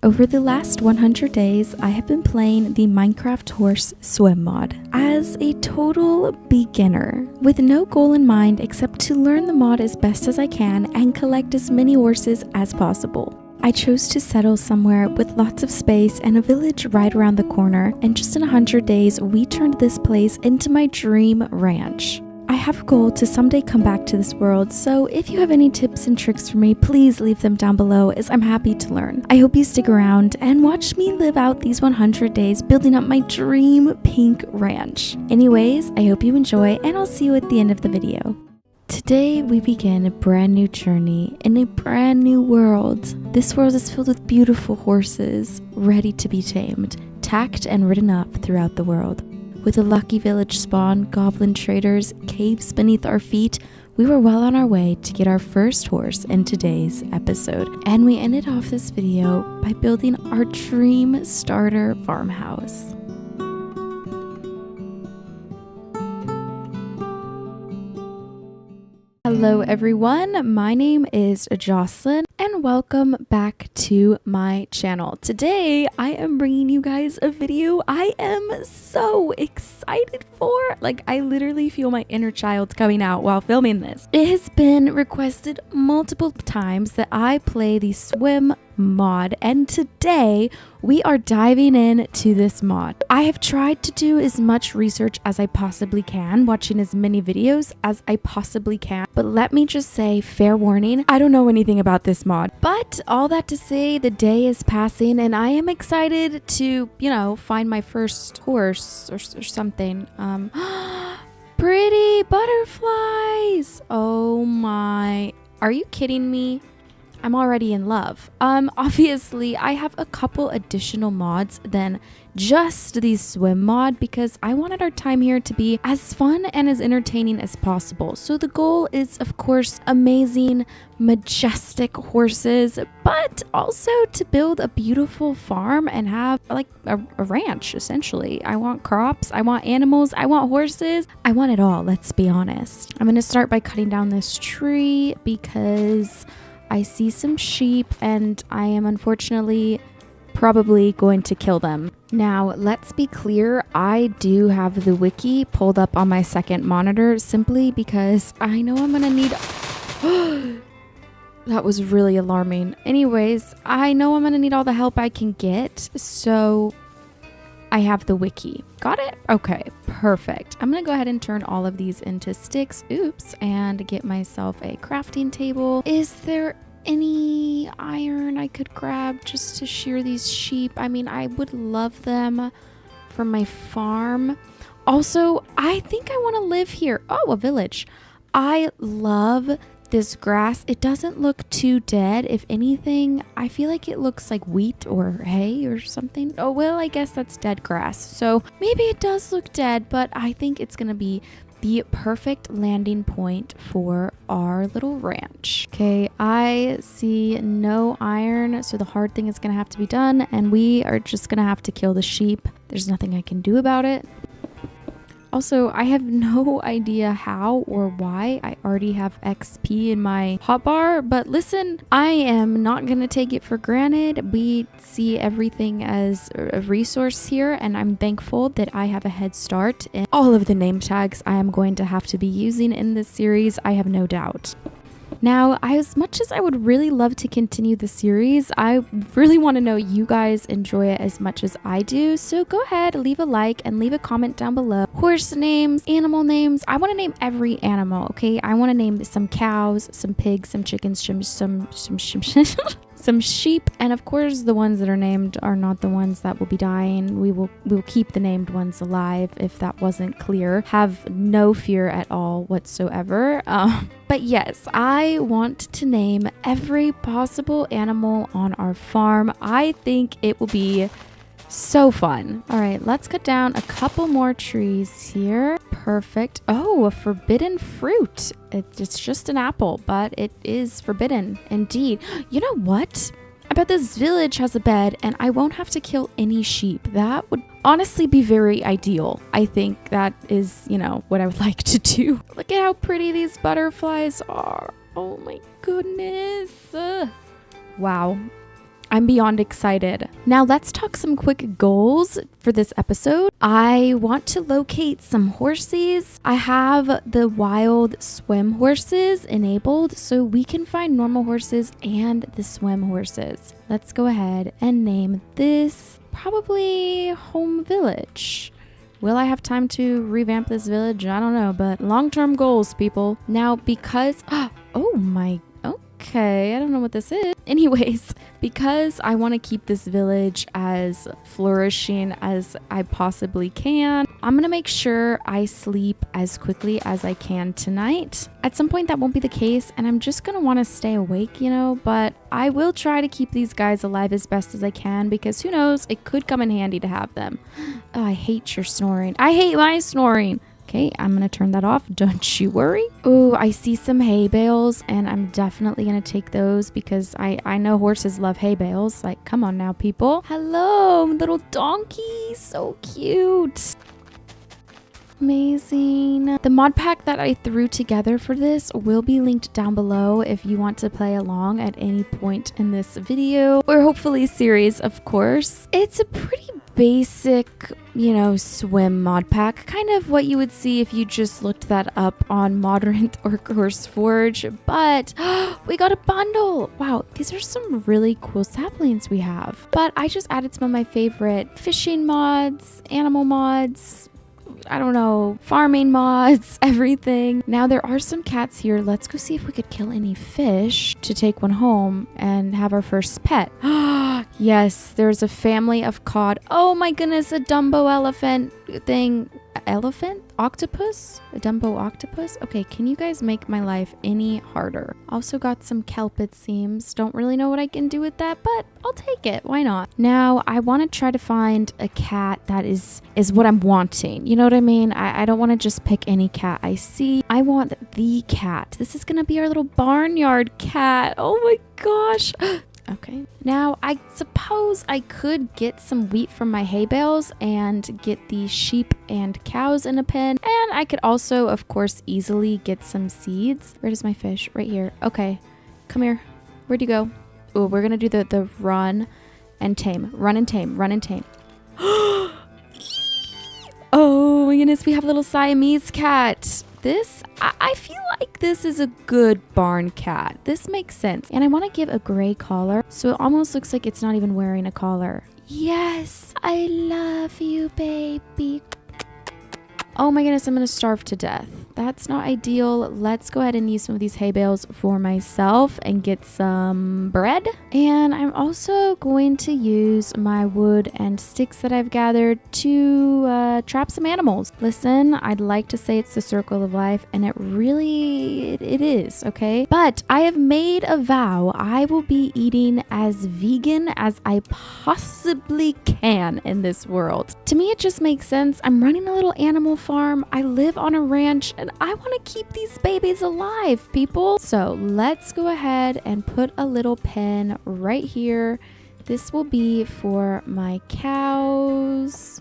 Over the last 100 days, I have been playing the Minecraft Horse SWEM mod as a total beginner, with no goal in mind except to learn the mod as best as I can and collect as many horses as possible. I chose to settle somewhere with lots of space and a village right around the corner, and just in 100 days, we turned this place into my dream ranch. I have a goal to someday come back to this world, so if you have any tips and tricks for me, please leave them down below as I'm happy to learn. I hope you stick around and watch me live out these 100 days building up my dream pink ranch. Anyways, I hope you enjoy and I'll see you at the end of the video. Today we begin a brand new journey in a brand new world. This world is filled with beautiful horses, ready to be tamed, tacked and ridden up throughout the world. With a lucky village spawn, goblin traders, caves beneath our feet, we were well on our way to get our first horse in today's episode. And we ended off this video by building our dream starter farmhouse. Hello everyone, my name is Jocelyn and welcome back to my channel. Today I am bringing you guys a video I am so excited for. Like, I literally feel my inner child coming out while filming this. It has been requested multiple times that I play the SWEM mod, and today we are diving into this mod. I have tried to do as much research as I possibly can, watching as many videos as I possibly can, but let me just say, fair warning, I don't know anything about this mod. But all that to say, the day is passing and I am excited to, find my first horse or something. Pretty butterflies. Oh my, are you kidding me? I'm already in love. Obviously I have a couple additional mods than just the SWEM mod because I wanted our time here to be as fun and as entertaining as possible. So the goal is, of course, amazing, majestic horses, but also to build a beautiful farm and have like a ranch, essentially. I want crops, I want animals, I want horses, I want it all, let's be honest. I'm gonna start by cutting down this tree because I see some sheep and I am unfortunately probably going to kill them. Now, let's be clear, I do have the wiki pulled up on my second monitor simply because I know I'm gonna need... That was really alarming. Anyways, I know I'm gonna need all the help I can get, so I have the wiki. Got it? Okay, perfect. I'm gonna go ahead and turn all of these into sticks. Oops, and get myself a crafting table. Is there any iron I could grab just to shear these sheep? I mean, I would love them for my farm. Also, I think I want to live here. Oh, a village. I love this grass. It doesn't look too dead. If anything, I feel like it looks like wheat or hay or something. Oh, well, I guess that's dead grass. So maybe it does look dead, but I think it's going to be the perfect landing point for our little ranch. Okay, I see no iron, so the hard thing is going to have to be done, and we are just going to have to kill the sheep. There's nothing I can do about it. Also, I have no idea how or why I already have XP in my hotbar, but listen, I am not going to take it for granted. We see everything as a resource here, and I'm thankful that I have a head start in all of the name tags I am going to have to be using in this series, I have no doubt. Now, as much as I would really love to continue the series, I really want to know you guys enjoy it as much as I do. So go ahead, leave a like and leave a comment down below. Horse names, animal names. I want to name every animal, okay? I want to name some cows, some pigs, some chickens, some sheep, and of course the ones that are named are not the ones that will be dying. We'll keep the named ones alive, if that wasn't clear. Have no fear at all whatsoever. But yes, I want to name every possible animal on our farm. I think it will be so fun. All right, let's cut down a couple more trees here. Perfect. Oh, a forbidden fruit. It's just an apple, but it is forbidden indeed. You know what? I bet this village has a bed and I won't have to kill any sheep. That would honestly be very ideal. I think that is, what I would like to do. Look at how pretty these butterflies are. Oh my goodness. Wow. I'm beyond excited. Now let's talk some quick goals for this episode. I want to locate some horses. I have the wild swim horses enabled so we can find normal horses and the swim horses. Let's go ahead and name this probably Home Village. Will I have time to revamp this village? I don't know, but long-term goals, people. Now, because, okay, I don't know what this is. Anyways, because I want to keep this village as flourishing as I possibly can, I'm going to make sure I sleep as quickly as I can tonight. At some point that won't be the case, and I'm just going to want to stay awake, but I will try to keep these guys alive as best as I can because who knows, it could come in handy to have them. Oh, I hate your snoring. I hate my snoring. Okay, I'm going to turn that off. Don't you worry. Oh, I see some hay bales, and I'm definitely going to take those because I know horses love hay bales. Like, come on now, people. Hello, little donkey. So cute. Amazing. The mod pack that I threw together for this will be linked down below if you want to play along at any point in this video or hopefully series, of course. It's a pretty basic, swim mod pack, kind of what you would see if you just looked that up on Modern or CourseForge, but we got a bundle. Wow, these are some really cool saplings we have. But I just added some of my favorite fishing mods, animal mods, I don't know, farming mods, everything. Now there are some cats here. Let's go see if we could kill any fish to take one home and have our first pet. Yes, there's a family of cod. Oh my goodness, a Dumbo elephant thing. Elephant? Octopus? A Dumbo octopus? Okay, can you guys make my life any harder? Also got some kelp, it seems. Don't really know what I can do with that, but I'll take it. Why not? Now, I want to try to find a cat that is what I'm wanting. You know what I mean? I don't want to just pick any cat I see. I want the cat. This is going to be our little barnyard cat. Oh my gosh. Okay. Now, I suppose I could get some wheat from my hay bales and get the sheep and cows in a pen. And I could also, of course, easily get some seeds. Where is my fish? Right here. Okay. Come here. Where'd you go? Oh, we're going to do the run and tame. Run and tame. Run and tame. Oh my goodness. We have a little Siamese cat. I feel like this is a good barn cat. This makes sense. And I want to give a gray collar, so it almost looks like it's not even wearing a collar. Yes, I love you, baby. Oh my goodness, I'm going to starve to death. That's not ideal. Let's go ahead and use some of these hay bales for myself and get some bread. And I'm also going to use my wood and sticks that I've gathered to trap some animals. Listen, I'd like to say it's the circle of life, and it is, okay? But I have made a vow. I will be eating as vegan as I possibly can in this world. To me, it just makes sense. I'm running a little animal farm. I live on a ranch, and I want to keep these babies alive, people. So let's go ahead and put a little pen right here. This will be for my cows.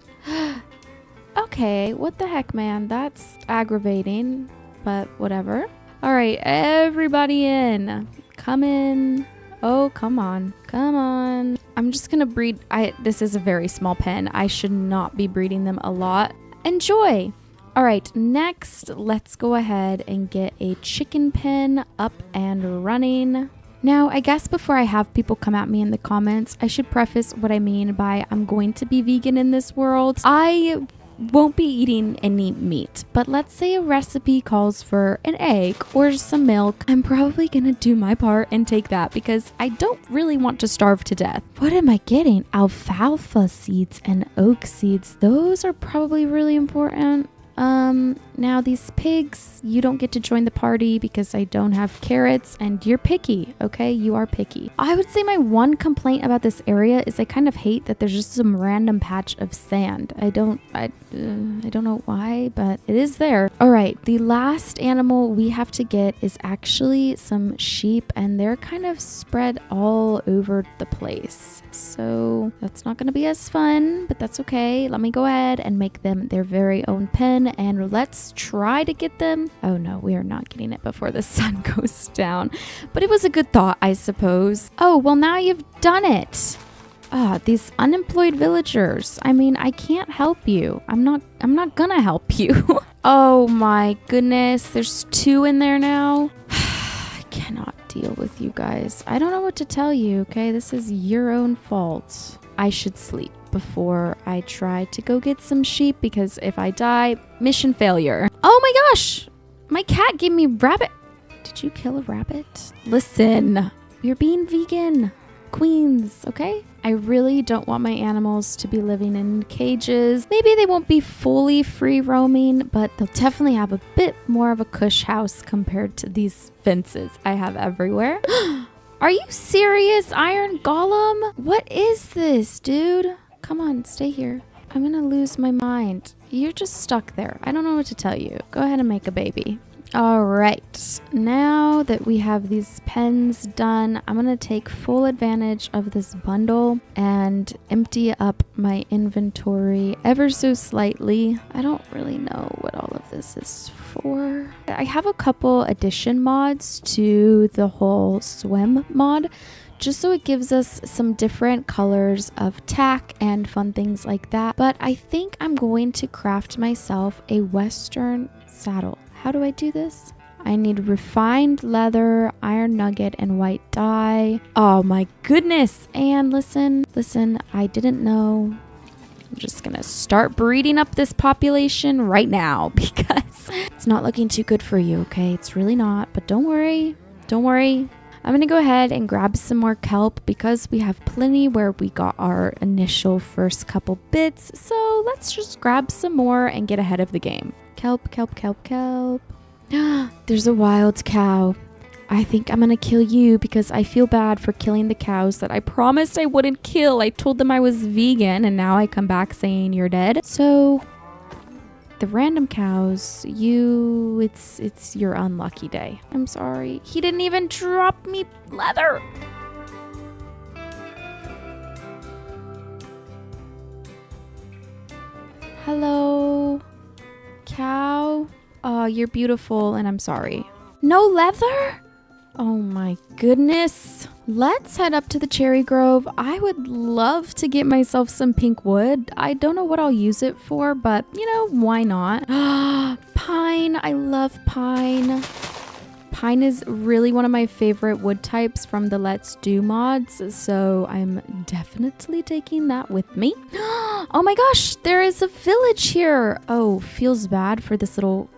Okay, what the heck, man? That's aggravating, but whatever. All right, everybody in. Come in. Oh, come on. Come on. I'm just gonna breed. This is a very small pen. I should not be breeding them a lot. Enjoy. All right, next, let's go ahead and get a chicken pen up and running. Now, I guess before I have people come at me in the comments, I should preface what I mean by I'm going to be vegan in this world. I won't be eating any meat, but let's say a recipe calls for an egg or some milk. I'm probably gonna do my part and take that because I don't really want to starve to death. What am I getting? Alfalfa seeds and oak seeds. Those are probably really important. Now these pigs, you don't get to join the party because I don't have carrots and you're picky, okay? You are picky. I would say my one complaint about this area is I kind of hate that there's just some random patch of sand. I don't know why, but it is there. All right, the last animal we have to get is actually some sheep, and they're kind of spread all over the place. So so that's not going to be as fun, but that's okay. Let me go ahead and make them their very own pen, and let's try to get them. Oh no, we are not getting it before the sun goes down, but it was a good thought, I suppose. Oh, well, now you've done it. Ah, these unemployed villagers. I mean, I can't help you. I'm not gonna help you. Oh my goodness, there's 2 in there now. I cannot deal with you guys. I don't know what to tell you, okay? This is your own fault. I should sleep before I try to go get some sheep, because if I die, mission failure. Oh my gosh, my cat gave me rabbit. Did you kill a rabbit? Listen, we're being vegan queens, okay? I really don't want my animals to be living in cages. Maybe they won't be fully free roaming, but they'll definitely have a bit more of a cush house compared to these fences I have everywhere. Are you serious, Iron Golem? What is this, dude? Come on, stay here. I'm gonna lose my mind. You're just stuck there. I don't know what to tell you. Go ahead and make a baby. All right, now that we have these pens done, I'm gonna take full advantage of this bundle and empty up my inventory ever so slightly. I don't really know what all of this is for. I have a couple addition mods to the whole SWEM mod, just so it gives us some different colors of tack and fun things like that. But I think I'm going to craft myself a Western saddle. How do I do this? I need refined leather, iron nugget, and white dye. Oh my goodness. And listen, I didn't know. I'm just gonna start breeding up this population right now because it's not looking too good for you, okay? It's really not, but don't worry. I'm gonna go ahead and grab some more kelp because we have plenty where we got our initial first couple bits. So let's just grab some more and get ahead of the game. Kelp. There's a wild cow. I think I'm gonna kill you because I feel bad for killing the cows that I promised I wouldn't kill. I told them I was vegan and now I come back saying you're dead. So the random cows, it's your unlucky day. I'm sorry. He didn't even drop me leather. Hello, cow. Oh, you're beautiful and I'm sorry. No leather? Oh my goodness. Let's head up to the cherry grove. I would love to get myself some pink wood. I don't know what I'll use it for, but you know, why not? Pine. I love pine. Pine is really one of my favorite wood types from the Let's Do mods, so I'm definitely taking that with me. Oh my gosh, there is a village here. Oh, feels bad for this little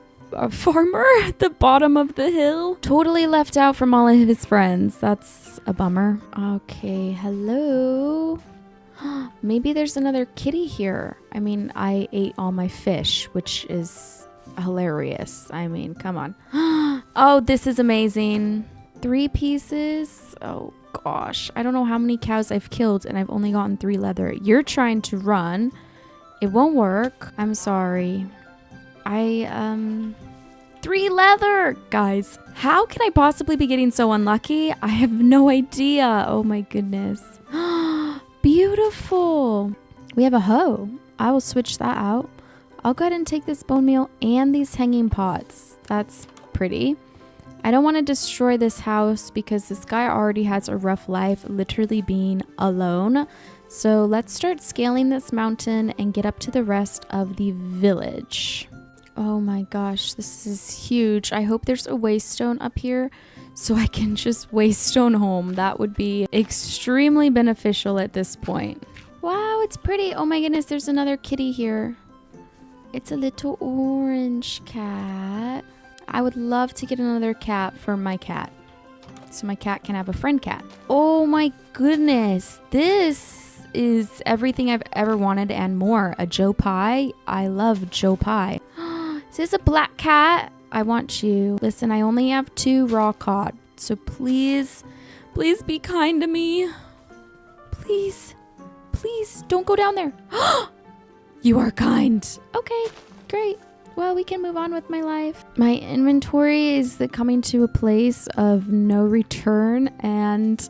farmer at the bottom of the hill. Totally left out from all of his friends. That's a bummer. Okay, hello. Maybe there's another kitty here. I mean, I ate all my fish, which is hilarious. I mean, come on. Oh, this is amazing. 3 pieces. Oh gosh, I don't know how many cows I've killed and I've only gotten 3 leather. You're trying to run. It won't work. I'm sorry. 3 leather, guys. How can I possibly be getting so unlucky? I have no idea. Oh my goodness. Beautiful. We have a hoe. I will switch that out. I'll go ahead and take this bone meal and these hanging pots. That's pretty. I don't want to destroy this house because this guy already has a rough life, literally being alone. So let's start scaling this mountain and get up to the rest of the village. Oh my gosh, this is huge. I hope there's a waystone up here so I can just waystone home. That would be extremely beneficial at this point. Wow, it's pretty. Oh my goodness, there's another kitty here. It's a little orange cat. I would love to get another cat for my cat, so my cat can have a friend cat. Oh my goodness, this is everything I've ever wanted and more. A Joe Pie. I love Joe Pie. Is this a black cat? I want you. Listen, I only have 2 raw cod, so please be kind to me. Please don't go down there. You are kind. Okay, great. Well, we can move on with my life. My inventory is coming to a place of no return, and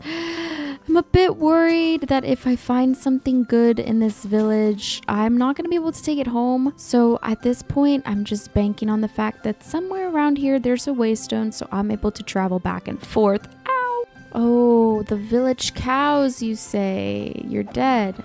I'm a bit worried that if I find something good in this village, I'm not going to be able to take it home. So at this point, I'm just banking on the fact that somewhere around here, there's a waystone, so I'm able to travel back and forth. Ow! Oh, the village cows, you say. You're dead.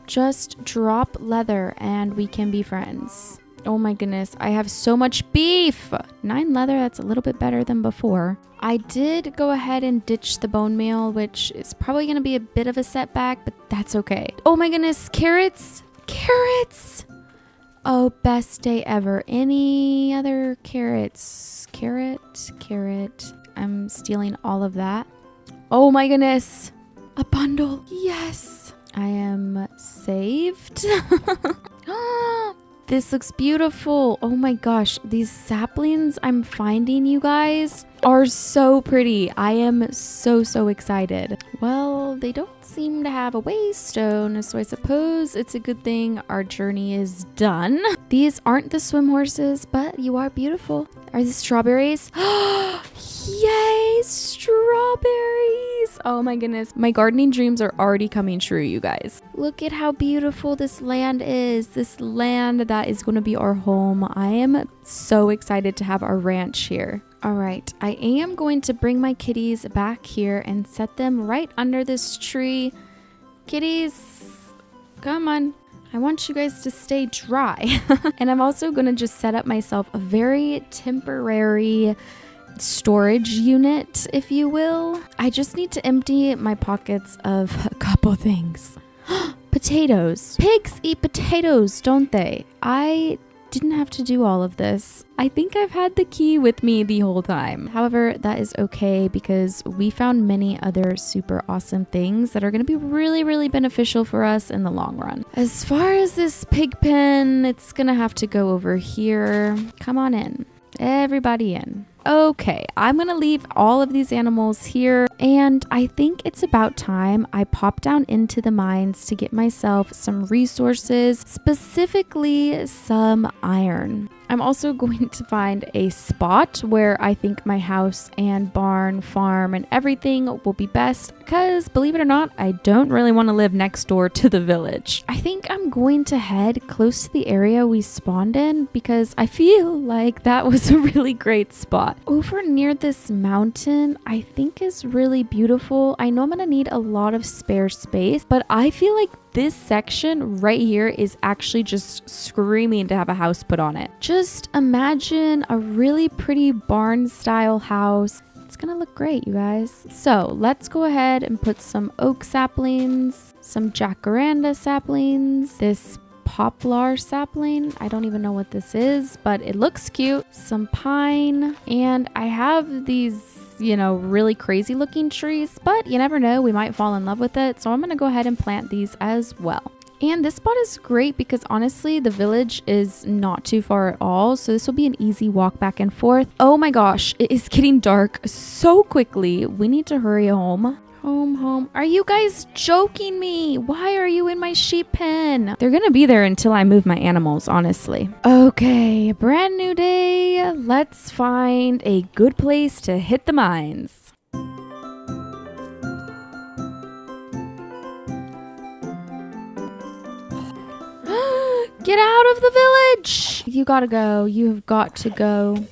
Just drop leather and we can be friends. Oh my goodness, I have so much beef. 9 leather, that's a little bit better than before. I did go ahead and ditch the bone meal, which is probably going to be a bit of a setback, but that's okay. Oh my goodness, carrots! Carrots! Oh, best day ever. Any other carrots? Carrot. I'm stealing all of that. Oh my goodness. A bundle. Yes. I am saved. This looks beautiful. Oh my gosh. These saplings I'm finding, you guys, are so pretty. I am so excited. Well, they don't seem to have a waystone, so I suppose it's a good thing our journey is done. These aren't the swim horses, but you are beautiful. Are these strawberries? Yay, strawberries! Oh my goodness, my gardening dreams are already coming true, you guys. Look at how beautiful this land is. This land that is going to be our home. I am so excited to have our ranch here. All right, I am going to bring my kitties back here and set them right under this tree. Kitties, come on. I want you guys to stay dry. And I'm also going to just set up myself a very temporary storage unit, if you will. I just need to empty my pockets of a couple things. Potatoes. Pigs eat potatoes, don't they? I didn't have to do all of this. I think I've had the key with me the whole time. However, that is okay because we found many other super awesome things that are going to be really beneficial for us in the long run. As far as this pig pen, it's going to have to go over here. Come on in. Everybody in. Okay, I'm gonna leave all of these animals here, and I think it's about time I pop down into the mines to get myself some resources, specifically some iron. I'm also going to find a spot where I think my house and barn, farm, and everything will be best because, believe it or not, I don't really want to live next door to the village. I think I'm going to head close to the area we spawned in because I feel like that was a really great spot. Over near this mountain, I think is really beautiful. I know I'm going to need a lot of spare space, but I feel like this section right here is actually just screaming to have a house put on it. Just imagine a really pretty barn style house. It's gonna look great, you guys. So let's go ahead and put some oak saplings, some jacaranda saplings, this poplar sapling. I don't even know what this is, but it looks cute. Some pine, and I have these really crazy looking trees, but you never know, we might fall in love with it. So I'm gonna go ahead and plant these as well. And this spot is great because honestly, the village is not too far at all. So this will be an easy walk back and forth. Oh my gosh, it is getting dark so quickly. We need to hurry home. Home. Are you guys joking me? Why are you in my sheep pen? They're gonna be there until I move my animals, honestly. Okay, brand new day. Let's find a good place to hit the mines. Get out of the village! You gotta go. You've got to go.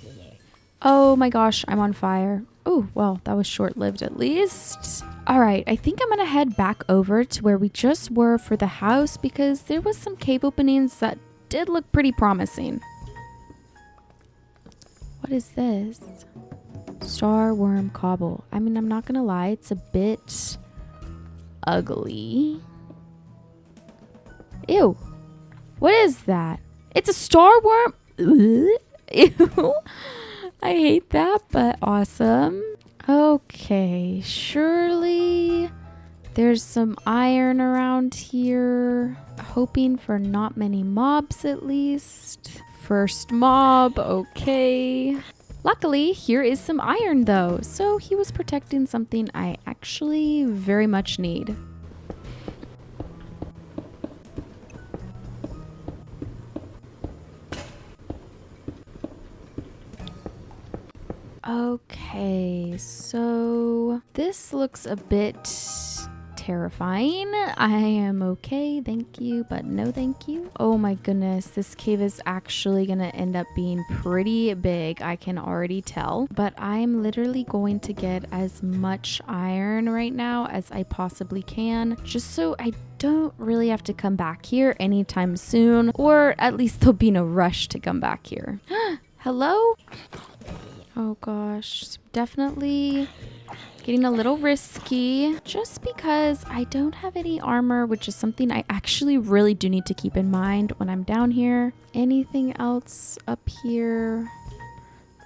Oh my gosh, I'm on fire. Oh, well, that was short-lived at least. All right, I think I'm gonna head back over to where we just were for the house because there was some cave openings that did look pretty promising. What is this? Starworm cobble. I mean, I'm not gonna lie, it's a bit ugly. Ew. What is that? It's a starworm. Ew. I hate that, but awesome. Okay, surely there's some iron around here. Hoping for not many mobs at least. First mob, okay. Luckily, here is some iron though, so he was protecting something I actually very much need. Okay, this looks a bit terrifying. I am okay, thank you, but no thank you. Oh my goodness, this cave is actually gonna end up being pretty big, I can already tell. But I'm literally going to get as much iron right now as I possibly can, just so I don't really have to come back here anytime soon, or at least there'll be no rush to come back here. Hello? Oh gosh, definitely getting a little risky just because I don't have any armor, which is something I actually really do need to keep in mind when I'm down here. Anything else up here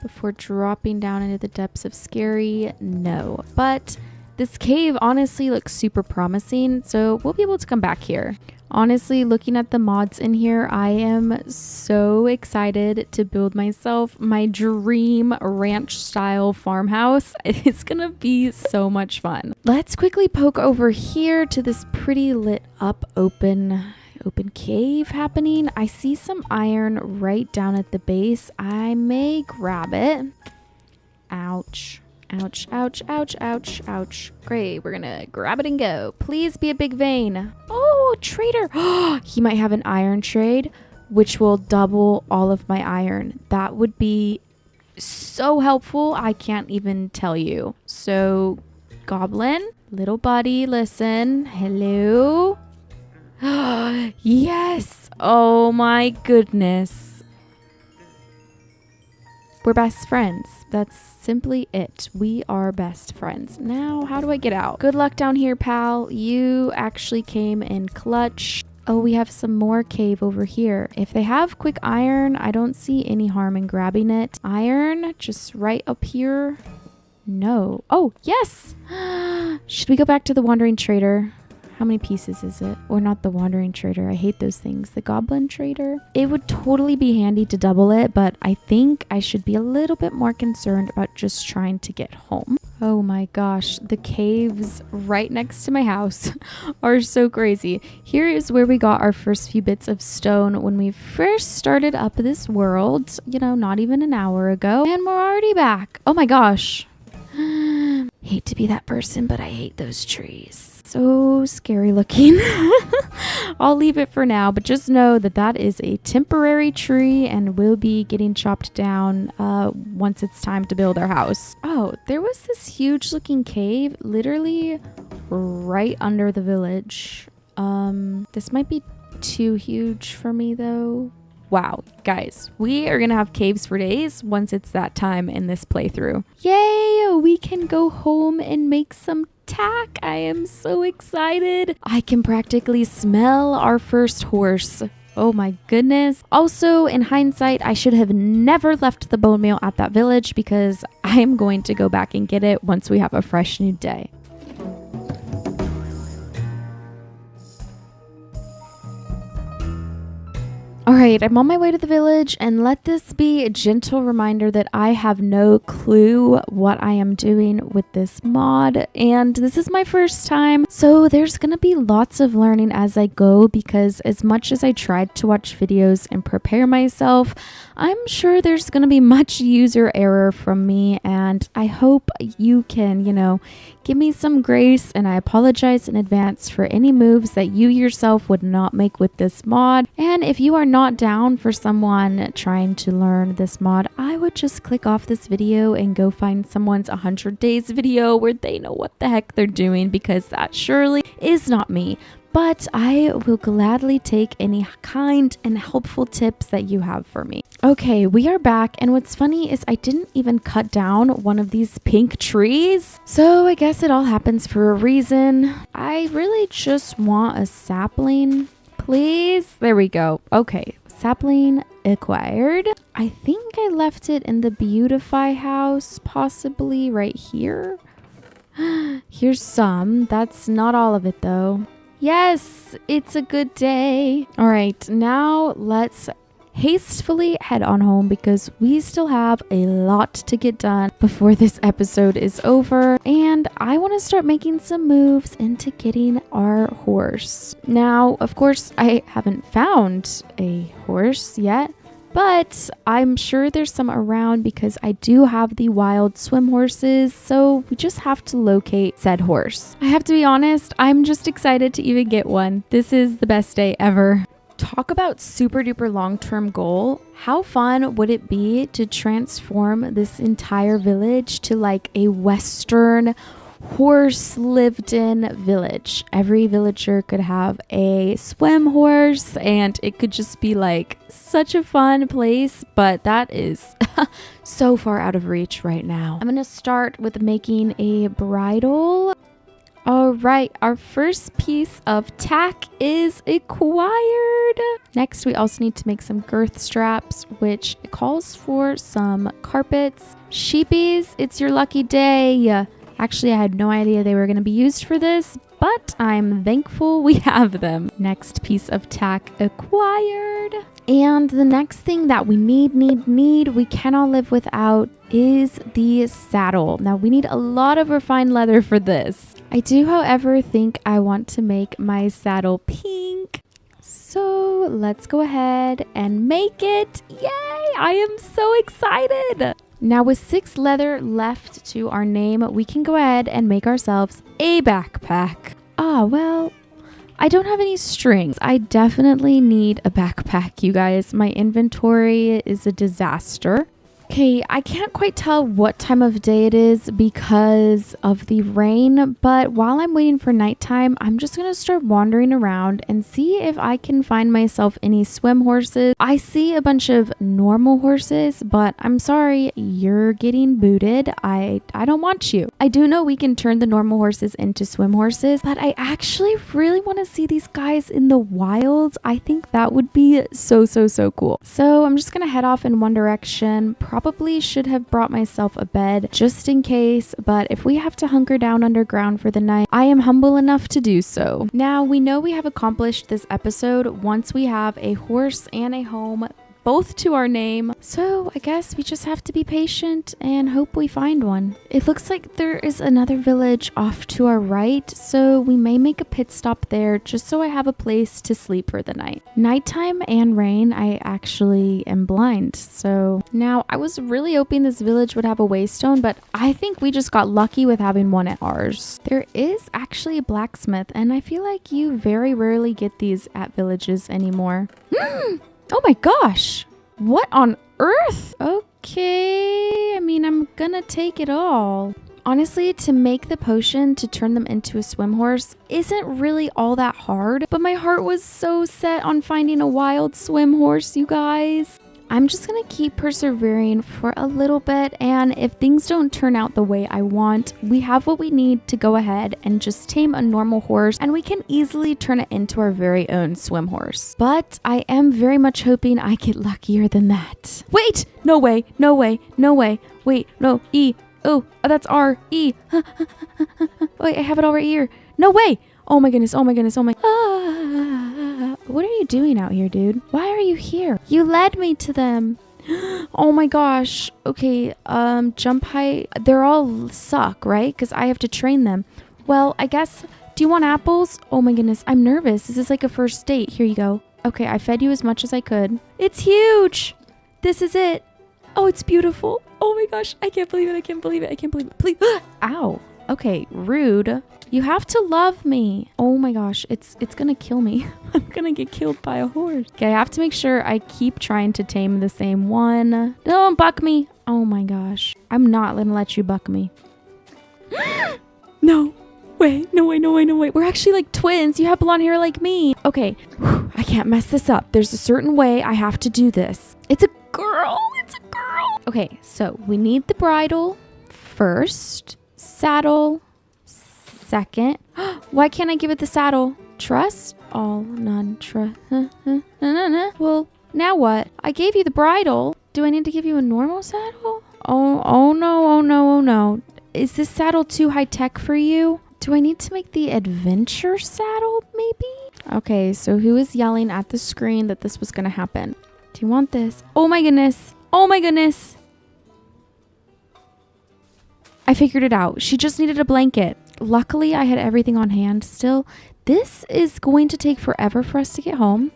before dropping down into the depths of scary? No, but this cave honestly looks super promising, so we'll be able to come back here. Honestly, looking at the mods in here, I am so excited to build myself my dream ranch style farmhouse. It's gonna be so much fun. Let's quickly poke over here to this pretty lit up open cave happening. I see some iron right down at the base. I may grab it. Ouch. Ouch, ouch, ouch, ouch, ouch. Great, we're gonna grab it and go. Please be a big vein. Oh, trader. He might have an iron trade, which will double all of my iron. That would be so helpful. I can't even tell you. So, goblin, little buddy, listen. Hello. Yes. Oh my goodness. We're best friends. That's simply it. We are best friends. Now, how do I get out? Good luck down here, pal. You actually came in clutch. Oh, we have some more cave over here. If they have quick iron, I don't see any harm in grabbing it. Iron, just right up here. No. Oh, yes. Should we go back to the wandering trader? How many pieces is it? Or not the wandering trader. I hate those things. The goblin trader. It would totally be handy to double it, but I think I should be a little bit more concerned about just trying to get home. Oh my gosh. The caves right next to my house are so crazy. Here is where we got our first few bits of stone when we first started up this world. You know, not even an hour ago. And we're already back. Oh my gosh. Hate to be that person, but I hate those trees. So scary looking. I'll leave it for now, but just know that that is a temporary tree and will be getting chopped down once it's time to build our house. Oh, there was this huge looking cave literally right under the village. This might be too huge for me though. Wow, guys, we are gonna have caves for days once it's that time in this playthrough. Yay, we can go home and make some tack. I am so excited. I can practically smell our first horse. Oh my goodness. Also, in hindsight, I should have never left the bone meal at that village because I am going to go back and get it once we have a fresh new day. All right, I'm on my way to the village, and let this be a gentle reminder that I have no clue what I am doing with this mod, and this is my first time, so there's gonna be lots of learning as I go, because as much as I tried to watch videos and prepare myself, I'm sure there's gonna be much user error from me, and I hope you can, give me some grace, and I apologize in advance for any moves that you yourself would not make with this mod. And if you are not down for someone trying to learn this mod, I would just click off this video and go find someone's 100 days video where they know what the heck they're doing, because that surely is not me. But I will gladly take any kind and helpful tips that you have for me. Okay, we are back, and what's funny is I didn't even cut down one of these pink trees. So I guess it all happens for a reason. I really just want a sapling, please. There we go. Okay, sapling acquired. I think I left it in the beautify house, possibly right here. Here's some. That's not all of it though. Yes, it's a good day. All right, now let's hastily head on home because we still have a lot to get done before this episode is over, and I want to start making some moves into getting our horse. Now, of course, I haven't found a horse yet, but I'm sure there's some around because I do have the wild swim horses, so we just have to locate said horse. I have to be honest, I'm just excited to even get one. This is the best day ever. Talk about super duper long-term goal. How fun would it be to transform this entire village to like a Western horse lived in village? Every villager could have a swim horse and it could just be like such a fun place, but that is so far out of reach right now. I'm gonna start with making a bridle. All right, our first piece of tack is acquired. Next, we also need to make some girth straps, which calls for some carpets. Sheepies, it's your lucky day. Actually, I had no idea they were going to be used for this, but I'm thankful we have them. Next piece of tack acquired. And the next thing that we need, we cannot live without is the saddle. Now, we need a lot of refined leather for this. I do, however, think I want to make my saddle pink. So let's go ahead and make it. Yay! I am so excited. Now with 6 leather left to our name, we can go ahead and make ourselves a backpack. Well, I don't have any strings. I definitely need a backpack, you guys. My inventory is a disaster. Okay, I can't quite tell what time of day it is because of the rain, but while I'm waiting for nighttime, I'm just going to start wandering around and see if I can find myself any swim horses. I see a bunch of normal horses, but I'm sorry, you're getting booted. I don't want you. I do know we can turn the normal horses into swim horses, but I actually really want to see these guys in the wild. I think that would be so cool. So I'm just going to head off in one direction. Probably should have brought myself a bed just in case, but if we have to hunker down underground for the night, I am humble enough to do so. Now, we know we have accomplished this episode once we have a horse and a home, both to our name. So I guess we just have to be patient and hope we find one. It looks like there is another village off to our right, so we may make a pit stop there just so I have a place to sleep for the night. Nighttime and rain, I actually am blind. So now I was really hoping this village would have a waystone, but I think we just got lucky with having one at ours. There is actually a blacksmith, and I feel like you very rarely get these at villages anymore. Oh my gosh, what on earth? Okay, I mean, I'm gonna take it all. Honestly, to make the potion to turn them into a swim horse isn't really all that hard, but my heart was so set on finding a wild swim horse, you guys. I'm just gonna keep persevering for a little bit, and if things don't turn out the way I want, we have what we need to go ahead and just tame a normal horse, and we can easily turn it into our very own swim horse. But I am very much hoping I get luckier than that. Wait! No way! No way! No way! Wait, no, E. Oh, that's R, E. Wait, I have it all right here. No way! Oh my goodness, oh my goodness, oh my... What are you doing out here, dude? Why are you here? You led me to them. Oh my gosh. Okay, jump height. They're all suck, right? Because I have to train them. Well, I guess... Do you want apples? Oh my goodness, I'm nervous. This is like a first date. Here you go. Okay, I fed you as much as I could. It's huge! This is it. Oh, it's beautiful. Oh my gosh, I can't believe it. I can't believe it. I can't believe it. Please. Ow. Okay, rude. You have to love me. Oh my gosh, it's gonna kill me. I'm gonna get killed by a horse. Okay, I have to make sure I keep trying to tame the same one. Don't buck me. Oh my gosh. I'm not gonna let you buck me. No way, no way, no way, no way. We're actually like twins. You have blonde hair like me. Okay, I can't mess this up. There's a certain way I have to do this. It's a girl. It's a girl. Okay, so we need the bridle first. Saddle second. Why can't I give it the saddle? Trust? All, none, trust. Well, now what? I gave you the bridle. Do I need to give you a normal saddle? Oh no, oh no, oh no. Is this saddle too high tech for you? Do I need to make the adventure saddle, maybe? Okay, so who is yelling at the screen that this was gonna happen? Do you want this? Oh my goodness. Oh my goodness. I figured it out. She just needed a blanket. Luckily, I had everything on hand still. This is going to take forever for us to get home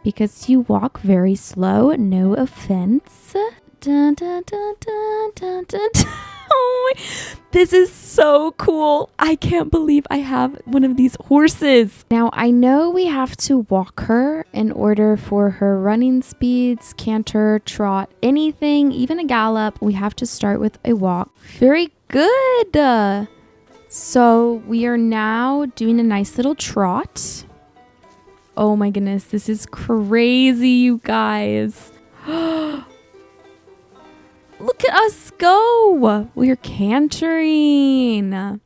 because you walk very slow. No offense. Dun, dun, dun, dun, dun, dun, dun. Oh my, this is so cool. I can't believe I have one of these horses. Now, I know we have to walk her in order for her running speeds, canter, trot, anything, even a gallop. We have to start with a walk. Very good. So we are now doing a nice little trot. Oh my goodness, this is crazy, you guys. Look at us go. We're cantering.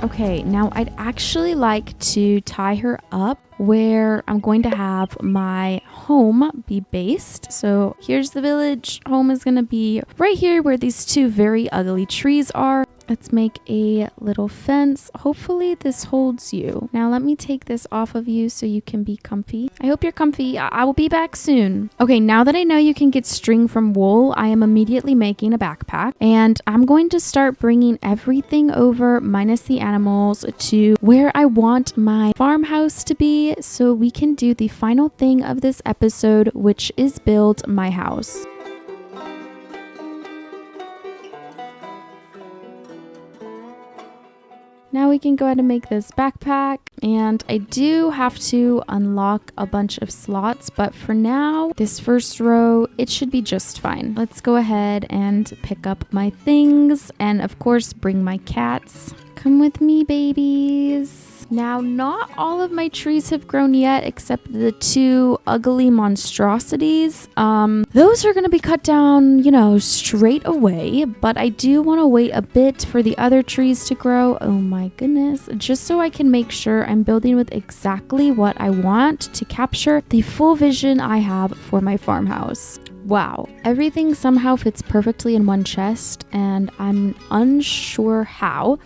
Okay, now I'd actually like to tie her up where I'm going to have my home be based. So here's the village. Home is going to be right here where these two very ugly trees are. Let's make a little fence. Hopefully this holds you. Now let me take this off of you so you can be comfy. I hope you're comfy. I will be back soon. Okay, now that I know you can get string from wool, I am immediately making a backpack. And I'm going to start bringing everything over, minus the animals, to where I want my farmhouse to be so we can do the final thing of this episode, which is build my house. Now we can go ahead and make this backpack, and I do have to unlock a bunch of slots, but for now, this first row, it should be just fine. Let's go ahead and pick up my things, and of course, bring my cats. Come with me, babies. Now, not all of my trees have grown yet, except the two ugly monstrosities. Those are going to be cut down, straight away. But I do want to wait a bit for the other trees to grow. Oh my goodness. Just so I can make sure I'm building with exactly what I want to capture the full vision I have for my farmhouse. Wow, everything somehow fits perfectly in one chest, and I'm unsure how.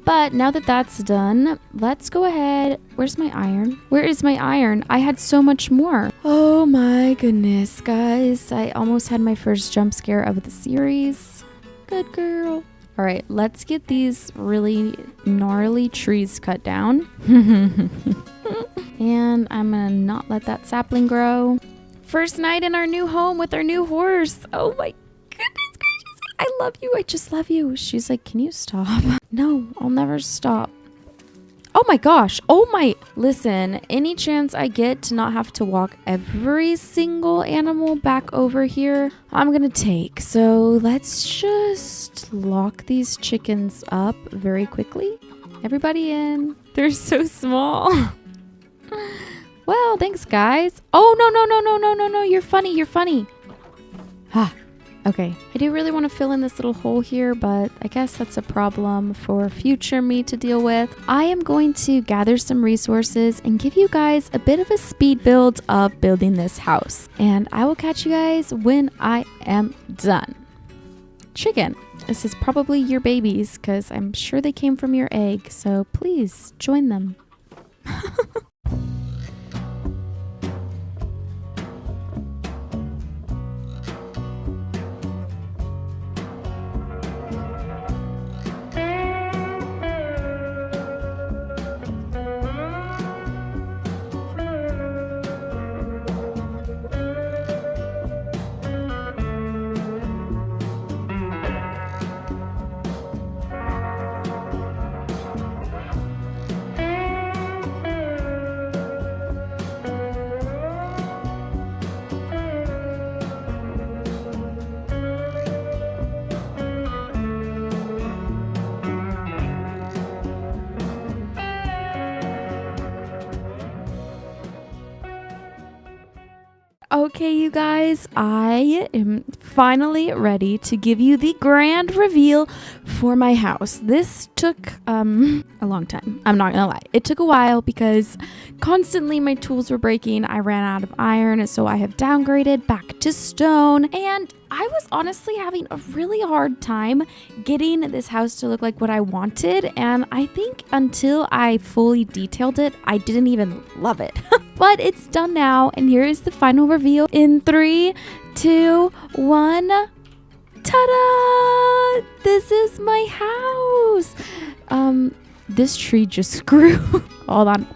But now that that's done, let's go ahead. Where's my iron? Where is my iron? I had so much more. Oh my goodness, guys. I almost had my first jump scare of the series. Good girl. All right, let's get these really gnarly trees cut down. And I'm gonna not let that sapling grow. First night in our new home with our new horse. Oh my goodness gracious. I love you. I just love you. She's like, can you stop? No, I'll never stop. Oh my gosh. Oh my. Listen, any chance I get to not have to walk every single animal back over here, I'm gonna take. So let's just lock these chickens up very quickly. Everybody in. They're so small. Well, thanks, guys. Oh, no. You're funny. Ah. Okay, I do really want to fill in this little hole here, but I guess that's a problem for future me to deal with. I am going to gather some resources and give you guys a bit of a speed build of building this house. And I will catch you guys when I am done. Chicken, this is probably your babies because I'm sure they came from your egg, so please join them. Okay, you guys, I am finally ready to give you the grand reveal for my house. This took a long time. I'm not gonna lie. It took a while because constantly my tools were breaking. I ran out of iron, so I have downgraded back to stone, and I was honestly having a really hard time getting this house to look like what I wanted, and I think until I fully detailed it, I didn't even love it. But it's done now, and here is the final reveal in 3, 2, 1. Ta-da! This is my house. This tree just grew. Hold on.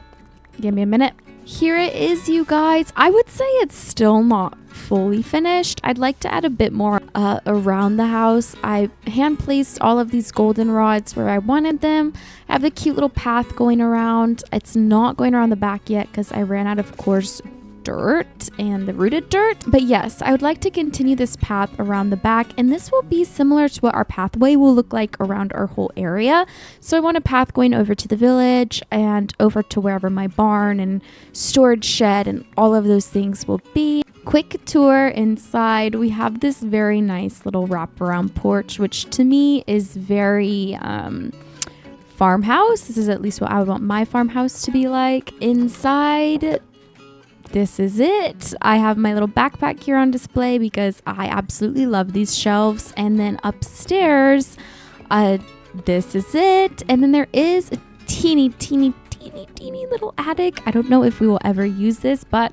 Give me a minute. Here it is, you guys. I would say it's still not fully finished. I'd like to add a bit more around the house. I hand placed all of these golden rods where I wanted them. I have the cute little path going around. It's not going around the back yet because I ran out of coarse dirt and the rooted dirt. But yes, I would like to continue this path around the back, and this will be similar to what our pathway will look like around our whole area. So I want a path going over to the village and over to wherever my barn and storage shed and all of those things will be. Quick tour inside. We have this very nice little wraparound porch, which to me is very farmhouse. This is at least what I would want my farmhouse to be like. Inside, this is it. I have my little backpack here on display because I absolutely love these shelves. And then upstairs, this is it. And then there is a teeny little attic. I don't know if we will ever use this, but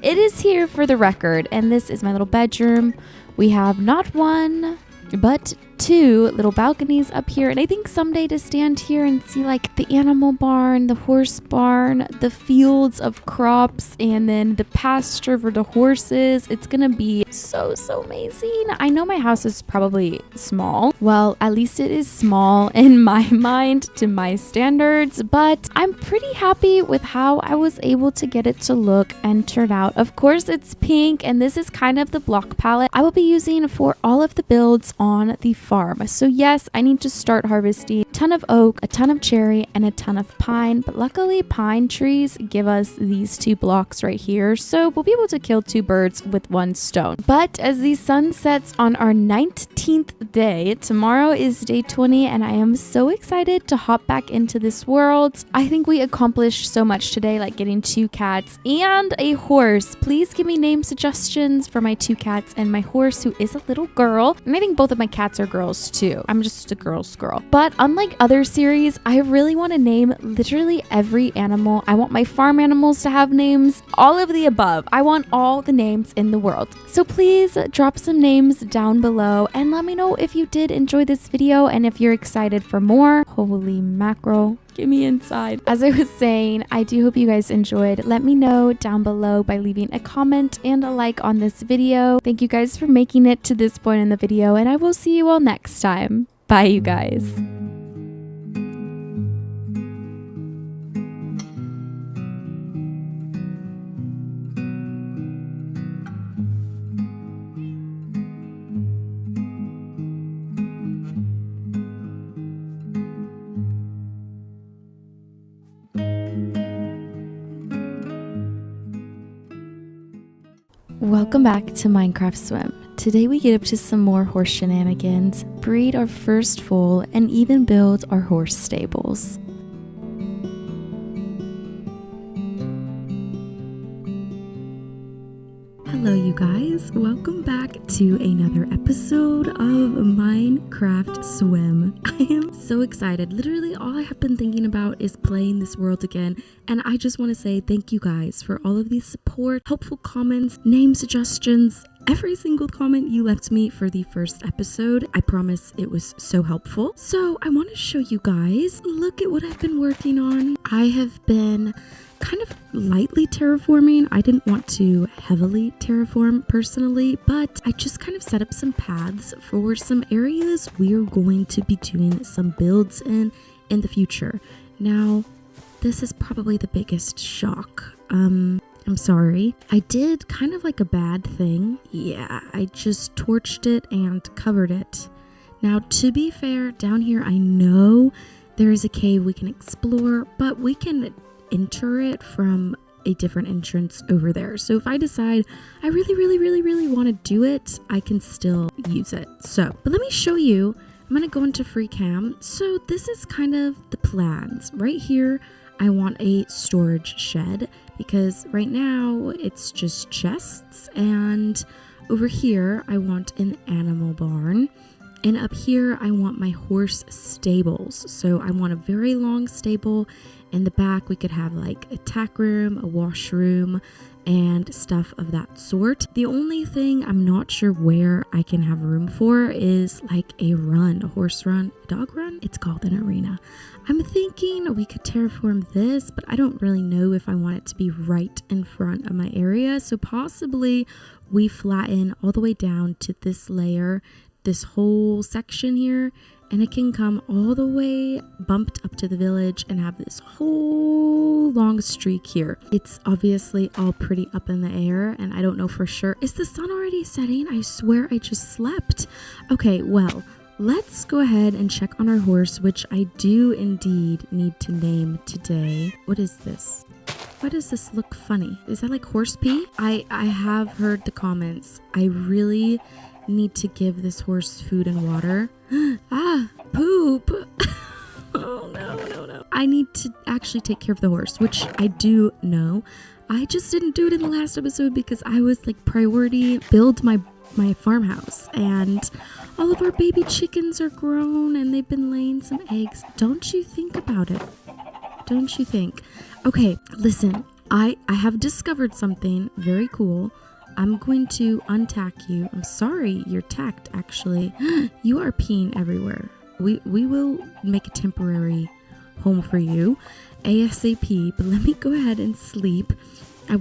it is here for the record. And this is my little bedroom. We have not one, but 2 little balconies up here, and I think someday to stand here and see like the animal barn, the horse barn, the fields of crops, and then the pasture for the horses. It's gonna be so amazing. I know my house is probably small. Well, at least it is small in my mind to my standards, but I'm pretty happy with how I was able to get it to look and turn out. Of course, it's pink, and this is kind of the block palette I will be using for all of the builds on the farm. So yes, I need to start harvesting a ton of oak, a ton of cherry, and a ton of pine, but luckily pine trees give us these 2 blocks right here, so we'll be able to kill 2 birds with 1 stone. But as the sun sets on our 19th day, tomorrow is day 20, and I am so excited to hop back into this world. I think we accomplished so much today, like getting 2 cats and a horse. Please give me name suggestions for my 2 cats and my horse, who is a little girl, and I think both of my cats are girls too. I'm just a girl's girl. But unlike other series, I really want to name literally every animal. I want my farm animals to have names, all of the above. I want all the names in the world. So please drop some names down below and let me know if you did enjoy this video and if you're excited for more. Holy mackerel. Get me inside. As I was saying, I do hope you guys enjoyed. Let me know down below by leaving a comment and a like on this video. Thank you guys for making it to this point in the video, and I will see you all next time. Bye, you guys. Welcome back to Minecraft SWEM. Today we get up to some more horse shenanigans, breed our first foal, and even build our horse stables. Hello you guys, welcome back to another episode of Minecraft SWEM. I am so excited. Literally all I have been thinking about is playing this world again, and I just want to say thank you guys for all of the support, helpful comments, name suggestions, every single comment you left me for the first episode. I promise it was so helpful. So I want to show you guys, look at what I've been working on. I have been kind of lightly terraforming. I didn't want to heavily terraform personally, but I just kind of set up some paths for some areas we're going to be doing some builds in the future. Now, this is probably the biggest shock. I'm sorry. I did kind of like a bad thing. Yeah, I just torched it and covered it. Now, to be fair, down here I know there is a cave we can explore, but we can enter it from a different entrance over there. So if I decide I really want to do it, I can still use it. So, but let me show you. I'm going to go into free cam. So this is kind of the plans. Right here, I want a storage shed because right now it's just chests, and over here I want an animal barn. And up here, I want my horse stables. So I want a very long stable. In the back, we could have like a tack room, a washroom, and stuff of that sort. The only thing I'm not sure where I can have room for is like a horse run, a dog run. It's called an arena. I'm thinking we could terraform this, but I don't really know if I want it to be right in front of my area. So possibly we flatten all the way down to this layer, this whole section here, and it can come all the way bumped up to the village and have this whole long streak here. It's obviously all pretty up in the air, and I don't know for sure. Is the sun already setting? I swear I just slept. Okay, well, let's go ahead and check on our horse, which I do indeed need to name today. What is this? Why does this look funny? Is that like horse pee? I have heard the comments. I really need to give this horse food and water. Poop. Oh no. I need to actually take care of the horse, which I do know. I just didn't do it in the last episode because I was like priority build my farmhouse, and all of our baby chickens are grown and they've been laying some eggs. Don't you think about it? Don't you think? Okay, listen, I have discovered something very cool. I'm going to untack you. I'm sorry, you're tacked actually. You are peeing everywhere. We will make a temporary home for you ASAP, but let me go ahead and sleep. I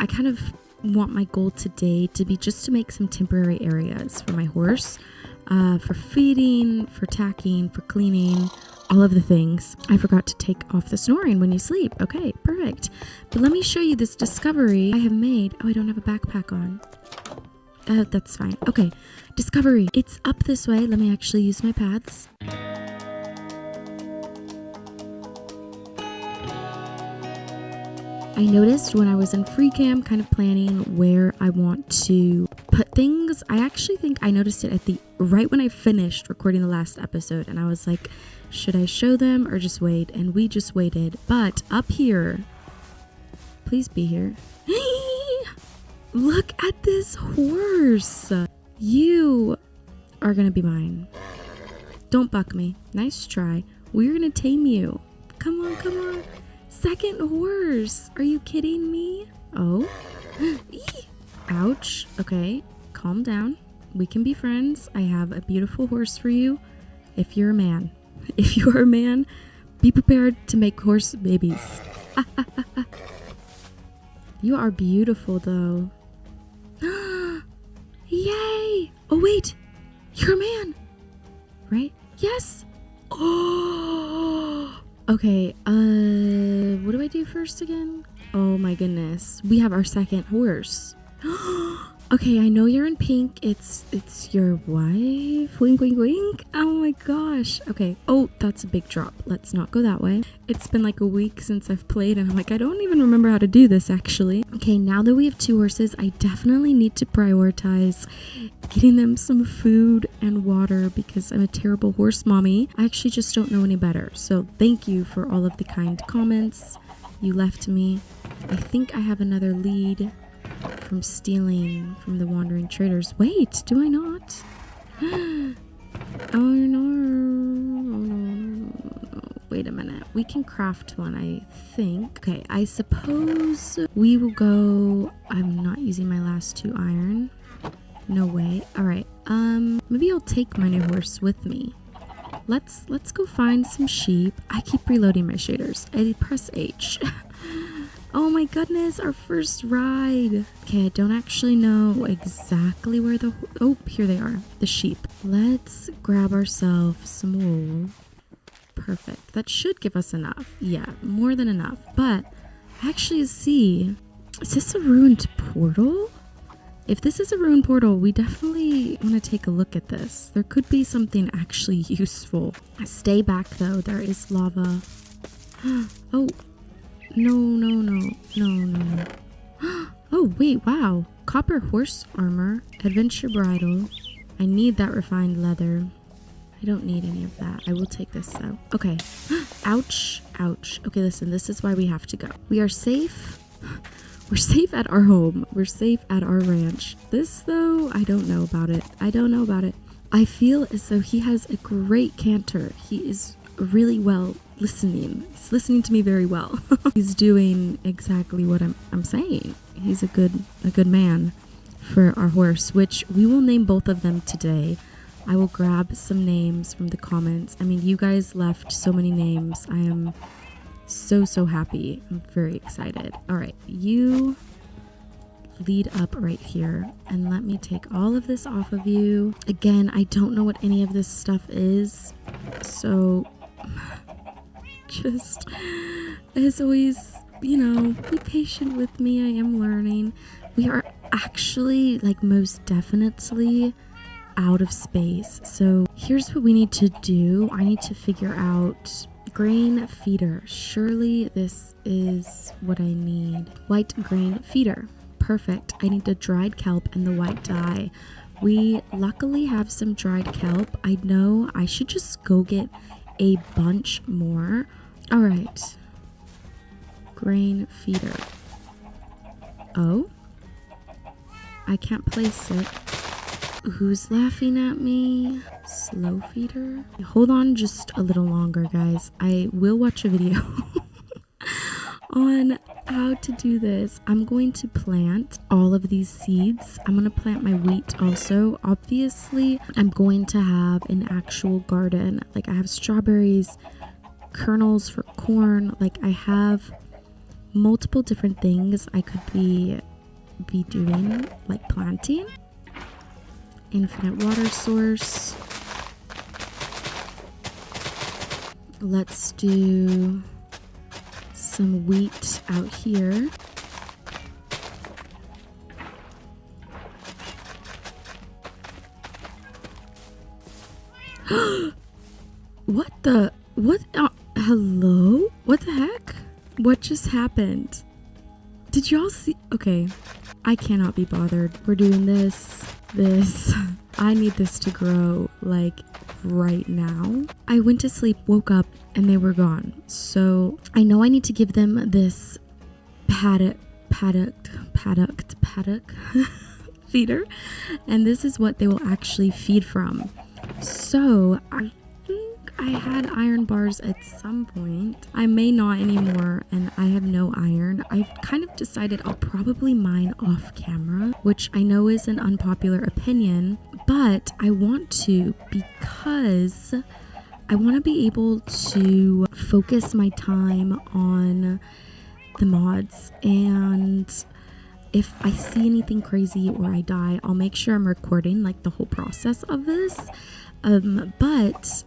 kind of want my goal today to be just to make some temporary areas for my horse, for feeding, for tacking, for cleaning, all of the things. I forgot to take off the snoring when you sleep. Okay, perfect. But let me show you this discovery I have made. Oh, I don't have a backpack on. That's fine. Okay, discovery. It's up this way. Let me actually use my paths. I noticed when I was in free cam kind of planning where I want to put things. I actually think I noticed it right when I finished recording the last episode, and I was like, should I show them or just wait? And we just waited. But up here, please be here. Look at this horse. You are gonna be mine. Don't buck me. Nice try. We're gonna tame you. Come on. Second horse. Are you kidding me? Oh. Ouch. Okay, calm down. We can be friends. I have a beautiful horse for you. If you're a man. If you're a man, be prepared to make horse babies. You are beautiful though. Yay! Oh wait, you're a man, right? Yes. Oh. Okay. What do I do first again? Oh my goodness, we have our second horse. Okay, I know you're in pink. It's your wife. Wink, wink, wink. Oh my gosh. Okay. Oh, that's a big drop. Let's not go that way. It's been like a week since I've played, and I'm like, I don't even remember how to do this actually. Okay, now that we have two horses, I definitely need to prioritize getting them some food and water because I'm a terrible horse mommy. I actually just don't know any better. So thank you for all of the kind comments you left me. I think I have another lead from stealing from the wandering traders. Wait, do I not? Oh no. Wait a minute. We can craft one, I think. Okay, I suppose we will go. I'm not using my last 2 iron. No way. All right. Maybe I'll take my new horse with me. Let's go find some sheep. I keep reloading my shaders. I press H. Oh my goodness, our first ride. Okay, I don't actually know exactly where oh, here they are, the sheep. Let's grab ourselves some wool. Perfect. That should give us enough. Yeah, more than enough. But I actually see, is this a ruined portal? If this is a ruined portal, we definitely want to take a look at this. There could be something actually useful. Stay back though, there is lava. Oh. No, no, no, no, no, no. Oh, wait, wow. Copper horse armor, adventure bridle. I need that refined leather. I don't need any of that. I will take this though. Okay. Ouch, ouch. Okay, listen, this is why we have to go. We are safe. We're safe at our home. We're safe at our ranch. This though, I don't know about it. I don't know about it. I feel as though he has a great canter. He is really well listening. He's listening to me very well. He's doing exactly what I'm saying. He's a good man for our horse, which we will name both of them today. I will grab some names from the comments. I mean, you guys left so many names. I am so happy. I'm very excited. All right, you lead up right here and let me take all of this off of you. Again, I don't know what any of this stuff is, so just as always, you know, be patient with me. I am learning. We are actually, like, most definitely out of space. So here's what we need to do. I need to figure out grain feeder. Surely this is what I need. White grain feeder. Perfect. I need the dried kelp and the white dye. We luckily have some dried kelp. I know I should just go get a bunch more. All right. Grain feeder. Oh? I can't place it. Who's laughing at me? Slow feeder? Hold on just a little longer, guys. I will watch a video on how to do this. I'm going to plant all of these seeds. I'm going to plant my wheat also. Obviously, I'm going to have an actual garden. Like, I have strawberries, kernels for corn. Like, I have multiple different things I could be doing, like planting. Infinite water source. Let's do some wheat out here. Hello? What the heck? What just happened? Did y'all see? Okay, I cannot be bothered. We're doing this. I need this to grow, like, right now. I went to sleep, woke up, and they were gone. So I know I need to give them this paddock feeder, and this is what they will actually feed from. So I think I had iron bars at some point. I may not anymore, and I have no iron. I've kind of decided I'll probably mine off camera, which I know is an unpopular opinion, but I want to because I want to be able to focus my time on the mods, and if I see anything crazy or I die, I'll make sure I'm recording, like, the whole process of this. But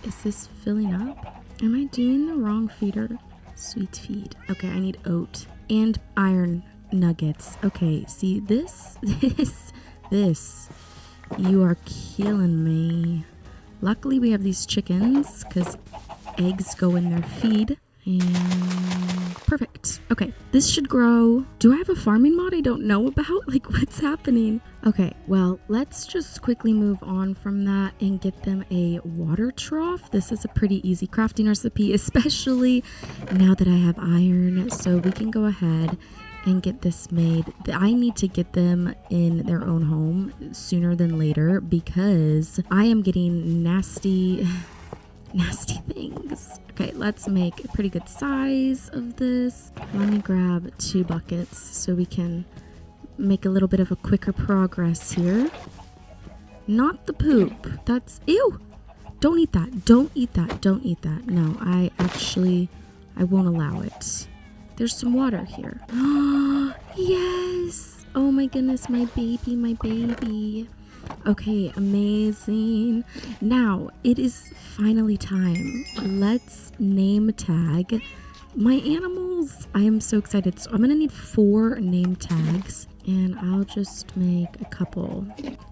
is this filling up? Am I doing the wrong feeder? Sweet feed. Okay, I need oat and iron nuggets. Okay, see this, you are killing me. Luckily we have these chickens because eggs go in their feed. And perfect. Okay, this should grow. Do I have a farming mod I don't know about? Like, what's happening? Okay, well, let's just quickly move on from that and get them a water trough. This is a pretty easy crafting recipe, especially now that I have iron. So we can go ahead and get this made. I need to get them in their own home sooner than later because I am getting nasty things. Okay, let's make a pretty good size of this. Let me grab 2 buckets so we can make a little bit of a quicker progress here. Not the poop. That's, ew! Don't eat that. Don't eat that. Don't eat that. No, I won't allow it. There's some water here. Yes! Oh my goodness, my baby. Okay, amazing. Now, it is finally time. Let's name tag my animals. I am so excited. So I'm gonna need 4 name tags. And I'll just make a couple.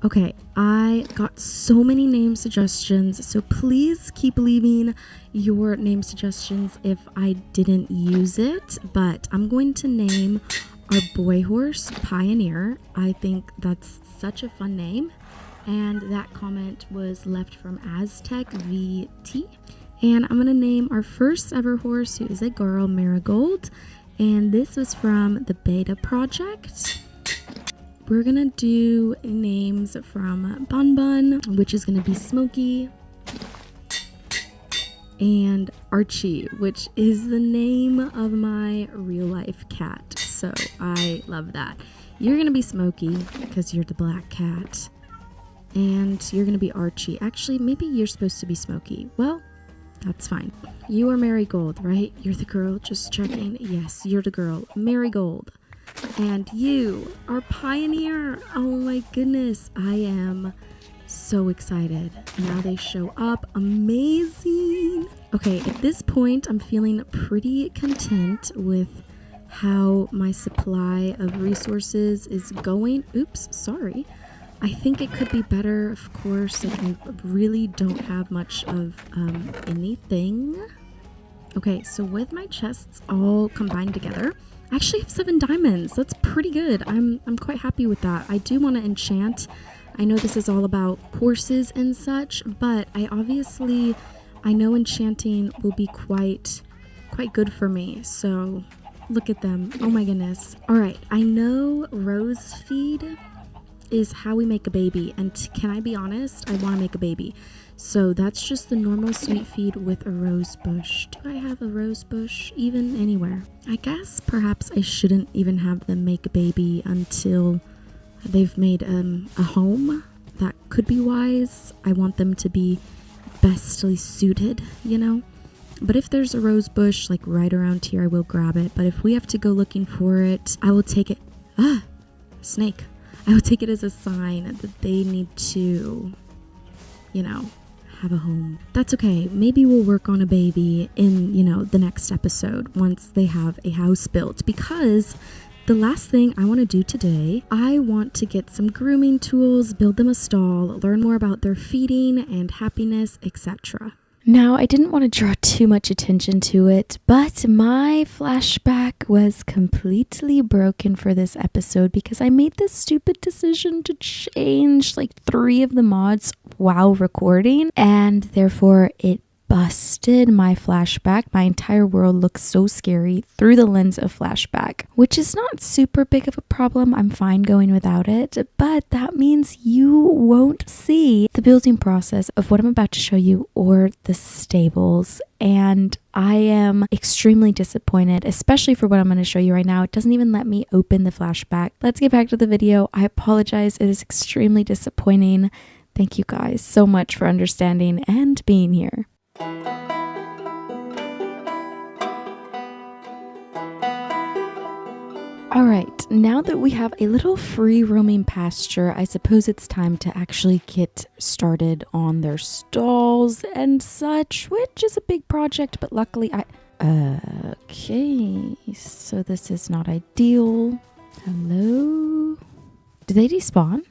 Okay, I got so many name suggestions, so please keep leaving your name suggestions if I didn't use it. But I'm going to name our boy horse Pioneer. I think that's such a fun name. And that comment was left from Aztec VT. And I'm gonna name our first ever horse, who is a girl, Marigold. And this was from the beta project. We're gonna do names from Bun Bun, which is gonna be Smokey, and Archie, which is the name of my real life cat. So I love that. You're gonna be Smokey because you're the black cat, and you're gonna be Archie. Actually, maybe you're supposed to be Smokey. Well, that's fine. You are Marigold, right? You're the girl, just checking. Yes, you're the girl, Marigold. And you are Pioneer. Oh my goodness, I am so excited. Now they show up. Amazing. Okay, at this point, I'm feeling pretty content with how my supply of resources is going. Oops, sorry. I think it could be better, of course. Like, I really don't have much of anything. Okay, so with my chests all combined together, I actually have 7 diamonds. That's pretty good. I'm quite happy with that. I do want to enchant. I know this is all about horses and such, but I know enchanting will be quite good for me. So look at them. Oh my goodness. All right, I know rose feed is how we make a baby, and can I be honest? I want to make a baby. So that's just the normal sweet feed with a rose bush. Do I have a rose bush even anywhere? I guess perhaps I shouldn't even have them make a baby until they've made a home. That could be wise. I want them to be bestly suited, you know? But if there's a rose bush like right around here, I will grab it. But if we have to go looking for it, I will take it. Ah, snake. I will take it as a sign that they need to, you know, have a home. That's okay. Maybe we'll work on a baby in, the next episode once they have a house built, because the last thing I want to do today, I want to get some grooming tools, build them a stall, learn more about their feeding and happiness, etc. Now, I didn't want to draw too much attention to it, but my flashback was completely broken for this episode because I made this stupid decision to change like 3 of the mods while recording, and therefore it busted my flashback. My entire world looks so scary through the lens of flashback, which is not super big of a problem. I'm fine going without it, but that means you won't see the building process of what I'm about to show you or the stables. And I am extremely disappointed, especially for what I'm going to show you right now. It doesn't even let me open the flashback. Let's get back to the video. I apologize. It is extremely disappointing. Thank you guys so much for understanding and being here. All right, now that we have a little free roaming pasture, I suppose it's time to actually get started on their stalls and such, which is a big project, but luckily okay, so this is not ideal. Hello? Did they despawn?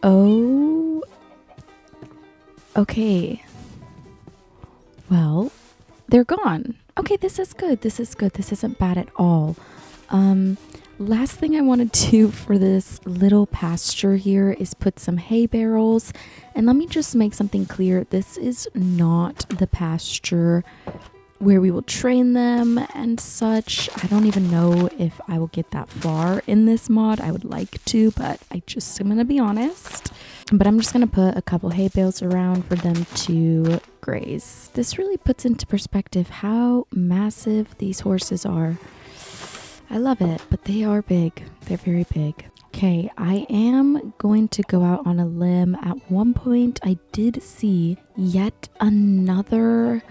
Oh. Okay. Well, they're gone. Okay, this is good. This is good. This isn't bad at all. Last thing I want to do for this little pasture here is put some hay barrels. And let me just make something clear. This is not the pasture where we will train them and such. I don't even know if I will get that far in this mod. I would like to, but I'm going to be honest. But I'm just going to put a couple hay bales around for them to graze. This really puts into perspective how massive these horses are. I love it, but they are big. They're very big. Okay, I am going to go out on a limb. At one point, I did see yet another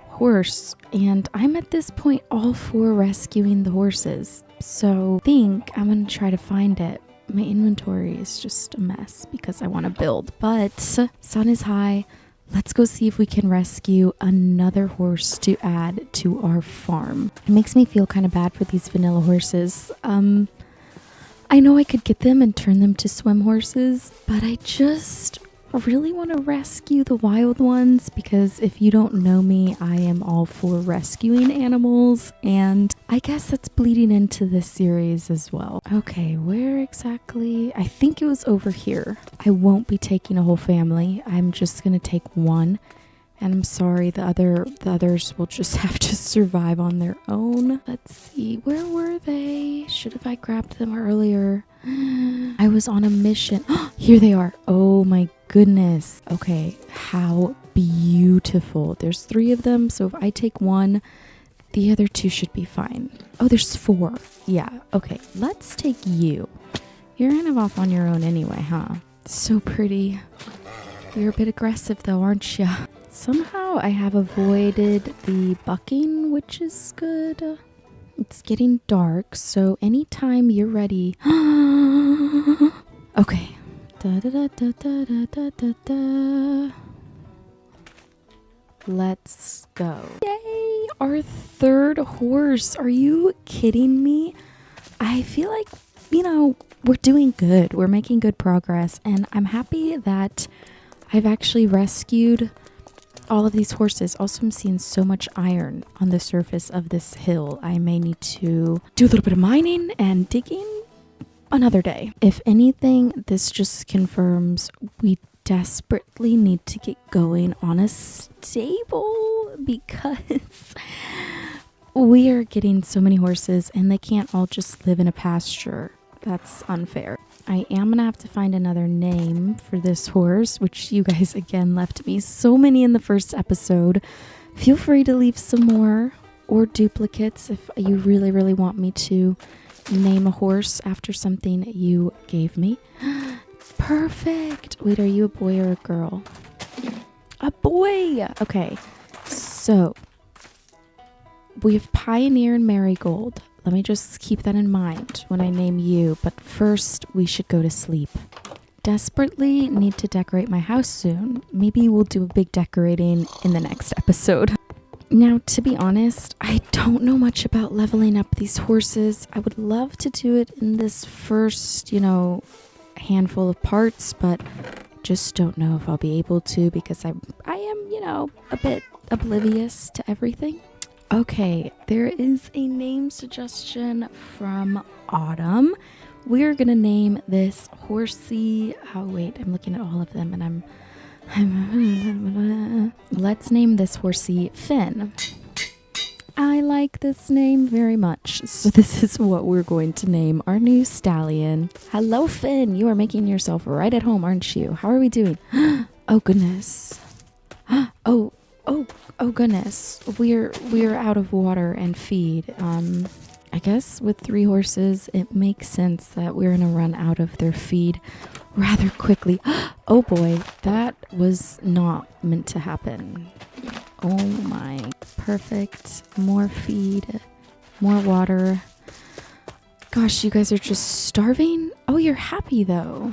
horse, and I'm at this point all for rescuing the horses. So I think I'm going to try to find it. My inventory is just a mess because I want to build, but sun is high. Let's go see if we can rescue another horse to add to our farm. It makes me feel kind of bad for these vanilla horses. I know I could get them and turn them to swim horses, but I just really want to rescue the wild ones because if you don't know me, I am all for rescuing animals, and I guess that's bleeding into this series as well. Okay, where exactly? I think it was over here. I won't be taking a whole family. I'm just gonna take one, and I'm sorry, the others will just have to survive on their own. Let's see, where were they? Should have I grabbed them earlier? I was on a mission. Here they are. Oh my goodness. Okay, how beautiful. There's 3 of them, so if I take one, the other 2 should be fine. Oh, there's 4. Yeah, okay, let's take you. You're kind of off on your own anyway, huh? So pretty. You're a bit aggressive though, aren't you? Somehow I have avoided the bucking, which is good. It's getting dark, so anytime you're ready. Okay. Da, da, da, da, da, da, da, da. Let's go. Yay! Our 3rd horse. Are you kidding me? I feel like, we're doing good. We're making good progress, and I'm happy that I've actually rescued all of these horses. Also, I'm seeing so much iron on the surface of this hill. I may need to do a little bit of mining and digging another day. If anything, this just confirms we desperately need to get going on a stable because we are getting so many horses and they can't all just live in a pasture. That's unfair. I am going to have to find another name for this horse, which you guys again left me so many in the first episode. Feel free to leave some more or duplicates if you really, really want me to name a horse after something you gave me. Perfect. Wait, are you a boy or a girl? A boy. Okay, so we have Pioneer and Marigold. Let me just keep that in mind when I name you, but first we should go to sleep. Desperately need to decorate my house soon. Maybe we'll do a big decorating in the next episode. Now, to be honest, I don't know much about leveling up these horses. I would love to do it in this first, handful of parts, but just don't know if I'll be able to because I am, a bit oblivious to everything. Okay, there is a name suggestion from Autumn. We're gonna name this horsey. Oh wait, I'm looking at all of them and let's name this horsey Finn. I like this name very much. So this is what we're going to name our new stallion. Hello Finn, you are making yourself right at home, aren't you? How are we doing? Oh goodness. Oh goodness, we're out of water and feed. I guess with 3 horses, it makes sense that we're gonna run out of their feed rather quickly. Oh boy, that was not meant to happen. Oh my, perfect. More feed, more water. Gosh, you guys are just starving? Oh, you're happy though.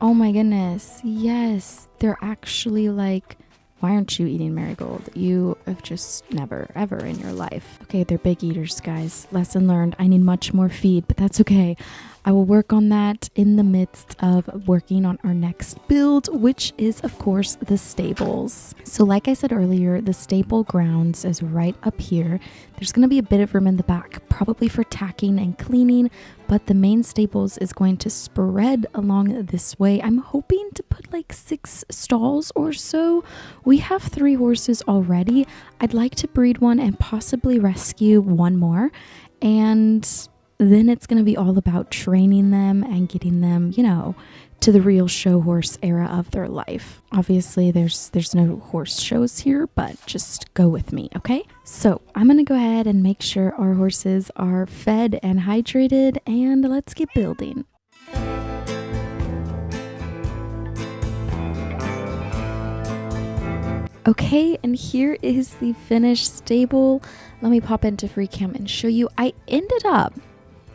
Oh my goodness, yes, they're actually like, why aren't you eating Marigold? You have just never, ever in your life. Okay, they're big eaters, guys. Lesson learned. I need much more feed, but that's okay. I will work on that in the midst of working on our next build, which is, of course, the stables. So like I said earlier, the stable grounds is right up here. There's going to be a bit of room in the back, probably for tacking and cleaning, but the main stables is going to spread along this way. I'm hoping to put like 6 stalls or so. We have 3 horses already. I'd like to breed one and possibly rescue one more. And then it's going to be all about training them and getting them, to the real show horse era of their life. Obviously, there's no horse shows here, but just go with me, okay? So I'm going to go ahead and make sure our horses are fed and hydrated, and let's get building. Okay, and here is the finished stable. Let me pop into free cam and show you. I ended up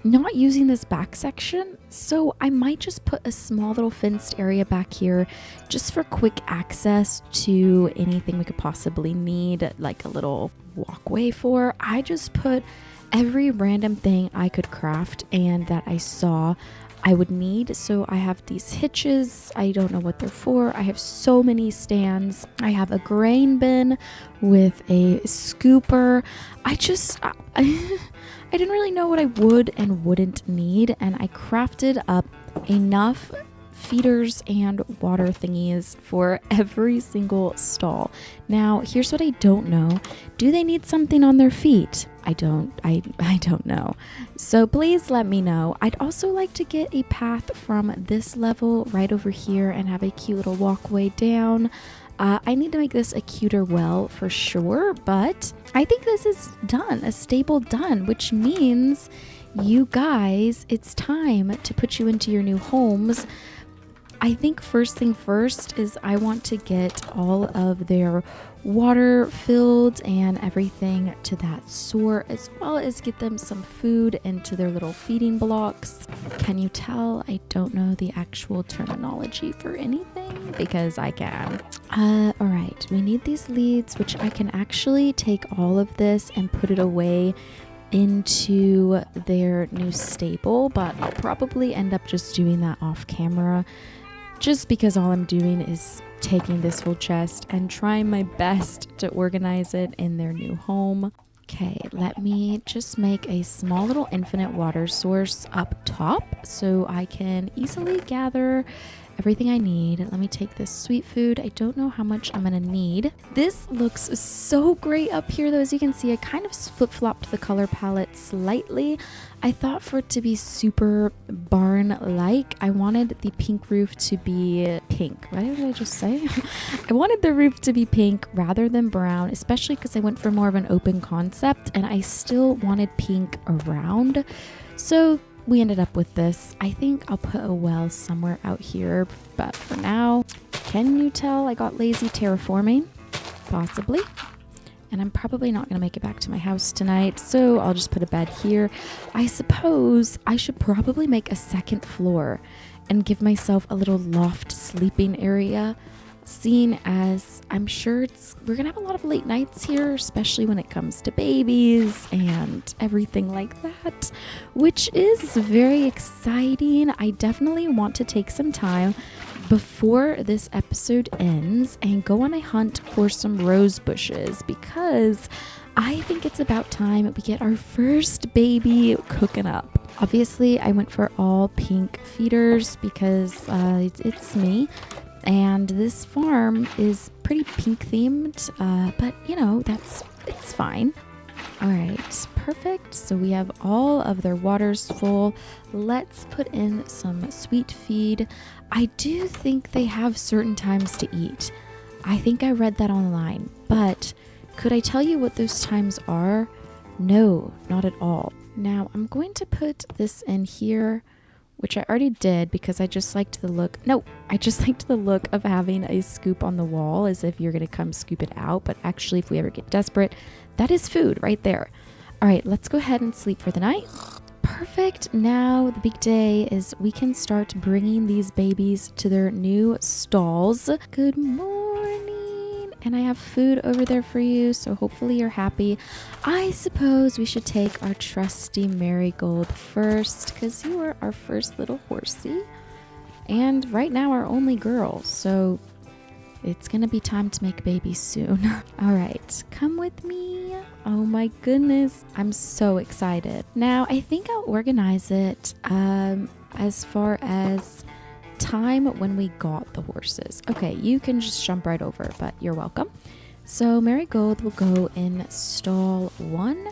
not using this back section, so I might just put a small little fenced area back here just for quick access to anything we could possibly need, like a little walkway for. I just put every random thing I could craft and that I saw I would need. So I have these hitches. I don't know what they're for. I have so many stands. I have a grain bin with a scooper. I didn't really know what I would and wouldn't need, and I crafted up enough feeders and water thingies for every single stall. Now, here's what I don't know. Do they need something on their feet? I don't know. So please let me know. I'd also like to get a path from this level right over here and have a cute little walkway down. I need to make this a cuter well for sure, but I think this is done, a stable done, which means you guys, it's time to put you into your new homes. I think first thing first is I want to get all of their water filled and everything to that sort, as well as get them some food into their little feeding blocks. Can you tell I don't know the actual terminology for anything? Because I can. All right, we need these leads, which I can actually take all of this and put it away into their new stable, but I'll probably end up just doing that off camera, just because all I'm doing is taking this whole chest and trying my best to organize it in their new home. Okay, let me just make a small little infinite water source up top so I can easily gather everything I need. Let me take this sweet food. I don't know how much I'm gonna need. This looks so great up here though. As you can see, I kind of flip-flopped the color palette slightly. I thought for it to be super barn-like, I wanted the pink roof to be pink. What did I just say? I wanted the roof to be pink rather than brown, especially because I went for more of an open concept and I still wanted pink around. So we ended up with this. I think I'll put a well somewhere out here, but for now, can you tell I got lazy terraforming? Possibly. And I'm probably not going to make it back to my house tonight, so I'll just put a bed here. I suppose I should probably make a second floor and give myself a little loft sleeping area, seeing as I'm sure we're gonna have a lot of late nights here, especially when it comes to babies and everything like that, which is very exciting. I definitely want to take some time before this episode ends and go on a hunt for some rose bushes, because I think it's about time we get our first baby cooking up. Obviously, I went for all pink feeders because it's me. And this farm is pretty pink themed, but you know, it's fine. All right, perfect. So we have all of their waters full. Let's put in some sweet feed. I do think they have certain times to eat. I think I read that online, but could I tell you what those times are? No, not at all. Now I'm going to put this in here, which I already did because I just liked the look. No, I just liked the look of having a scoop on the wall as if you're going to come scoop it out. But actually, if we ever get desperate, that is food right there. All right, let's go ahead and sleep for the night. Perfect. Now the big day is we can start bringing these babies to their new stalls. Good morning. And I have food over there for you, so hopefully you're happy. I suppose we should take our trusty Marigold first, because you are our first little horsey. And right now our only girl, so it's gonna be time to make babies soon. All right, come with me. Oh my goodness, I'm so excited. Now I think I'll organize it as far as time when we got the horses. Okay, you can just jump right over, but you're welcome. So Marigold will go in stall 1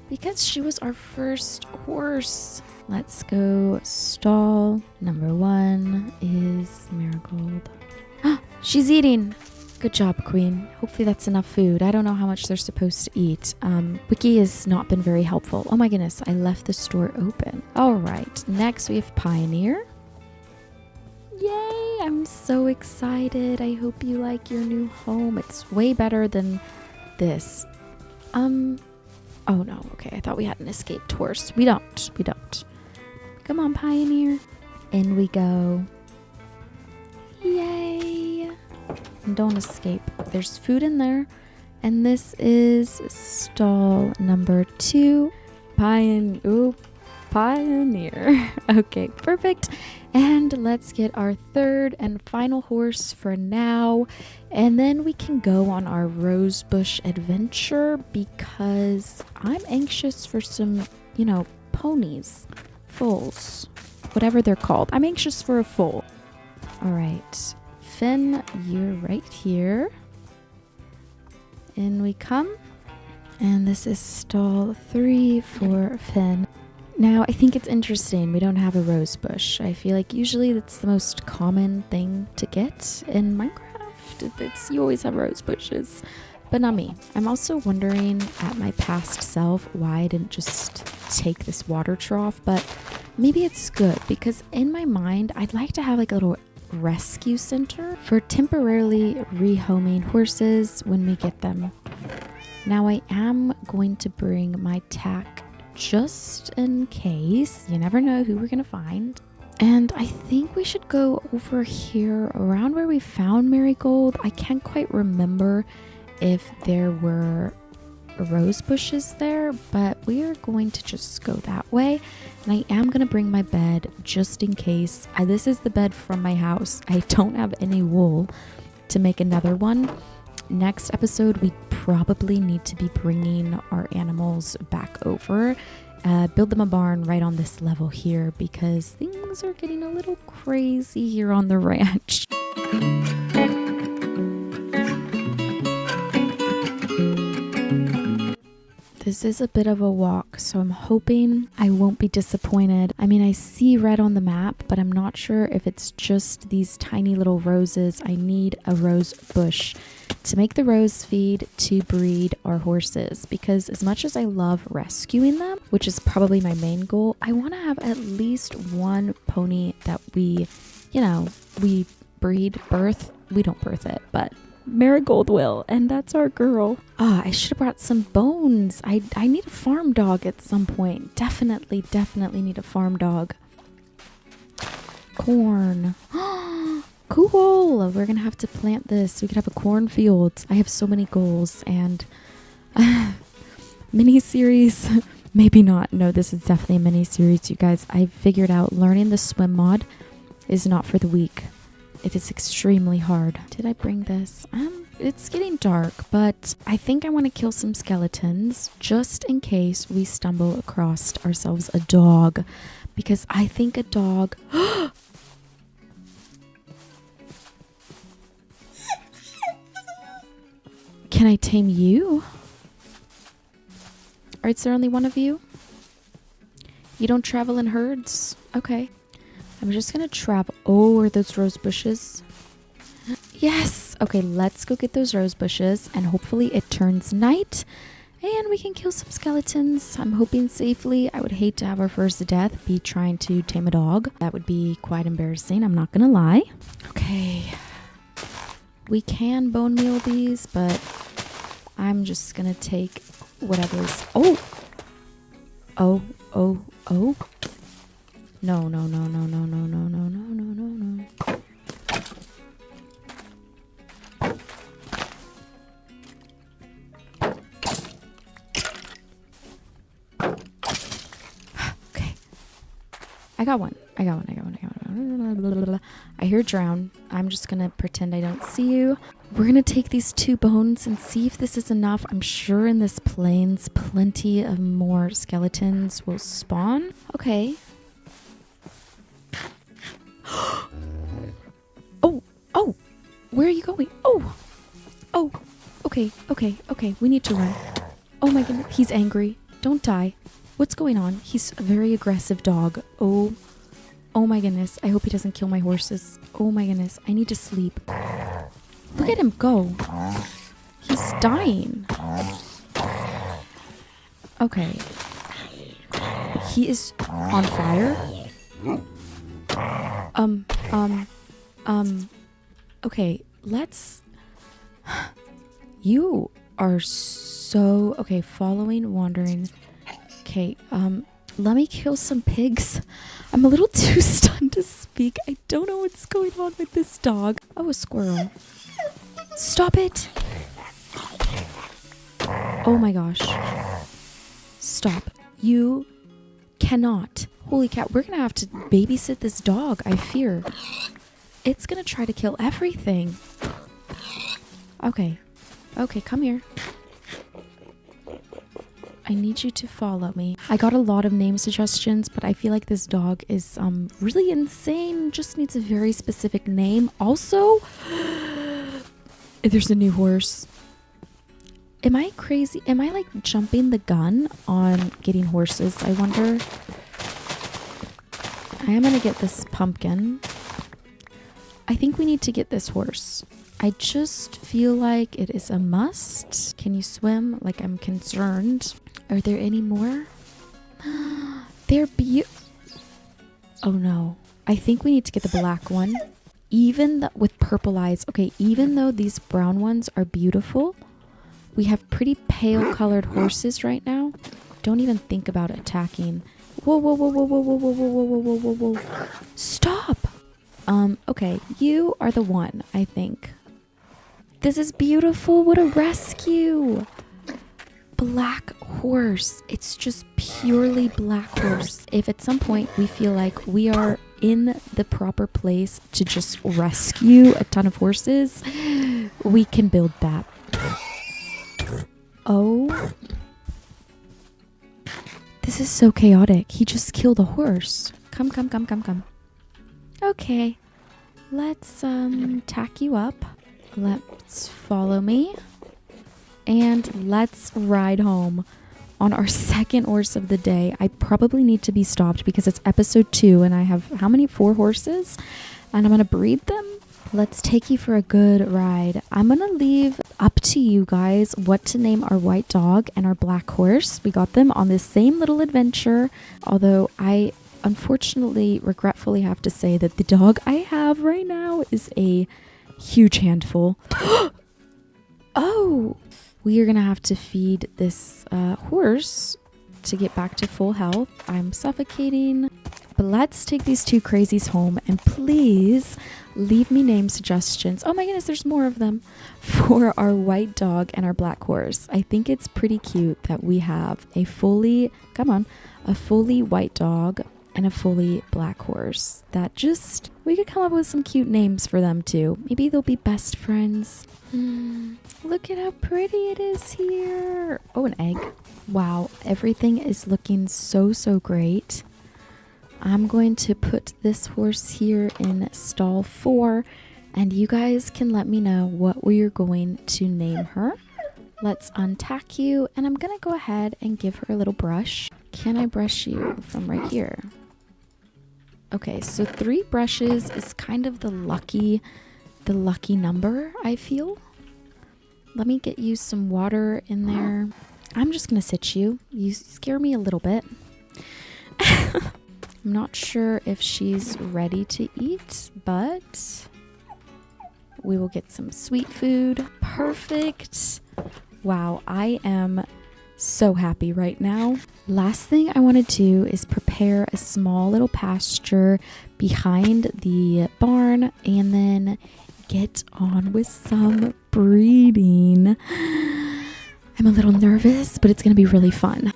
because she was our first horse. Let's go. Stall number 1 is Marigold. She's eating. Good job, Queen. Hopefully that's enough food. I don't know how much they're supposed to eat. Wiki has not been very helpful. Oh my goodness, I left the store open. All right, next we have Pioneer. Yay, I'm so excited. I hope you like your new home. It's way better than this. Oh no, okay, I thought we had an escaped horse. We don't. Come on, Pioneer. In we go. Yay. And don't escape. There's food in there. And this is stall number 2. Ooh. Pioneer. Okay, perfect. And let's get our third and final horse for now. And then we can go on our rosebush adventure because I'm anxious for some, ponies, foals, whatever they're called. I'm anxious for a foal. All right, Finn, you're right here. In we come. And this is stall 3 for Finn. Now, I think it's interesting we don't have a rose bush. I feel like usually that's the most common thing to get in Minecraft. You always have rose bushes, but not me. I'm also wondering at my past self why I didn't just take this water trough, but maybe it's good because in my mind, I'd like to have like a little rescue center for temporarily rehoming horses when we get them. Now I am going to bring my tack just in case. You never know who we're gonna find. And I think we should go over here around where we found Marigold. I can't quite remember if there were rose bushes there, but we are going to just go that way. And I am gonna bring my bed just in case. This is the bed from my house. I don't have any wool to make another one. Next episode, we probably need to be bringing our animals back over. Build them a barn right on this level here because things are getting a little crazy here on the ranch. This is a bit of a walk, so I'm hoping I won't be disappointed. I mean, I see red on the map, but I'm not sure if it's just these tiny little roses. I need a rose bush to make the rose feed to breed our horses, because as much as I love rescuing them, which is probably my main goal, I want to have at least one pony that we birth. We don't birth it, but Marigold will, and that's our girl. I should have brought some bones. I need a farm dog at some point. Definitely need a farm dog. Corn. Cool. We're gonna have to plant this. We could have a cornfield. I have so many goals, and mini series. Maybe not. No, this is definitely a mini series, you guys. I figured out learning the swim mod is not for the weak. It is extremely hard. Did I bring this? It's getting dark, but I think I want to kill some skeletons just in case we stumble across ourselves a dog, because I think a dog... Can I tame you? Or is there only one of you? You don't travel in herds? Okay. I'm just gonna travel. Oh, are those rose bushes? Yes! Okay, let's go get those rose bushes, and hopefully it turns night and we can kill some skeletons. I'm hoping safely. I would hate to have our first death be trying to tame a dog. That would be quite embarrassing, I'm not gonna lie. Okay. We can bone meal these, but I'm just gonna take whatever's... Oh! Oh. No. Okay. I got one. I hear drown. I'm just gonna pretend I don't see you. We're gonna take these 2 bones and see if this is enough. I'm sure in this plains, plenty of more skeletons will spawn. Okay. Oh, where are you going? Oh, okay. We need to run. Oh my goodness, he's angry. Don't die. What's going on? He's a very aggressive dog. Oh my goodness, I hope he doesn't kill my horses. Oh my goodness, I need to sleep. Look at him go. He's dying. Okay. He is on fire. Okay, let's... You are so... Okay, following, wandering. Okay, let me kill some pigs. I'm a little too stunned to speak. I don't know what's going on with this dog. Oh, a squirrel. Stop it! Oh my gosh. Stop. You cannot. Holy cat, we're gonna have to babysit this dog, I fear. It's gonna try to kill everything. Okay, come here. I need you to follow me. I got a lot of name suggestions, but I feel like this dog is really insane. Just needs a very specific name. Also, there's a new horse. Am I crazy? Am I like jumping the gun on getting horses? I wonder. I am gonna get this pumpkin. I think we need to get this horse. I just feel like it is a must. Can you swim? Like, I'm concerned. Are there any more? They're oh no. I think we need to get the black one. Even with purple eyes. Okay, even though these brown ones are beautiful, we have pretty pale colored horses right now. Don't even think about attacking. Whoa, whoa, whoa, whoa, whoa, whoa, whoa, whoa, whoa, whoa, whoa, whoa, whoa. Stop! Okay, you are the one, I think. This is beautiful. What a rescue. Black horse. It's just purely black horse. If at some point we feel like we are in the proper place to just rescue a ton of horses, we can build that. Oh. This is so chaotic. He just killed a horse. Come. Okay. Let's tack you up. Let's follow me. And let's ride home on our second horse of the day. I probably need to be stopped because it's episode 2 and I have how many? 4 horses? And I'm going to breed them. Let's take you for a good ride. I'm going to leave up to you guys what to name our white dog and our black horse. We got them on this same little adventure. Although I unfortunately, regretfully have to say that the dog I have right now is a huge handful. Oh! We are going to have to feed this horse to get back to full health. I'm suffocating. But let's take these 2 crazies home and please leave me name suggestions. Oh my goodness, there's more of them for our white dog and our black horse. I think it's pretty cute that we have a fully white dog and a fully black horse. That just, we could come up with some cute names for them too. Maybe they'll be best friends. Look at how pretty it is here. Oh, an egg. Wow, everything is looking so great. I'm going to put this horse here in stall 4 and you guys can let me know what we're going to name her. Let's untack you and I'm gonna go ahead and give her a little brush. Can I brush you from right here? Okay, so 3 brushes is kind of the lucky number, I feel. Let me get you some water in there. I'm just gonna sit you. You scare me a little bit. I'm not sure if she's ready to eat, but we will get some sweet food. Perfect. Wow, I am so happy right now. Last thing I want to do is prepare a small little pasture behind the barn and then get on with some breeding. I'm a little nervous, but it's going to be really fun.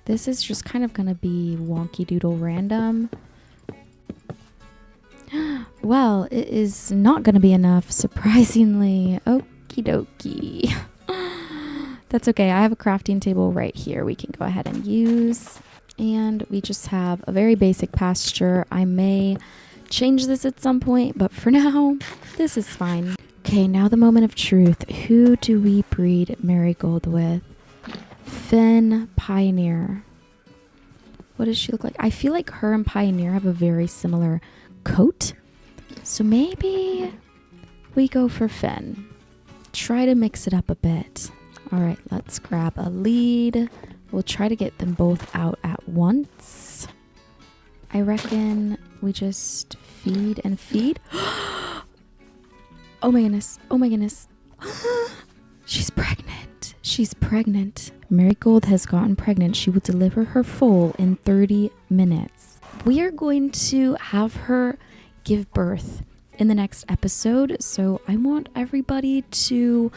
This is just kind of going to be wonky doodle random. Well, it is not going to be enough, surprisingly. Okie dokie. That's okay. I have a crafting table right here we can go ahead and use. And we just have a very basic pasture. I may change this at some point, but for now, this is fine. Okay, now the moment of truth. Who do we breed Marigold with? Finn Pioneer. What does she look like? I feel like her and Pioneer have a very similar coat. So maybe we go for Finn. Try to mix it up a bit. All right, let's grab a lead. We'll try to get them both out at once. I reckon we just feed and feed. Oh my goodness. Oh my goodness. She's pregnant. She's pregnant. Marigold has gotten pregnant. She will deliver her foal in 30 minutes. We are going to have her give birth in the next episode. So I want everybody to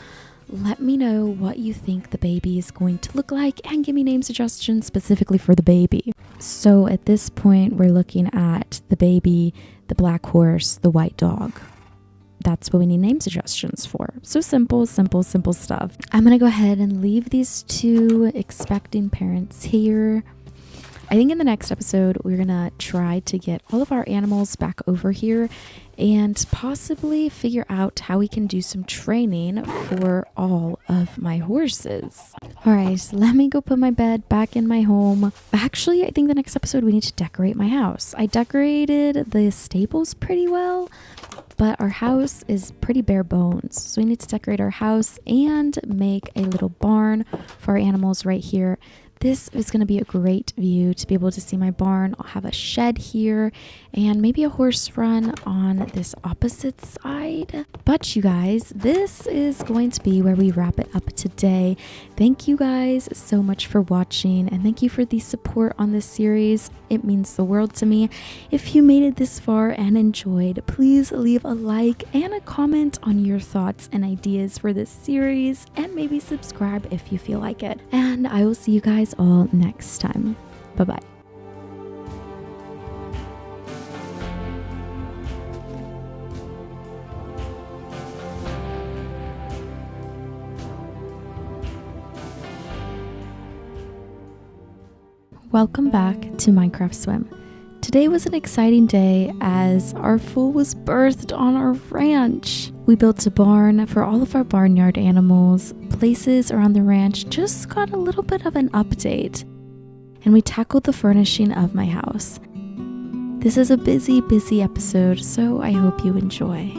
let me know what you think the baby is going to look like and give me name suggestions specifically for the baby. So at this point, we're looking at the baby, the black horse, the white dog. That's what we need name suggestions for. So simple stuff. I'm gonna go ahead and leave these two expecting parents here. I think in the next episode, we're gonna try to get all of our animals back over here and possibly figure out how we can do some training for all of my horses. All right, so let me go put my bed back in my home. Actually, I think the next episode we need to decorate my house. I decorated the stables pretty well, but our house is pretty bare bones. So we need to decorate our house and make a little barn for our animals right here. This is going to be a great view to be able to see my barn. I'll have a shed here and maybe a horse run on this opposite side. But you guys, this is going to be where we wrap it up today. Thank you guys so much for watching and thank you for the support on this series. It means the world to me. If you made it this far and enjoyed, please leave a like and a comment on your thoughts and ideas for this series and maybe subscribe if you feel like it. And I will see you guys all next time. Bye-bye. Welcome back to Minecraft SWEM. Today was an exciting day as our foal was birthed on our ranch. We built a barn for all of our barnyard animals. Places around the ranch just got a little bit of an update. And we tackled the furnishing of my house. This is a busy episode, so I hope you enjoy.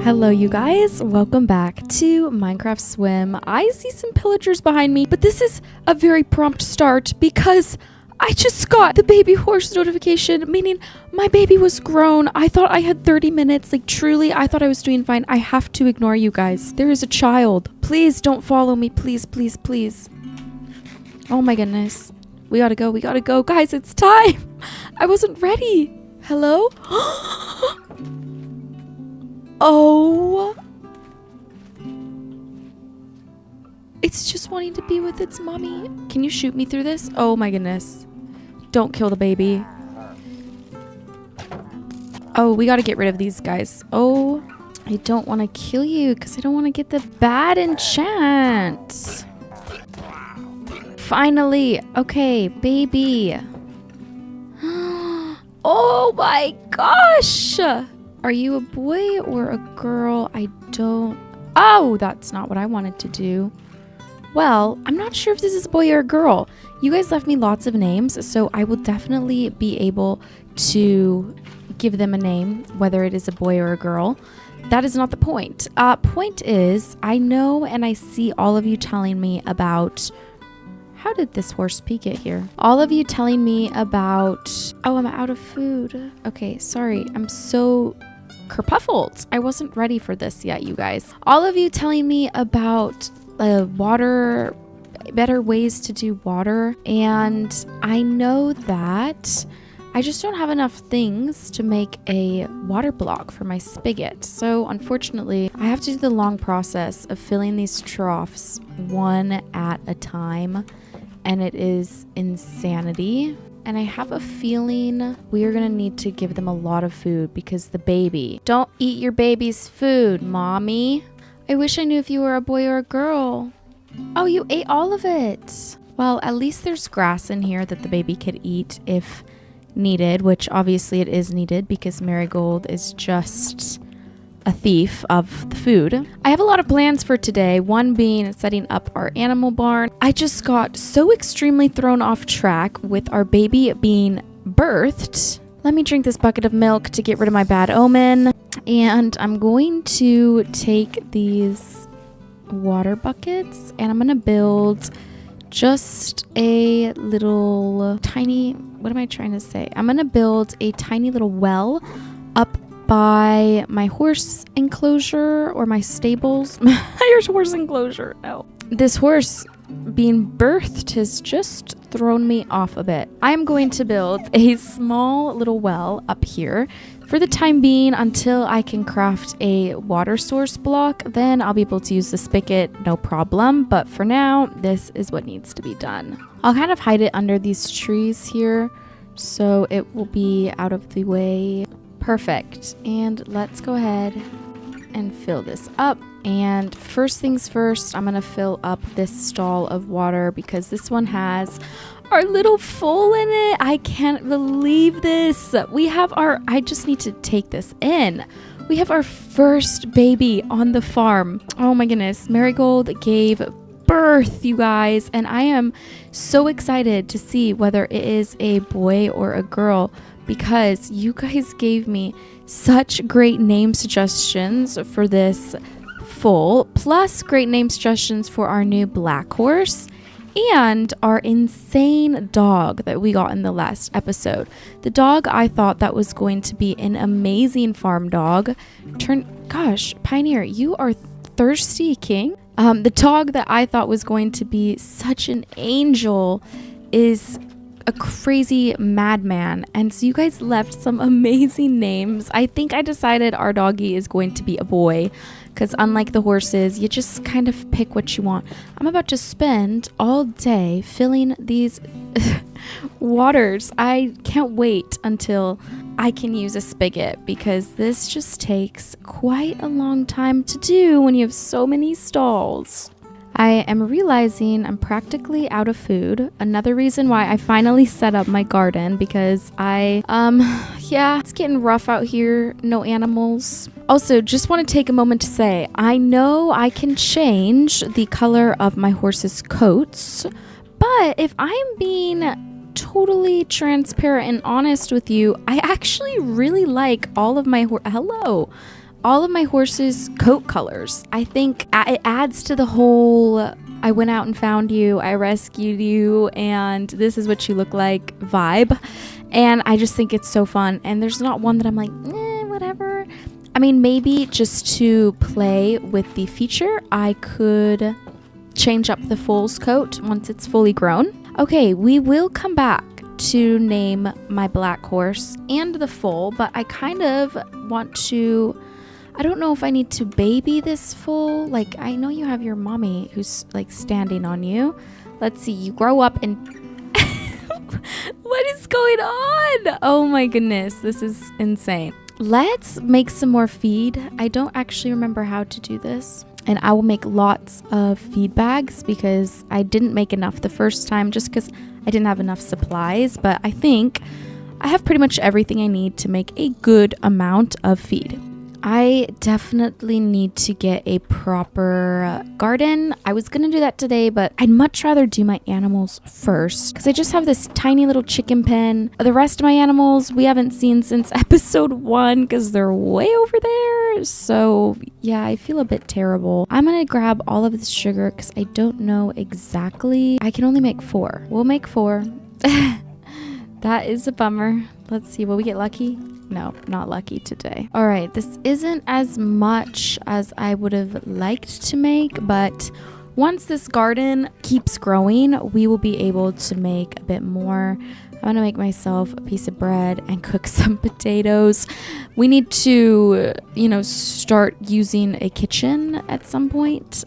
Hello you guys, welcome back to Minecraft SWEM. I see some pillagers behind me, but this is a very prompt start because I just got the baby horse notification, meaning my baby was grown. I thought I had 30 minutes, like truly, I thought I was doing fine. I have to ignore you guys. There is a child. Please don't follow me, please. Oh my goodness. We gotta go. Guys, it's time. I wasn't ready. Hello? Oh, it's just wanting to be with its mommy. Can you shoot me through this? Oh my goodness. Don't kill the baby. Oh, we got to get rid of these guys. Oh, I don't want to kill you because I don't want to get the bad enchant. Finally. Okay, baby. Oh my gosh. Are you a boy or a girl? I don't... Oh, that's not what I wanted to do. Well, I'm not sure if this is a boy or a girl. You guys left me lots of names, so I will definitely be able to give them a name, whether it is a boy or a girl. That is not the point. Point is, I know and I see all of you telling me about... How did this horse peek it here? All of you telling me about... Oh, I'm out of food. Okay, sorry. I'm so kerfuffled. I wasn't ready for this yet, you guys. All of you telling me about water, better ways to do water. And I know that I just don't have enough things to make a water block for my spigot. So unfortunately, I have to do the long process of filling these troughs one at a time. And it is insanity. And I have a feeling we are going to need to give them a lot of food because the baby... Don't eat your baby's food, mommy. I wish I knew if you were a boy or a girl. Oh, you ate all of it. Well, at least there's grass in here that the baby could eat if needed, which obviously it is needed because Marigold is just a thief of the food. I have a lot of plans for today, one being setting up our animal barn. I just got so extremely thrown off track with our baby being birthed. Let me drink this bucket of milk to get rid of my bad omen. And I'm going to take these water buckets and I'm going to build just a little tiny, what am I trying to say? I'm going to build a tiny little well up by my horse enclosure or my stables. Your horse enclosure, no. This horse being birthed has just thrown me off a bit. I'm going to build a small little well up here for the time being until I can craft a water source block. Then I'll be able to use the spigot, no problem. But for now, this is what needs to be done. I'll kind of hide it under these trees here so it will be out of the way. Perfect. And let's go ahead and fill this up. And first things first, I'm gonna fill up this stall of water because this one has our little foal in it. I can't believe this. I just need to take this in. We have our first baby on the farm. Oh my goodness. Marigold gave birth, you guys. And I am so excited to see whether it is a boy or a girl because you guys gave me such great name suggestions for this Foal, plus great name suggestions for our new black horse and our insane dog that we got in the last episode. The dog I thought that was going to be an amazing farm dog gosh, Pioneer, you are thirsty king. The dog that I thought was going to be such an angel is a crazy madman. And so you guys left some amazing names. I think I decided our doggy is going to be a boy because unlike the horses, you just kind of pick what you want. I'm about to spend all day filling these waters. I can't wait until I can use a spigot because this just takes quite a long time to do when you have so many stalls. I am realizing I'm practically out of food. Another reason why I finally set up my garden because it's getting rough out here. No animals. Also, just want to take a moment to say, I know I can change the color of my horse's coats, but if I'm being totally transparent and honest with you, I actually really like all of my horse's coat colors. I think it adds to the whole I went out and found you, I rescued you, and this is what you look like vibe. And I just think it's so fun. And there's not one that I'm like, whatever. I mean, maybe just to play with the feature, I could change up the foal's coat once it's fully grown. Okay, we will come back to name my black horse and the foal, but I kind of want to... I don't know if I need to baby this foal. Like, I know you have your mommy who's like standing on you. Let's see, you grow up and... What is going on? Oh my goodness, this is insane. Let's make some more feed. I don't actually remember how to do this. And I will make lots of feed bags because I didn't make enough the first time just because I didn't have enough supplies. But I think I have pretty much everything I need to make a good amount of feed. I definitely need to get a proper garden. I was gonna do that today, but I'd much rather do my animals first because I just have this tiny little chicken pen. The rest of my animals we haven't seen since episode 1 because they're way over there. So yeah, I feel a bit terrible. I'm gonna grab all of this sugar because I don't know exactly. I can only make 4. We'll make 4. That is a bummer. Let's see, will we get lucky? No, not lucky today. All right, this isn't as much as I would have liked to make, but once this garden keeps growing, we will be able to make a bit more. I'm gonna make myself a piece of bread and cook some potatoes. We need to, start using a kitchen at some point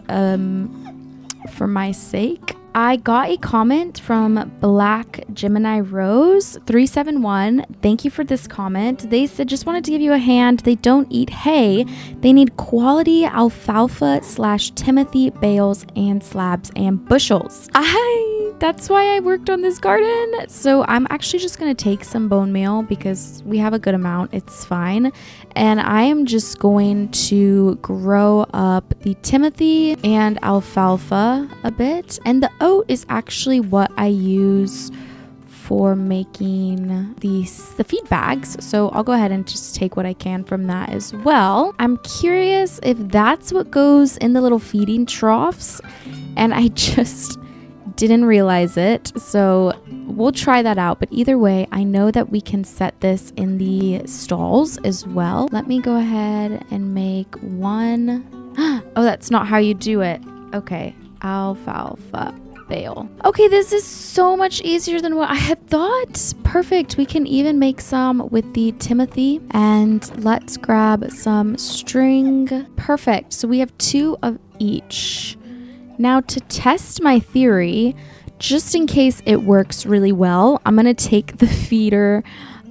for my sake. I got a comment from Black Gemini Rose 371. Thank you for this comment. They said, just wanted to give you a hand. They don't eat hay. They need quality alfalfa / Timothy bales and slabs and bushels. That's why I worked on this garden. So I'm actually just going to take some bone meal because we have a good amount. It's fine. And I am just going to grow up the Timothy and alfalfa a bit. And the oat is actually what I use for making the feed bags. So I'll go ahead and just take what I can from that as well. I'm curious if that's what goes in the little feeding troughs. And I just didn't realize it. So we'll try that out. But either way, I know that we can set this in the stalls as well. Let me go ahead and make one. Oh, that's not how you do it. Okay. Alfalfa. bale. Okay, this is so much easier than what I had thought. Perfect. We can even make some with the Timothy. And let's grab some string. Perfect. So we have 2 of each. Now to test my theory, just in case it works really well, I'm going to take the feeder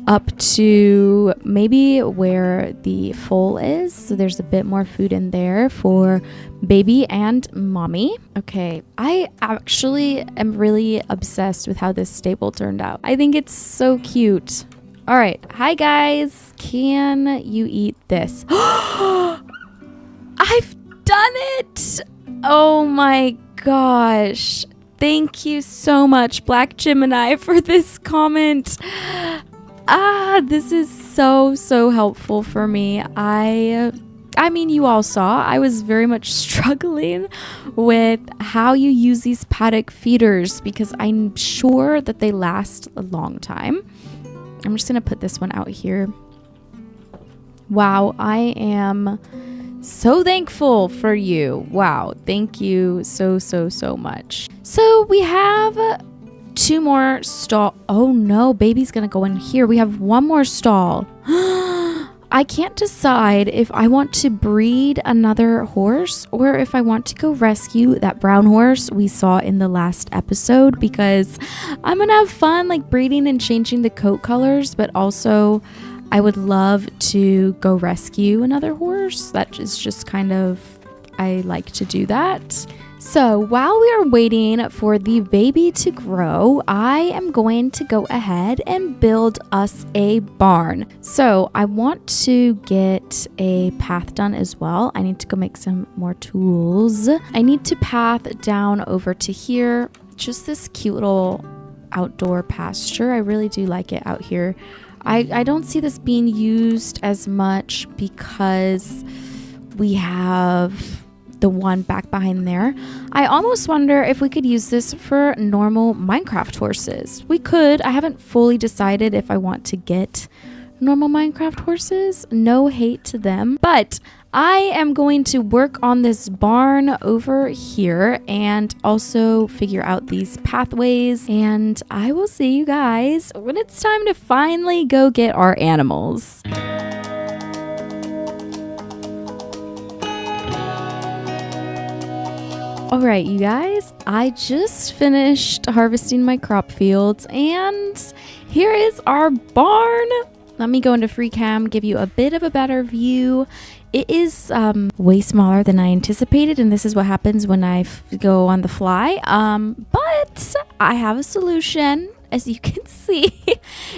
up to maybe where the foal is. So there's a bit more food in there for baby and mommy. Okay, I actually am really obsessed with how this stable turned out. I think it's so cute. All right, hi guys. Can you eat this? I've done it. Oh my gosh. Thank you so much, Black Gemini, for this comment. This is so helpful for me. I mean, you all saw I was very much struggling with how you use these paddock feeders because I'm sure that they last a long time. I'm just gonna put this one out here. Wow, I am so thankful for you. Wow, thank you so much. So we have 2 more stall. Oh no, baby's gonna go in here. We have 1 more stall. I can't decide if I want to breed another horse or if I want to go rescue that brown horse we saw in the last episode, because I'm gonna have fun like breeding and changing the coat colors, but also I would love to go rescue another horse. That is just kind of, I like to do that. So while we are waiting for the baby to grow, I am going to go ahead and build us a barn. So I want to get a path done as well. I need to go make some more tools. I need to path down over to here. Just this cute little outdoor pasture. I really do like it out here. I don't see this being used as much because we have the one back behind there. I almost wonder if we could use this for normal Minecraft horses. We could. I haven't fully decided if I want to get normal Minecraft horses. No hate to them. But I am going to work on this barn over here and also figure out these pathways. And I will see you guys when it's time to finally go get our animals. All right, you guys, I just finished harvesting my crop fields and here is our barn. Let me go into free cam, give you a bit of a better view. It is way smaller than I anticipated, and this is what happens when I go on the fly. But I have a solution. As you can see,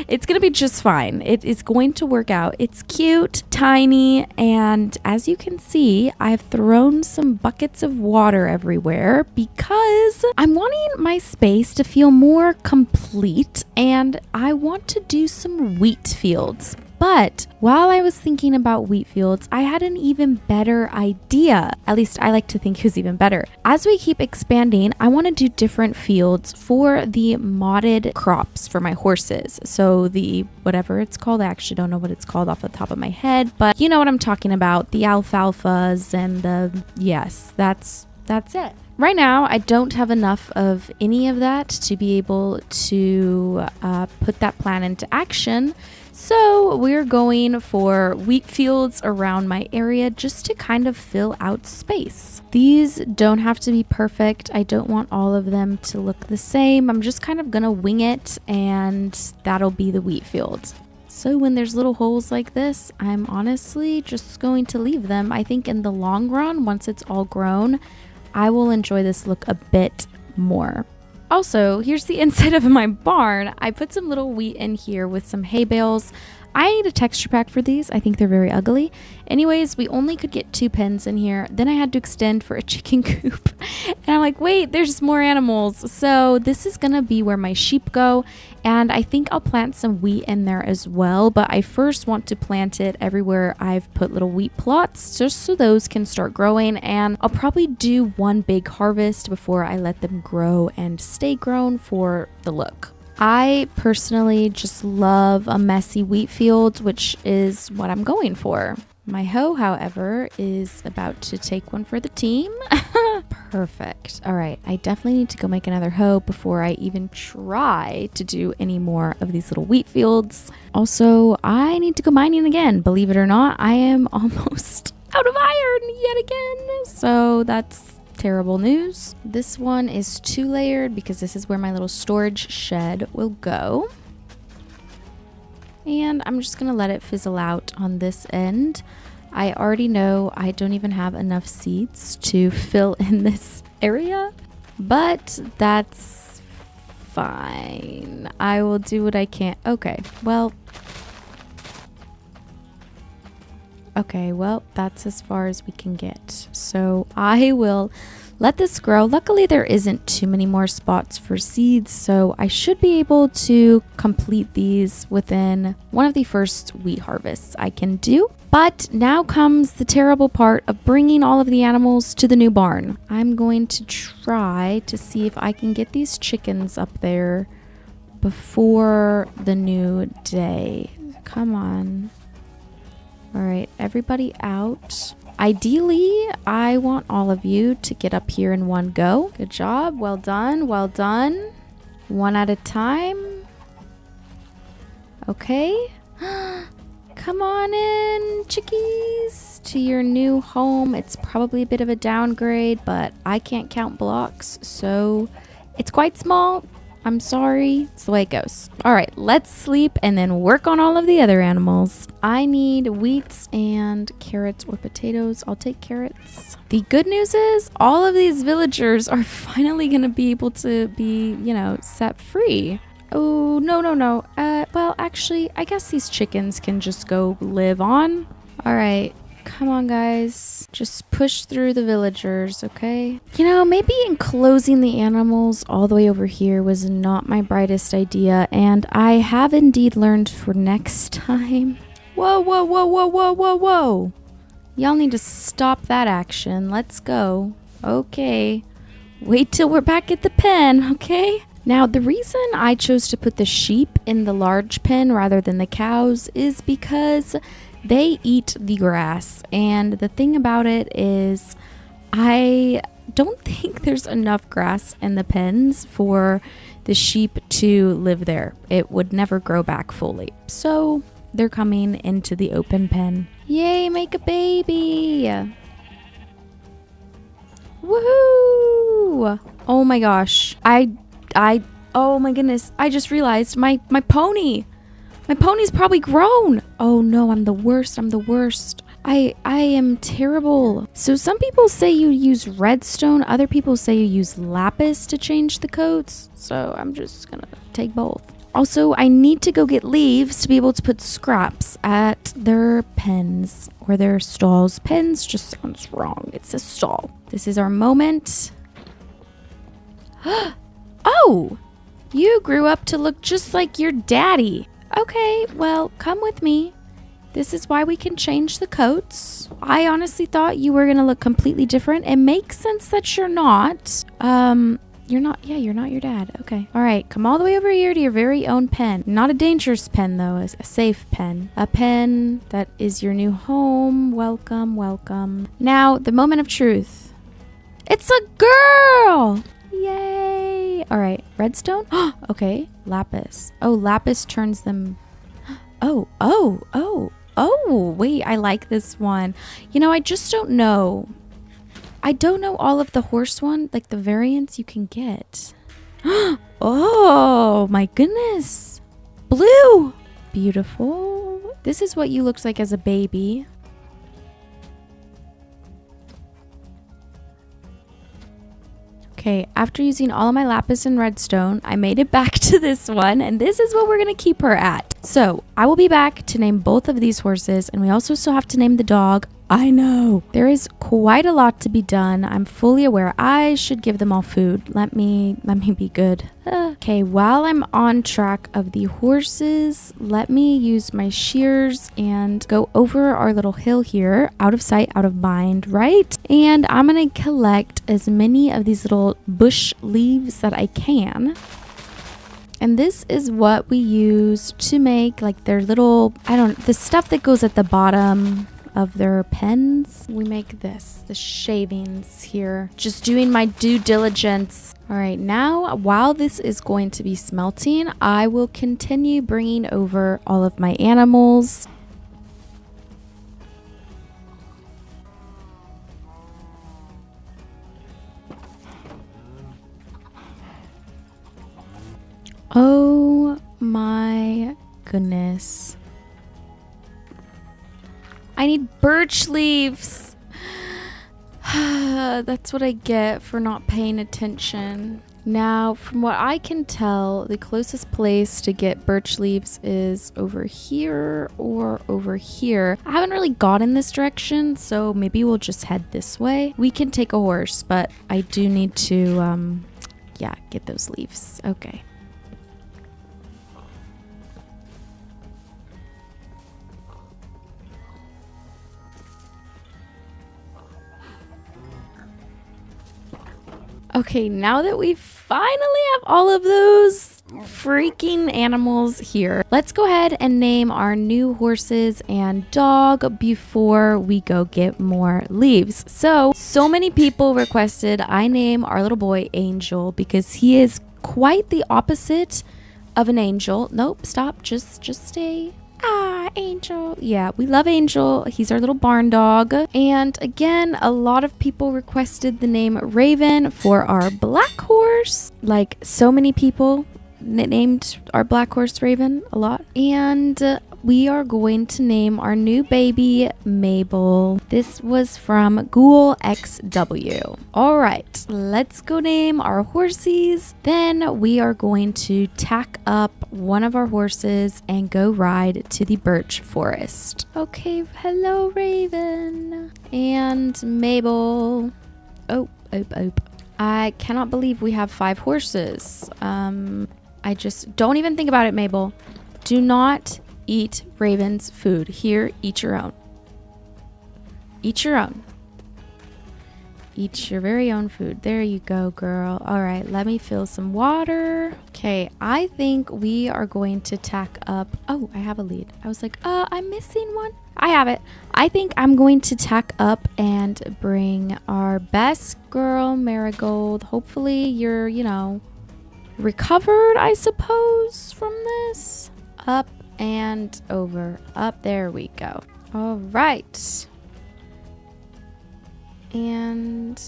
it's going to be just fine. It is going to work out. It's cute, tiny, and as you can see, I've thrown some buckets of water everywhere because I'm wanting my space to feel more complete, and I want to do some wheat fields. But while I was thinking about wheat fields, I had an even better idea. At least I like to think it was even better. As we keep expanding, I want to do different fields for the modded crops for my horses. So the whatever it's called, I actually don't know what it's called off the top of my head, but you know what I'm talking about. The alfalfas and the, yes, that's it. Right now, I don't have enough of any of that to be able to put that plan into action. So we're going for wheat fields around my area just to kind of fill out space. These don't have to be perfect. I don't want all of them to look the same. I'm just kind of gonna wing it and that'll be the wheat fields. So when there's little holes like this, I'm honestly just going to leave them. I think in the long run, once it's all grown, I will enjoy this look a bit more. Also, here's the inside of my barn. I put some little wheat in here with some hay bales. I need a texture pack for these. I think they're very ugly. Anyways, we only could get 2 pens in here. Then I had to extend for a chicken coop. And I'm like, wait, there's more animals. So this is gonna be where my sheep go. And I think I'll plant some wheat in there as well. But I first want to plant it everywhere I've put little wheat plots, just so those can start growing. And I'll probably do one big harvest before I let them grow and stay grown for the look. I personally just love a messy wheat field, which is what I'm going for. My hoe, however, is about to take one for the team. Perfect. All right. I definitely need to go make another hoe before I even try to do any more of these little wheat fields. Also, I need to go mining again. Believe it or not, I am almost out of iron yet again. So that's terrible news. This one is 2-layered because this is where my little storage shed will go. And I'm just going to let it fizzle out on this end. I already know I don't even have enough seeds to fill in this area, but that's fine. I will do what I can. Okay, well, that's as far as we can get. So I will let this grow. Luckily, there isn't too many more spots for seeds, so I should be able to complete these within one of the first wheat harvests I can do. But now comes the terrible part of bringing all of the animals to the new barn. I'm going to try to see if I can get these chickens up there before the new day. Come on. All right, everybody out. Ideally, I want all of you to get up here in one go. Good job. Well done. Well done. One at a time. Okay. Come on in, chickies, to your new home. It's probably a bit of a downgrade, but I can't count blocks, so it's quite small. I'm sorry. It's the way it goes. All right, let's sleep and then work on all of the other animals. I need wheat and carrots or potatoes. I'll take carrots. The good news is all of these villagers are finally going to be able to be, set free. Oh, no. Well, actually, I guess these chickens can just go live on. All right. Come on, guys. Just push through the villagers, okay? Maybe enclosing the animals all the way over here was not my brightest idea, and I have indeed learned for next time. Whoa. Y'all need to stop that action. Let's go. Okay. Wait till we're back at the pen, okay? Now, the reason I chose to put the sheep in the large pen rather than the cows is because they eat the grass. And the thing about it is I don't think there's enough grass in the pens for the sheep to live there. It would never grow back fully. So they're coming into the open pen. Yay, make a baby. Woohoo! Oh my gosh. Oh my goodness. I just realized my pony. My pony's probably grown. Oh no, I'm the worst. I am terrible. So some people say you use redstone. Other people say you use lapis to change the coats. So I'm just gonna take both. Also, I need to go get leaves to be able to put scraps at their pens or their stalls. Pens just sounds wrong. It's a stall. This is our moment. Oh, you grew up to look just like your daddy. Okay, well, come with me. This is why we can change the coats. I honestly thought you were going to look completely different. It makes sense that you're not. You're not your dad. Okay. All right, come all the way over here to your very own pen. Not a dangerous pen, though. It's a safe pen. A pen that is your new home. Welcome, welcome. Now, the moment of truth. It's a girl! Yay! All right, redstone. Okay, lapis. Oh, lapis turns them. Oh, wait, I like this one. I just don't know. I don't know all of the horse one, like the variants you can get. Oh, my goodness. Blue. Beautiful. This is what you looked like as a baby. Okay, after using all of my lapis and redstone, I made it back to this one, and this is what we're going to keep her at. So, I will be back to name both of these horses, and we also still have to name the dog. I know. There is quite a lot to be done. I'm fully aware. I should give them all food. Let me be good. Okay, while I'm on track of the horses, let me use my shears and go over our little hill here. Out of sight, out of mind, right? And I'm going to collect as many of these little bush leaves that I can. And this is what we use to make like their little, the stuff that goes at the bottom of their pens. We make the shavings here. Just doing my due diligence. All right, now while this is going to be smelting, I will continue bringing over all of my animals. Oh my goodness. I need birch leaves. That's what I get for not paying attention. Now, from what I can tell, the closest place to get birch leaves is over here or over here. I haven't really gone in this direction, so maybe we'll just head this way. We can take a horse, but I do need to, yeah, get those leaves. Okay. Okay, now that we finally have all of those freaking animals here, let's go ahead and name our new horses and dog before we go get more leaves. So many people requested I name our little boy Angel because he is quite the opposite of an angel. Nope, stop, just stay. Angel. Yeah, we love Angel. He's our little barn dog. And again, a lot of people requested the name Raven for our black horse. Like so many people named our black horse Raven a lot. And we are going to name our new baby Mabel. This was from Ghoul XW. All right, let's go name our horsies. Then we are going to tack up one of our horses and go ride to the birch forest. Okay, hello Raven and Mabel. Oh. I cannot believe we have 5 horses. I just don't even think about it, Mabel. Do not eat Raven's food. Here, eat your own. Eat your own. Eat your very own food. There you go, girl. All right, let me fill some water. Okay, I think we are going to tack up. Oh, I have a lead. I was like, I'm missing one. I have it. I think I'm going to tack up and bring our best girl, Marigold. Hopefully you're, recovered, I suppose, from this. Up and over. Up, there we go. All right. And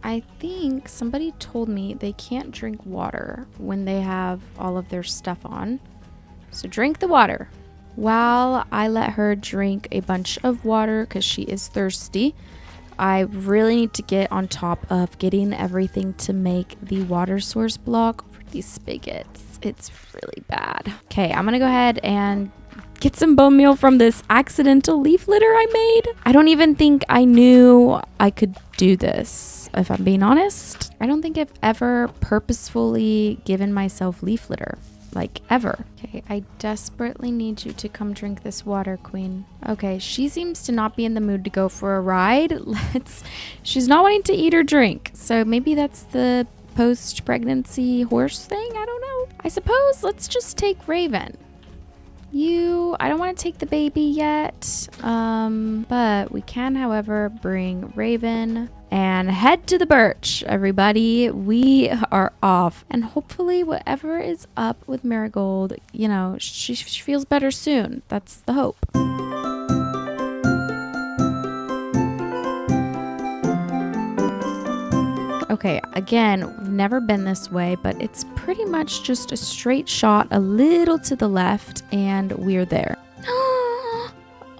I think somebody told me they can't drink water when they have all of their stuff on. So drink the water. While I let her drink a bunch of water because she is thirsty, I really need to get on top of getting everything to make the water source block for these spigots. It's really bad. Okay, I'm gonna go ahead and get some bone meal from this accidental leaf litter I made. I don't even think I knew I could do this, if I'm being honest. I don't think I've ever purposefully given myself leaf litter. Like, ever. Okay, I desperately need you to come drink this water, Queen. Okay, she seems to not be in the mood to go for a ride. She's not wanting to eat or drink. So maybe that's the post-pregnancy horse thing? I don't know. I suppose let's just take Raven. I don't want to take the baby yet. But we can, however, bring Raven and head to the birch, everybody. We are off. And hopefully whatever is up with Marigold, she feels better soon. That's the hope. Okay, again, we've never been this way, but it's pretty much just a straight shot a little to the left and we're there.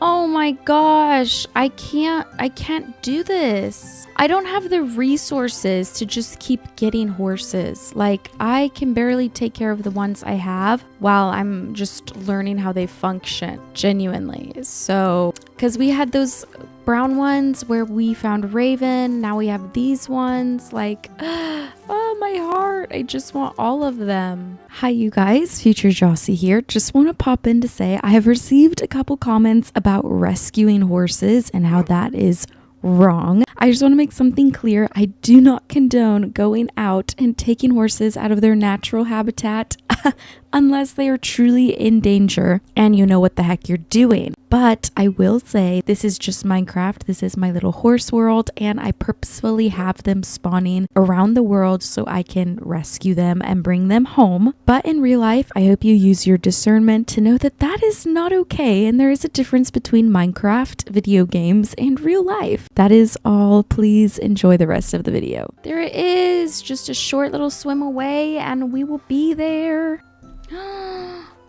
Oh my gosh, I can't do this. I don't have the resources to just keep getting horses. Like, I can barely take care of the ones I have while I'm just learning how they function, genuinely. So, because we had those brown ones where we found Raven, now we have these ones, like, oh my heart, I just want all of them. Hi you guys, Future Jossie here. Just want to pop in to say I have received a couple comments about rescuing horses and how that is wrong. I just want to make something clear. I do not condone going out and taking horses out of their natural habitat. unless they are truly in danger and you know what the heck you're doing. But I will say this is just Minecraft. This is my little horse world, and I purposefully have them spawning around the world so I can rescue them and bring them home. But in real life, I hope you use your discernment to know that that is not okay, and there is a difference between Minecraft, video games, and real life. That is all. Please enjoy the rest of the video. There it is, just a short little swim away, and we will be there.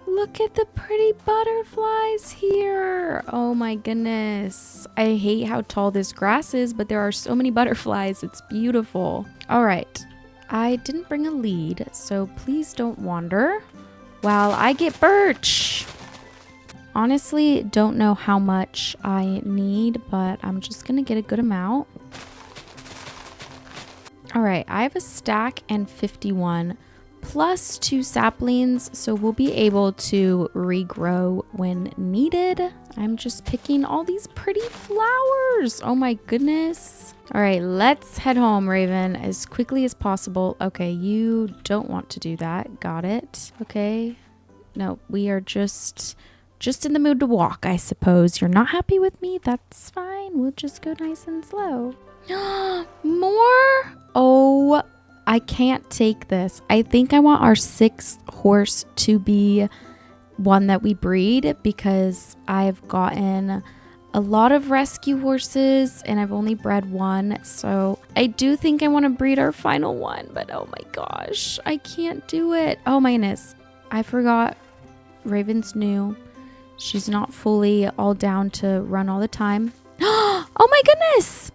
Look at the pretty butterflies here. Oh my goodness. I hate how tall this grass is, but there are so many butterflies. It's beautiful. All right. I didn't bring a lead, so please don't wander while I get birch. Honestly, don't know how much I need, but I'm just going to get a good amount. All right. I have a stack and 51. Plus 2 saplings, so we'll be able to regrow when needed. I'm just picking all these pretty flowers. Oh my goodness. All right, let's head home, Raven, as quickly as possible. Okay, you don't want to do that. Got it. Okay. No, we are just in the mood to walk, I suppose. You're not happy with me? That's fine. We'll just go nice and slow. More? Oh, I can't take this. I think I want our 6th horse to be one that we breed because I've gotten a lot of rescue horses and I've only bred one. So I do think I want to breed our final one, but oh my gosh, I can't do it. Oh my goodness. I forgot Raven's new. She's not fully all down to run all the time. Oh my goodness.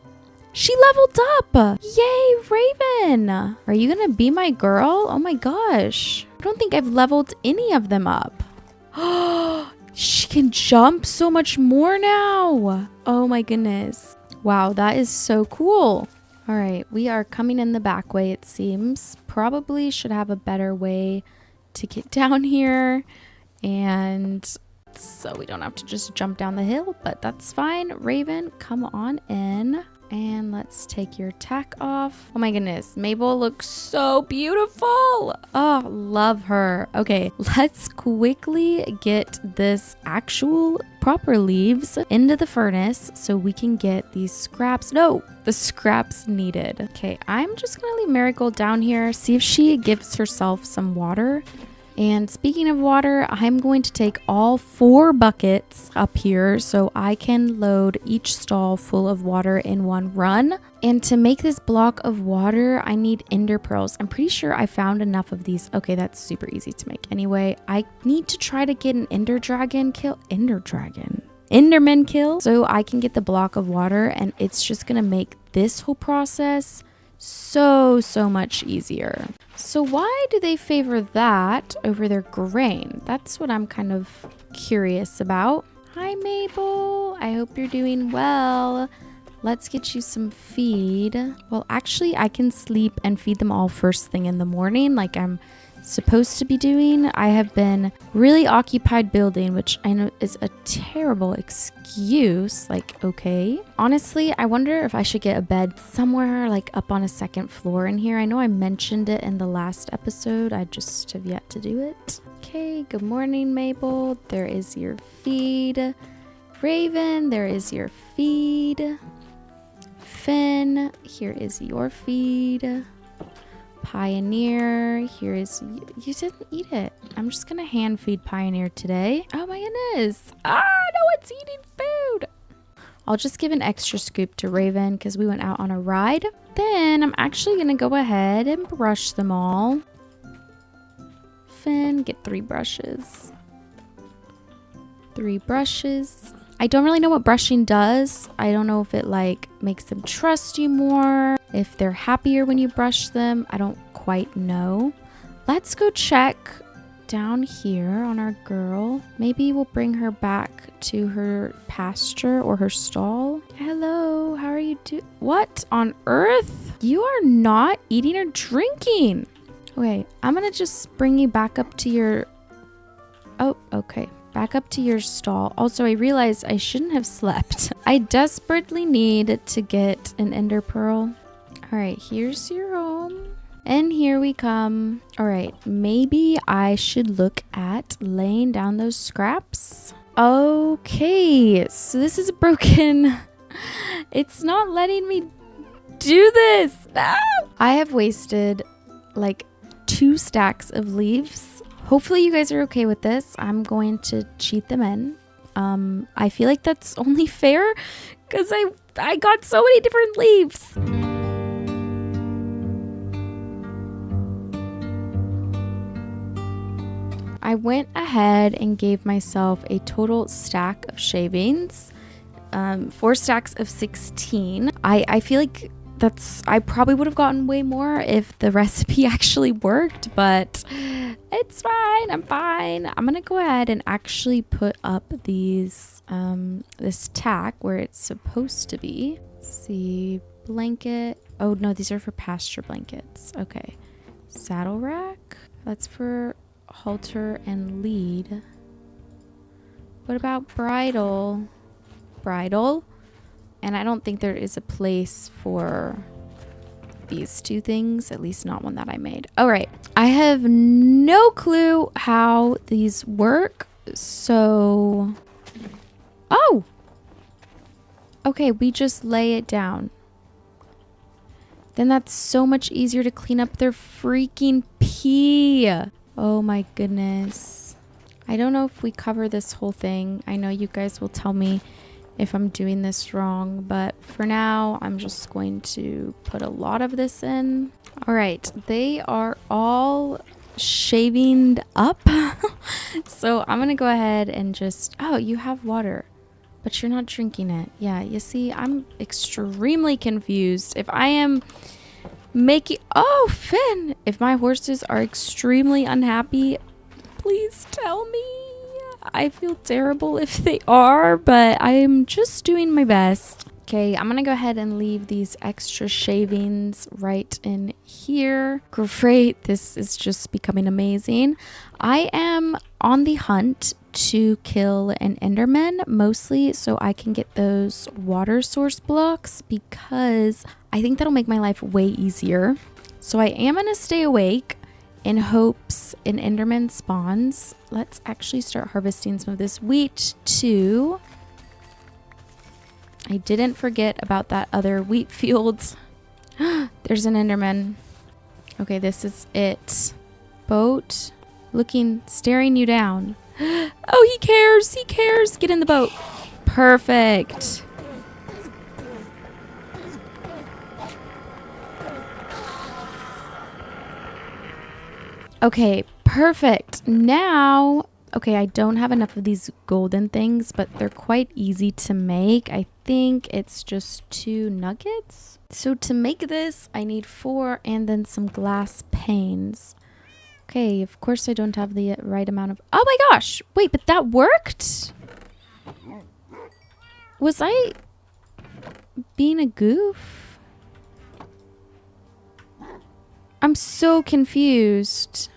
She leveled up! Yay, Raven! Are you gonna be my girl? Oh my gosh. I don't think I've leveled any of them up. She can jump so much more now. Oh my goodness. Wow, that is so cool. All right, we are coming in the back way, it seems. Probably should have a better way to get down here. And so we don't have to just jump down the hill, but that's fine. Raven, come on in. And let's take your tack off. Oh my goodness, Mabel looks so beautiful. Oh, love her. Okay, let's quickly get this actual proper leaves into the furnace so we can get these scraps. No, the scraps needed. Okay, I'm just gonna leave Marigold down here, see if she gives herself some water. And speaking of water, I'm going to take all 4 buckets up here so I can load each stall full of water in one run. And to make this block of water, I need ender pearls. I'm pretty sure I found enough of these. Okay, that's super easy to make. Anyway, I need to try to get an enderman kill so I can get the block of water, and it's just gonna make this whole process so much easier. So why do they favor that over their grain? That's what I'm kind of curious about. Hi, Mabel. I hope you're doing well. Let's get you some feed. Well, actually, I can sleep and feed them all first thing in the morning like I'm supposed to be doing. I have been really occupied building, which I know is a terrible excuse. Like, okay. Honestly, I wonder if I should get a bed somewhere like up on a 2nd floor in here. I know I mentioned it in the last episode. I just have yet to do it. Okay, good morning, Mabel. There is your feed. Raven, there is your feed. Finn, here is your feed. Pioneer, here is, you didn't eat it. I'm just gonna hand feed Pioneer today. Oh my goodness. No one's eating food. I'll just give an extra scoop to Raven because we went out on a ride. Then I'm actually gonna go ahead and brush them all. Finn, get 3 brushes. 3 brushes. I don't really know what brushing does. I don't know if it like makes them trust you more, if they're happier when you brush them. I don't quite know. Let's go check down here on our girl. Maybe we'll bring her back to her pasture or her stall. Hello, how are you doing? What on earth? You are not eating or drinking. Okay, I'm gonna just bring you back up to your... Oh, okay. Back up to your stall. Also, I realized I shouldn't have slept. I desperately need to get an ender pearl. All right, here's your home. And here we come. All right, maybe I should look at laying down those scraps. Okay, so this is broken. It's not letting me do this. No! I have wasted like 2 stacks of leaves. Hopefully you guys are okay with this. I'm going to cheat them in. I feel like that's only fair because I got so many different leaves. I went ahead and gave myself a total stack of shavings, 4 stacks of 16. I feel like I probably would have gotten way more if the recipe actually worked, but it's fine. I'm fine. I'm gonna go ahead and actually put up these this tack where it's supposed to be. Let's see, blanket. Oh no, these are for pasture blankets. Okay, saddle rack. That's for halter and lead. What about bridle? Bridle. And I don't think there is a place for these 2 things, at least not one that I made. All right, I have no clue how these work, so oh, okay, we just lay it down. Then that's so much easier to clean up their freaking pee. Oh my goodness. I don't know if we cover this whole thing. I know you guys will tell me if I'm doing this wrong, but for now, I'm just going to put a lot of this in. All right, they are all shaving up. So I'm gonna go ahead and just, oh, you have water, but you're not drinking it. Yeah, you see, I'm extremely confused. If I am making, oh, Finn, if my horses are extremely unhappy, please tell me. I feel terrible if they are, but I'm just doing my best. Okay, I'm gonna go ahead and leave these extra shavings right in here. Great, this is just becoming amazing. I am on the hunt to kill an enderman, mostly so I can get those water source blocks because I think that'll make my life way easier. So I am gonna stay awake in hopes an enderman spawns. Let's actually start harvesting some of this wheat too. I didn't forget about that other wheat field. There's an enderman. Okay, this is it. Boat, staring you down. Oh, he cares, he cares. Get in the boat. Perfect. Okay, perfect. Now, okay, I don't have enough of these golden things, but they're quite easy to make. I think it's just 2 nuggets. So to make this, I need 4 and then some glass panes. Okay, of course I don't have the right amount of... Oh my gosh! Wait, but that worked? Was I being a goof? I'm so confused.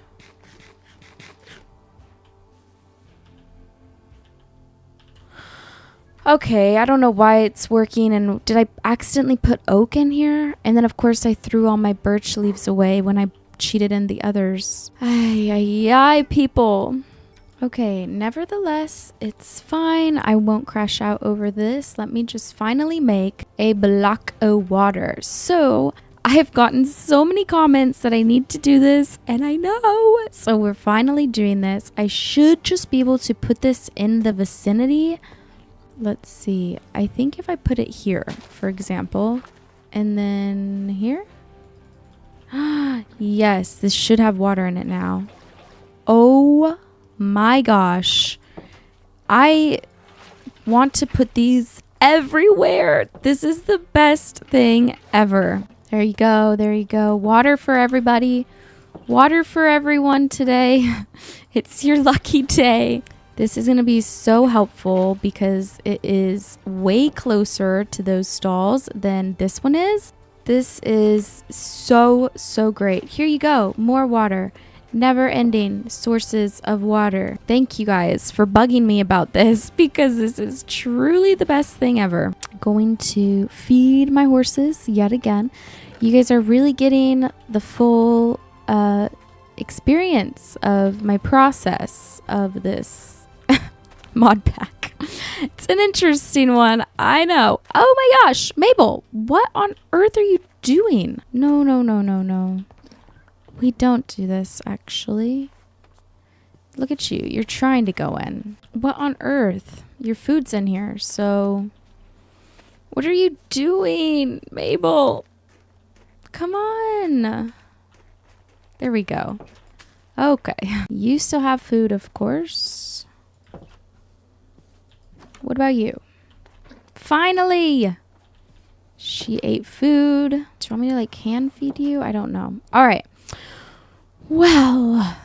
Okay, I don't know why it's working, and did I accidentally put oak in here? And then of course I threw all my birch leaves away when I cheated in the others. Ay, ay, ay, people. Okay, nevertheless, it's fine. I won't crash out over this. Let me just finally make a block of water. So I have gotten so many comments that I need to do this, and I know. So we're finally doing this. I should just be able to put this in the vicinity. Let's see. I think if I put it here, for example, and then here. Yes, this should have water in it now. Oh my gosh. I want to put these everywhere. This is the best thing ever. There you go. There you go. Water for everybody. Water for everyone today. It's your lucky day. This is going to be so helpful because it is way closer to those stalls than this one is. This is so, so great. Here you go. More water. Never ending sources of water. Thank you guys for bugging me about this because this is truly the best thing ever. I'm going to feed my horses yet again. You guys are really getting the full experience of my process of this mod pack. It's an interesting one. I know. Oh my gosh, Mabel, what on earth are you doing? No. We don't do this, actually. Look at you. You're trying to go in. What on earth? Your food's in here, so... What are you doing, Mabel? Come on. There we go. Okay. You still have food, of course. What about you? Finally! She ate food. Do you want me to, like, hand feed you? I don't know. All right. Well,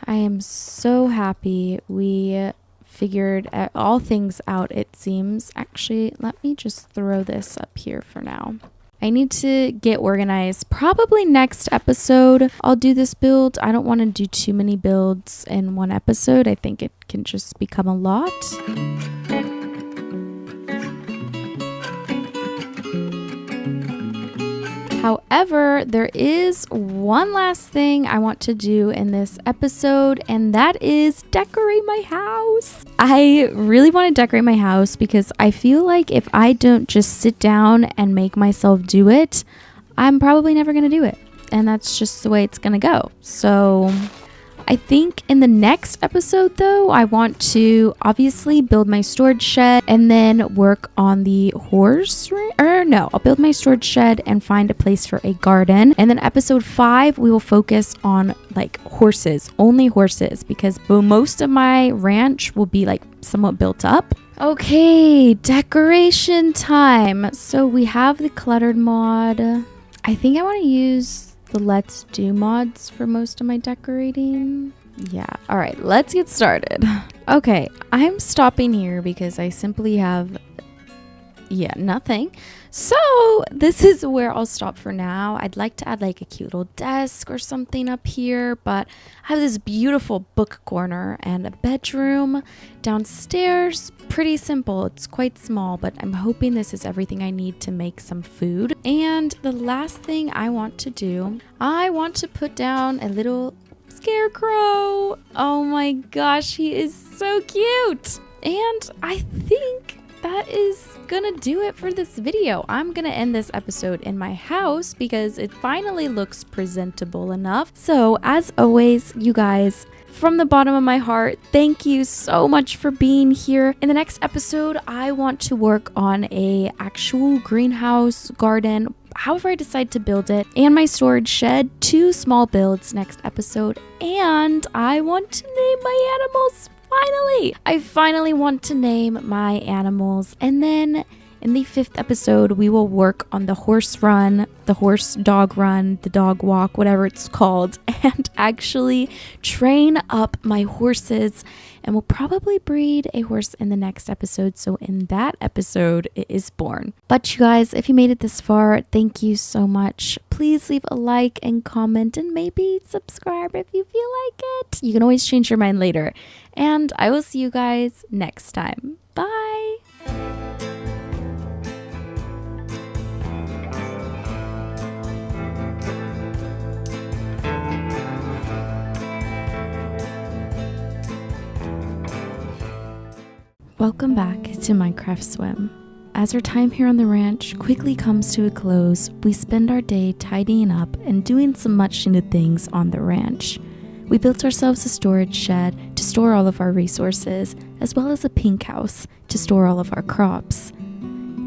I am so happy we figured all things out, it seems. Actually, let me just throw this up here for now. I need to get organized. Probably next episode I'll do this build. I don't want to do too many builds in one episode. I think it can just become a lot. However, there is one last thing I want to do in this episode, and that is decorate my house. I really want to decorate my house because I feel like if I don't just sit down and make myself do it, I'm probably never going to do it. And that's just the way it's going to go. So I think in the next episode, though, I want to obviously build my storage shed and then work on the I'll build my storage shed and find a place for a garden. And then episode 5, we will focus on like horses, only horses, because most of my ranch will be like somewhat built up. Okay, decoration time. So we have the cluttered mod. I think I want to use the let's do mods for most of my decorating. Yeah. All right, let's get started. Okay, I'm stopping here because I simply have nothing. So this is where I'll stop for now. I'd like to add like a cute little desk or something up here, but I have this beautiful book corner and a bedroom downstairs. Pretty simple. It's quite small, but I'm hoping this is everything I need to make some food. And the last thing I want to do, I want to put down a little scarecrow. Oh my gosh, he is so cute. And I think that is gonna do it for this video. I'm gonna end this episode in my house because it finally looks presentable enough. So as always, you guys, from the bottom of my heart, thank you so much for being here. In the next episode, I want to work on a actual greenhouse garden, however I decide to build it, and my storage shed. 2 small builds next episode, and I want to name my animals. I finally want to name my animals. And then in the 5th episode, we will work on the horse run, the horse dog run, the dog walk, whatever it's called, and actually train up my horses. And we'll probably breed a horse in the next episode. So in that episode, it is born. But you guys, if you made it this far, thank you so much. Please leave a like and comment and maybe subscribe if you feel like it. You can always change your mind later. And I will see you guys next time. Bye. Welcome back to Minecraft SWEM. As our time here on the ranch quickly comes to a close, we spend our day tidying up and doing some much needed things on the ranch. We built ourselves a storage shed to store all of our resources, as well as a pink house to store all of our crops.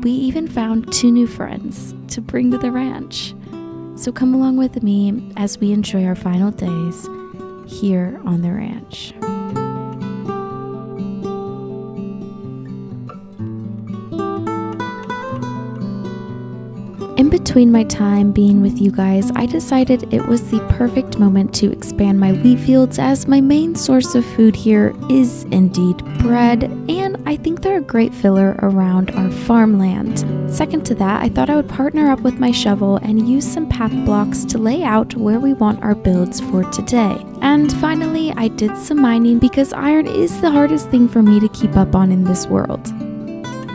We even found 2 new friends to bring to the ranch. So come along with me as we enjoy our final days here on the ranch. In between my time being with you guys, I decided it was the perfect moment to expand my wheat fields, as my main source of food here is indeed bread, and I think they're a great filler around our farmland. Second to that, I thought I would partner up with my shovel and use some path blocks to lay out where we want our builds for today. And finally, I did some mining because iron is the hardest thing for me to keep up on in this world.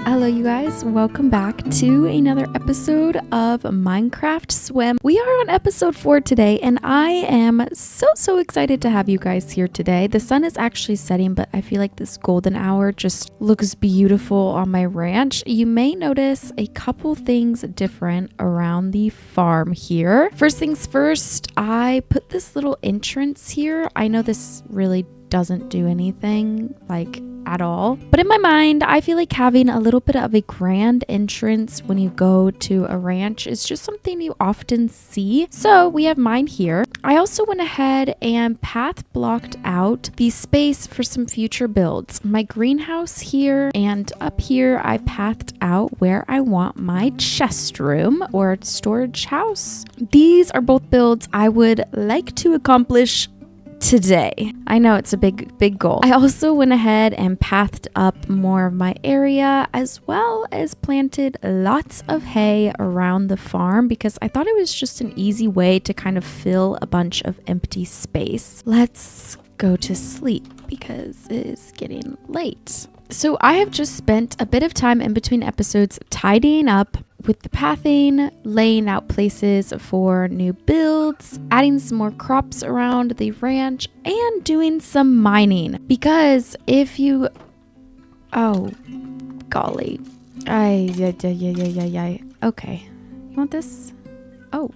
Hello you guys, welcome back to another episode of Minecraft SWEM. We are on episode 4 today and I am so excited to have you guys here today. The sun is actually setting, but I feel like this golden hour just looks beautiful on my ranch. You may notice a couple things different around the farm here. First things first, I put this little entrance here. I know this really doesn't do anything like at all, but in my mind I feel like having a little bit of a grand entrance when you go to a ranch is just something you often see, so we have mine here. I also went ahead and path blocked out the space for some future builds. My greenhouse here and up here I pathed out where I want my chest room or storage house. These are both builds I would like to accomplish today. I know it's a big goal. I also went ahead and pathed up more of my area as well as planted lots of hay around the farm because I thought it was just an easy way to kind of fill a bunch of empty space. Let's go to sleep because it is getting late. So I have just spent a bit of time in between episodes tidying up with the pathing, laying out places for new builds, adding some more crops around the ranch, and doing some mining. Because if you... Oh, golly. Okay. You want this? Oh.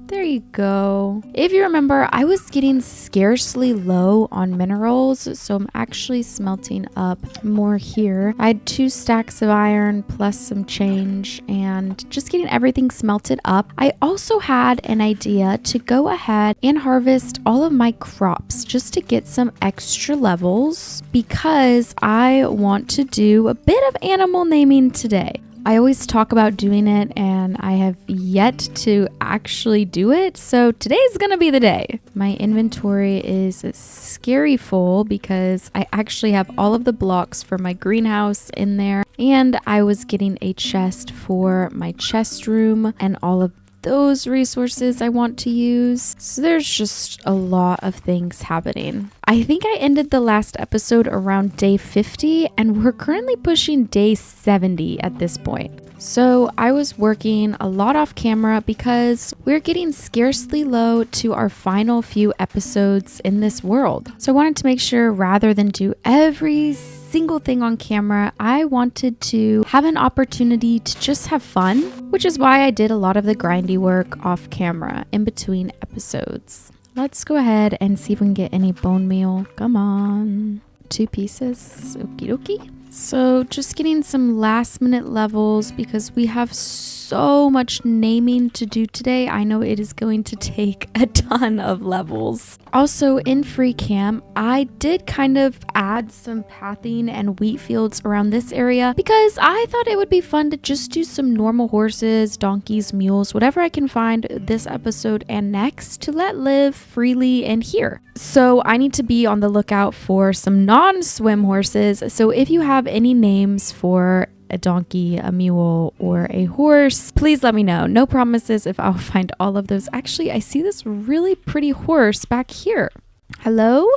There you go. If you remember, I was getting scarcely low on minerals, so I'm actually smelting up more here. I had 2 stacks of iron plus some change and just getting everything smelted up. I also had an idea to go ahead and harvest all of my crops just to get some extra levels because I want to do a bit of animal naming today. I always talk about doing it and I have yet to actually do it, so today's gonna be the day. My inventory is scary full because I actually have all of the blocks for my greenhouse in there, and I was getting a chest for my chest room and all of those resources I want to use. So there's just a lot of things happening. I think I ended the last episode around day 50 and we're currently pushing day 70 at this point. So I was working a lot off camera because we're getting scarcely low to our final few episodes in this world. So I wanted to make sure rather than do every single thing on camera, I wanted to have an opportunity to just have fun, which is why I did a lot of the grindy work off camera in between episodes. Let's go ahead and see if we can get any bone meal. Come on. 2 pieces. Okie dokie. So just getting some last minute levels because we have so much naming to do today. I know it is going to take a ton of levels. Also in free cam, I did kind of add some pathing and wheat fields around this area because I thought it would be fun to just do some normal horses, donkeys, mules, whatever I can find this episode and next to let live freely in here. So I need to be on the lookout for some non-swim horses. So if you have any names for a donkey, a mule, or a horse, please let me know. No promises if I'll find all of those. Actually, I see this really pretty horse back here. Hello?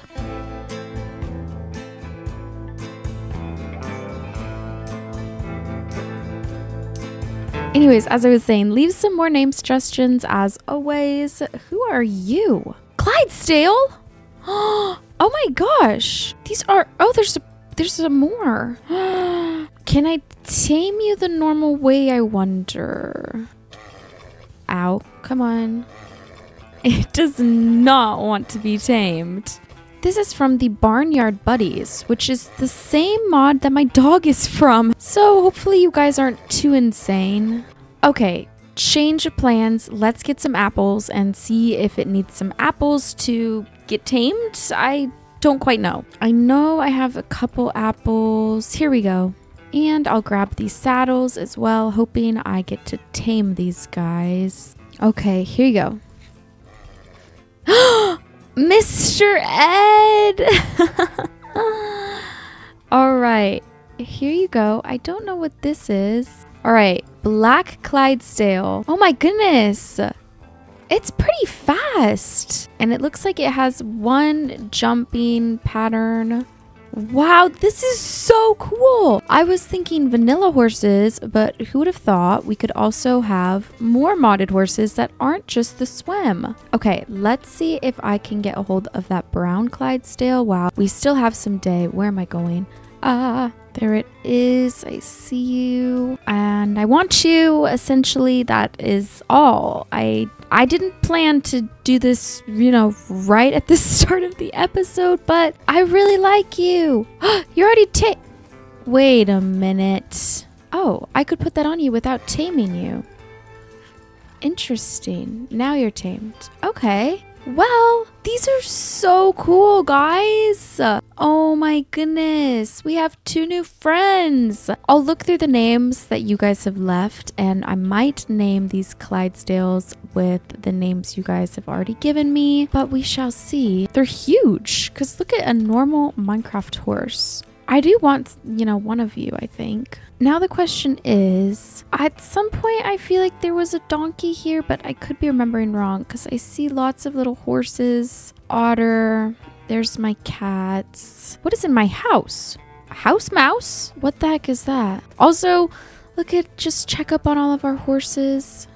Anyways, as I was saying, leave some more name suggestions as always. Who are you? Clydesdale? Oh my gosh. These are... Oh, there's some more. Can I tame you the normal way, I wonder? Ow, come on. It does not want to be tamed. This is from the Barnyard Buddies, which is the same mod that my dog is from. So hopefully you guys aren't too insane. Okay, change of plans. Let's get some apples and see if it needs some apples to get tamed. I don't quite know. I know I have a couple apples. Here we go. And I'll grab these saddles as well, hoping I get to tame these guys. Okay, here you go. Mr. Ed! All right, here you go. I don't know what this is. All right, Black Clydesdale. Oh my goodness. It's pretty fast. And it looks like it has one jumping pattern Wow, this is so cool. I was thinking vanilla horses, but who would have thought we could also have more modded horses that aren't just the SWEM. Okay, let's see if I can get a hold of that brown Clydesdale. Wow, we still have some day. Where am I going? There it is. I see you. And I want you. Essentially, that is all. I didn't plan to do this, right at the start of the episode, but I really like you. You're already Wait a minute. Oh, I could put that on you without taming you. Interesting. Now you're tamed. Okay. Well, these are so cool, guys. Oh my goodness. We have 2 new friends. I'll look through the names that you guys have left, and I might name these Clydesdales with the names you guys have already given me, but we shall see. They're huge, because look at a normal Minecraft horse. I do want, one of you, I think. Now the question is, at some point I feel like there was a donkey here, but I could be remembering wrong because I see lots of little horses, otter, there's my cats. What is in my house? A house mouse? What the heck is that? Also, just check up on all of our horses.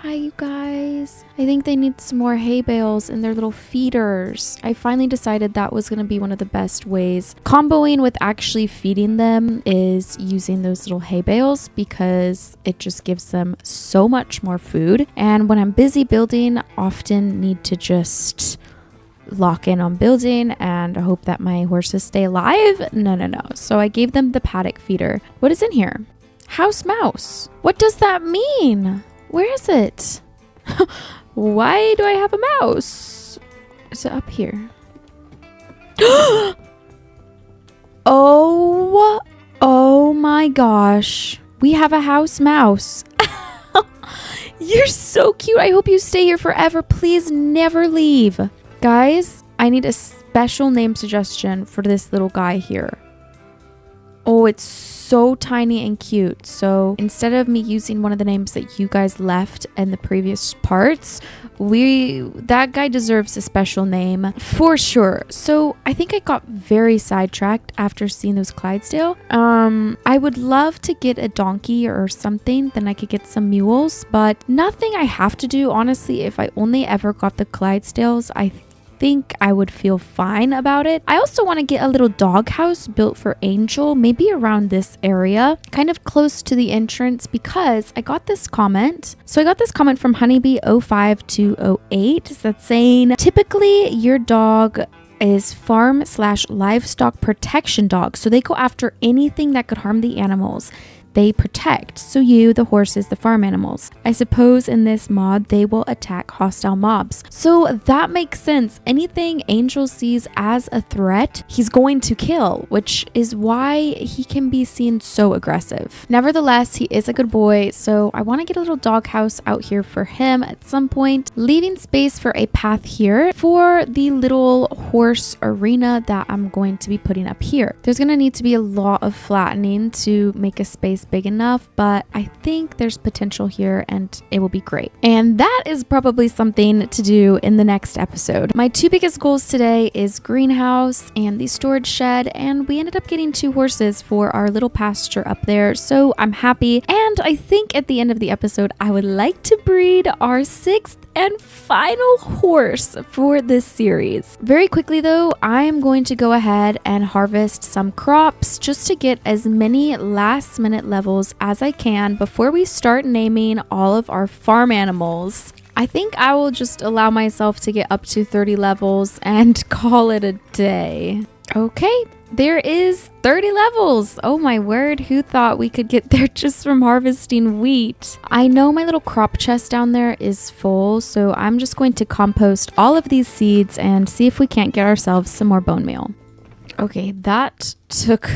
Hi, you guys. I think they need some more hay bales in their little feeders. I finally decided that was going to be one of the best ways. Comboing with actually feeding them is using those little hay bales because it just gives them so much more food. And when I'm busy building, I often need to just lock in on building and hope that my horses stay alive. No. So I gave them the paddock feeder. What is in here? House mouse. What does that mean? Where is it? Why do I have a mouse? Is it up here? Oh my gosh. We have a house mouse. You're so cute. I hope you stay here forever. Please never leave. Guys, I need a special name suggestion for this little guy here. Oh, it's so tiny and cute. So instead of me using one of the names that you guys left in the previous parts, that guy deserves a special name for sure. So I think I got very sidetracked after seeing those Clydesdale. I would love to get a donkey or something, then I could get some mules, but nothing I have to do. Honestly, if I only ever got the Clydesdales, I think I would feel fine about it. I also want to get a little doghouse built for Angel, maybe around this area, kind of close to the entrance, because I got this comment. So I got this comment from Honeybee05208 that's saying, typically your dog is farm/livestock protection dog. So they go after anything that could harm the animals they protect. So you, the horses, the farm animals. I suppose in this mod, they will attack hostile mobs. So that makes sense. Anything Angel sees as a threat, he's going to kill, which is why he can be seen so aggressive. Nevertheless, he is a good boy, so I want to get a little doghouse out here for him at some point, leaving space for a path here for the little horse arena that I'm going to be putting up here. There's going to need to be a lot of flattening to make a space big enough, but I think there's potential here and it will be great. And that is probably something to do in the next episode. My 2 biggest goals today is greenhouse and the storage shed, and we ended up getting 2 horses for our little pasture up there, so I'm happy. And I think at the end of the episode, I would like to breed our 6th and final horse for this series. Very quickly though, I am going to go ahead and harvest some crops just to get as many last minute levels as I can before we start naming all of our farm animals. I think I will just allow myself to get up to 30 levels and call it a day. Okay. There is 30 levels. Oh my word, who thought we could get there just from harvesting wheat? I know my little crop chest down there is full, so I'm just going to compost all of these seeds and see if we can't get ourselves some more bone meal. Okay, that took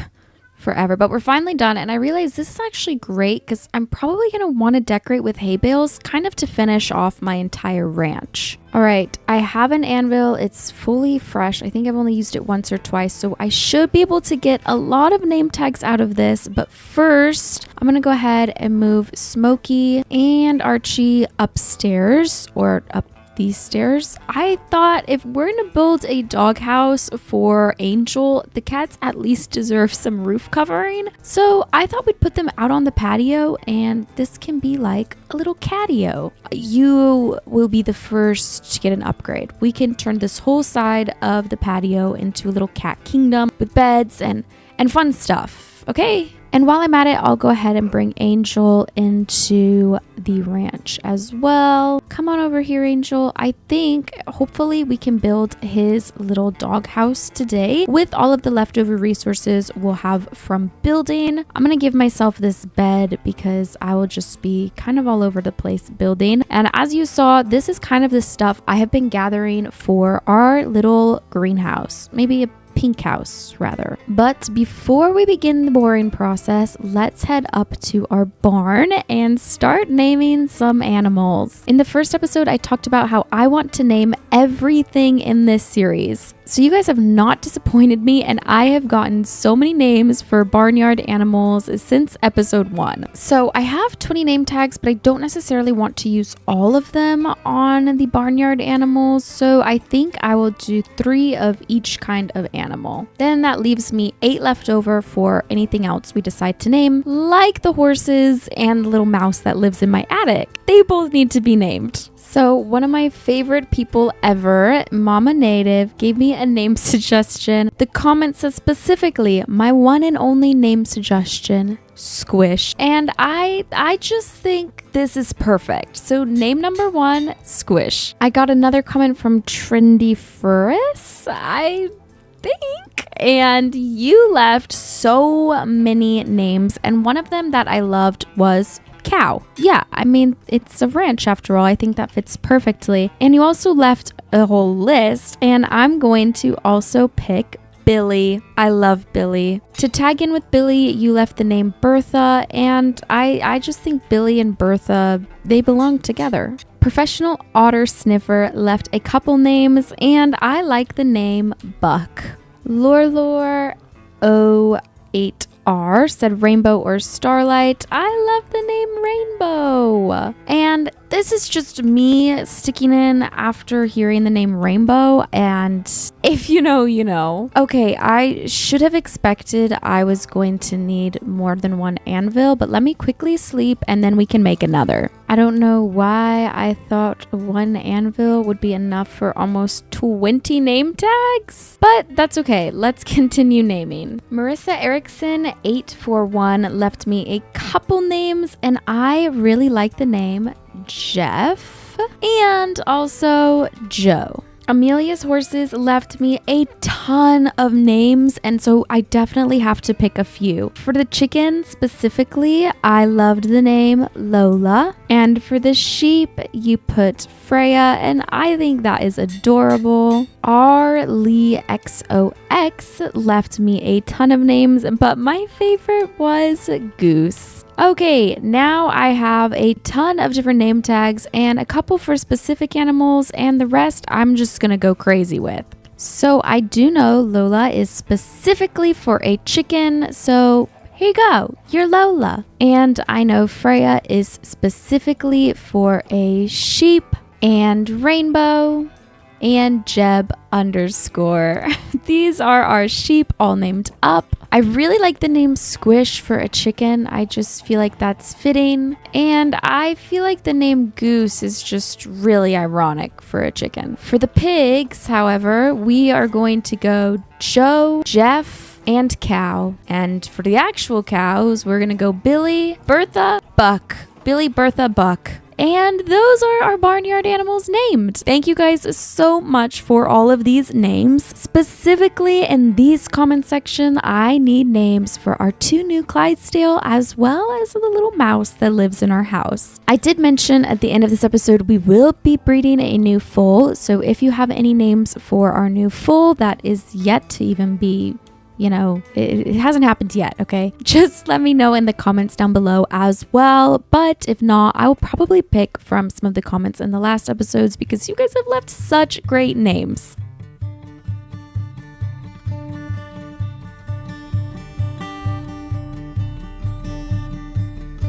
forever, but we're finally done, and I realized this is actually great because I'm probably going to want to decorate with hay bales kind of to finish off my entire ranch. All right, I have an anvil. It's fully fresh. I think I've only used it once or twice, so I should be able to get a lot of name tags out of this. But first, I'm going to go ahead and move Smokey and Archie upstairs, or up these stairs. I thought if we're gonna build a doghouse for Angel, the cats at least deserve some roof covering. So I thought we'd put them out on the patio, and this can be like a little catio. You will be the first to get an upgrade. We can turn this whole side of the patio into a little cat kingdom with beds and fun stuff, okay? And while I'm at it, I'll go ahead and bring Angel into the ranch as well. Come on over here, Angel. I think hopefully we can build his little dog house today with all of the leftover resources we'll have from building. I'm gonna give myself this bed because I will just be kind of all over the place building. And as you saw, this is kind of the stuff I have been gathering for our little greenhouse. Maybe a pink house rather. But before we begin the boring process, let's head up to our barn and start naming some animals. In the first episode, I talked about how I want to name everything in this series. So you guys have not disappointed me, and I have gotten so many names for barnyard animals since episode 1. So I have 20 name tags, but I don't necessarily want to use all of them on the barnyard animals. So I think I will do 3 of each kind of animal. Then that leaves me 8 left over for anything else we decide to name, like the horses and the little mouse that lives in my attic. They both need to be named. So one of my favorite people ever, Mama Native, gave me a name suggestion. The comment says specifically, my one and only name suggestion, Squish. And I just think this is perfect. So name number 1, Squish. I got another comment from Trendy Furris, I think, and you left so many names, and one of them that I loved was Cow. Yeah, I mean, it's a ranch after all. I think that fits perfectly. And you also left a whole list, and I'm going to also pick Billy. I love Billy. To tag in with Billy, you left the name Bertha, and I just think Billy and Bertha, they belong together. Professional Otter Sniffer left a couple names, and I like the name Buck. Lorlor 08R said Rainbow or Starlight. I love the name Rainbow. And this is just me sticking in after hearing the name Rainbow, and if you know, you know. Okay, I should have expected I was going to need more than one anvil, but let me quickly sleep and then we can make another. I don't know why I thought one anvil would be enough for almost 20 name tags, but that's okay. Let's continue naming. Marissa Erickson 841 left me a couple names, and I really like the name Jeff and also Joe. Amelia's Horses left me a ton of names, and so I definitely have to pick a few. For the chicken specifically, I loved the name Lola, and for the sheep, you put Freya, and I think that is adorable. R. Lee XOX left me a ton of names, but my favorite was Goose. Okay, now I have a ton of different name tags and a couple for specific animals, and the rest I'm just gonna go crazy with. So I do know Lola is specifically for a chicken, so here you go, you're Lola. And I know Freya is specifically for a sheep, and Rainbow and Jeb underscore. These are our sheep all named up. I really like the name Squish for a chicken. I just feel like that's fitting. And I feel like the name Goose is just really ironic for a chicken. For the pigs, however, we are going to go Joe, Jeff, and Cow. And for the actual cows, we're going to go Billy, Bertha, Buck. Billy, Bertha, Buck. And those are our barnyard animals named. Thank you guys so much for all of these names. Specifically in these comment section, I need names for our 2 new Clydesdale as well as the little mouse that lives in our house. I did mention at the end of this episode, we will be breeding a new foal. So if you have any names for our new foal that is yet to even be, you know, it hasn't happened yet, okay? Just let me know in the comments down below as well. But if not, I will probably pick from some of the comments in the last episodes because you guys have left such great names.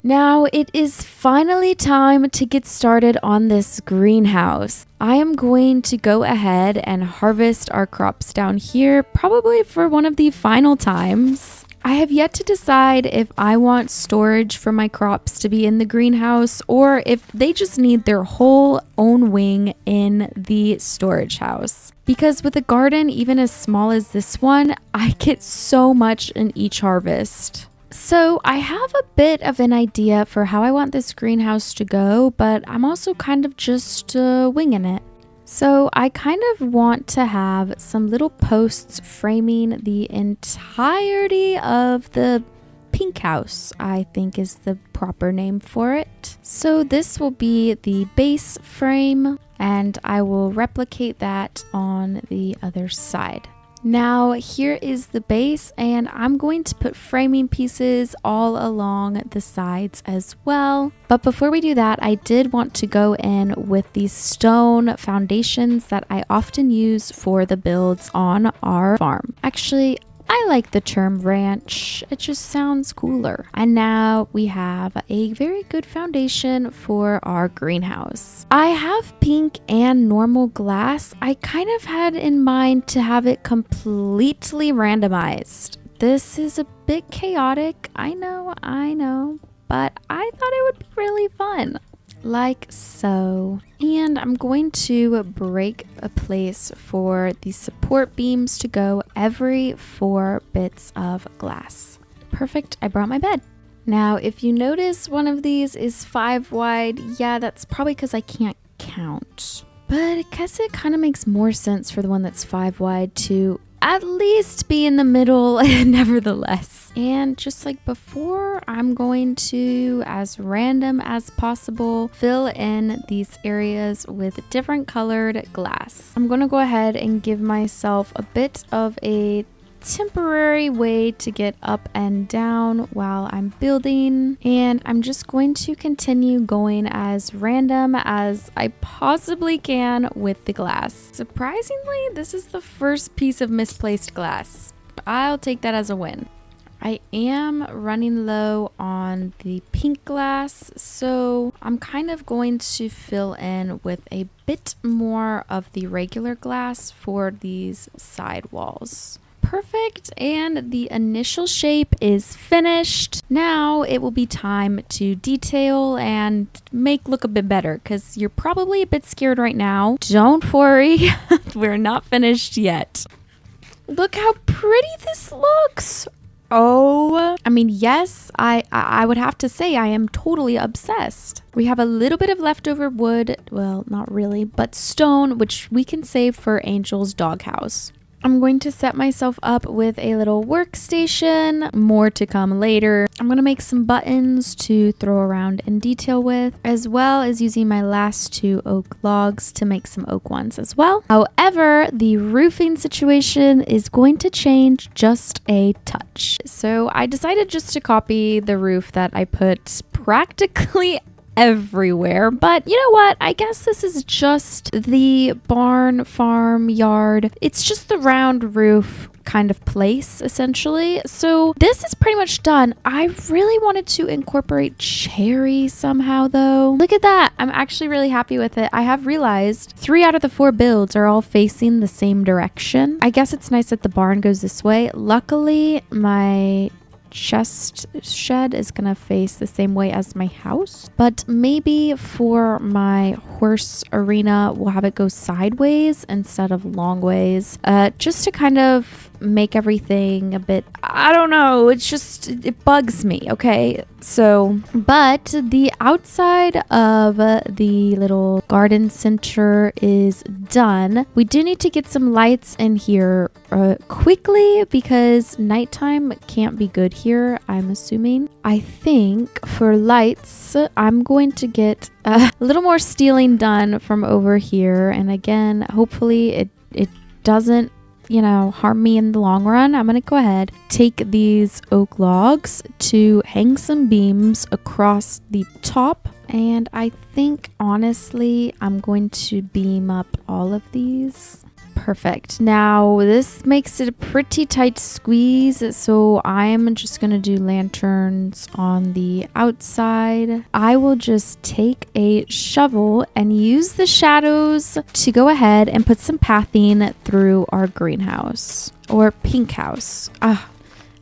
Now it is finally time to get started on this greenhouse. I am going to go ahead and harvest our crops down here, probably for one of the final times. I have yet to decide if I want storage for my crops to be in the greenhouse or if they just need their whole own wing in the storage house. Because with a garden even as small as this one, I get so much in each harvest. So I have a bit of an idea for how I want this greenhouse to go, but I'm also kind of just winging it. So I kind of want to have some little posts framing the entirety of the pink house, I think is the proper name for it. So this will be the base frame, and I will replicate that on the other side. Now here is the base, and I'm going to put framing pieces all along the sides as well. But before we do that, I did want to go in with these stone foundations that I often use for the builds on our farm. Actually, I like the term ranch. It just sounds cooler. And now we have a very good foundation for our greenhouse. I have pink and normal glass. I kind of had in mind to have it completely randomized. This is a bit chaotic. I know, but I thought it would be really fun. Like so. And I'm going to break a place for the support beams to go every 4 bits of glass. Perfect, I brought my bed. Now, if you notice one of these is 5 wide, yeah, that's probably because I can't count. But I guess it kind of makes more sense for the one that's 5 wide to at least be in the middle nevertheless. And just like before, I'm going to, as random as possible, fill in these areas with different colored glass. I'm going to go ahead and give myself a bit of a temporary way to get up and down while I'm building, and I'm just going to continue going as random as I possibly can with the glass. Surprisingly, this is the first piece of misplaced glass. I'll take that as a win. I am running low on the pink glass, so I'm kind of going to fill in with a bit more of the regular glass for these side walls. Perfect, and the initial shape is finished. Now it will be time to detail and make look a bit better, because you're probably a bit scared right now. Don't worry, we're not finished yet. Look how pretty this looks. Oh, I mean, yes, I would have to say I am totally obsessed. We have a little bit of leftover wood, well, not really, but stone, which we can save for Angel's doghouse. I'm going to set myself up with a little workstation, more to come later. I'm going to make some buttons to throw around and detail with, as well as using my last 2 oak logs to make some oak ones as well. However, the roofing situation is going to change just a touch. So I decided just to copy the roof that I put practically everywhere, but you know what, I guess this is just the barn farm yard. It's just the round roof kind of place essentially. So this is pretty much done. I really wanted to incorporate cherry somehow though. Look at that, I'm actually really happy with it. I have realized 3 out of the 4 builds are all facing the same direction. I guess it's nice that the barn goes this way. Luckily my chest shed is gonna face the same way as my house, but maybe for my horse arena we'll have it go sideways instead of long ways, just to kind of make everything a bit, I don't know, it bugs me, okay? So, but the outside of the little garden center is done. We do need to get some lights in here quickly because nighttime can't be good here, I'm assuming. I think for lights, I'm going to get a little more stealing done from over here. And again, hopefully it doesn't, you know, harm me in the long run. I'm gonna go ahead, take these oak logs to hang some beams across the top, and I think honestly I'm going to beam up all of these. Perfect. Now this makes it a pretty tight squeeze, so I'm just gonna do lanterns on the outside. I will just take a shovel and use the shadows to go ahead and put some pathing through our greenhouse or pink house.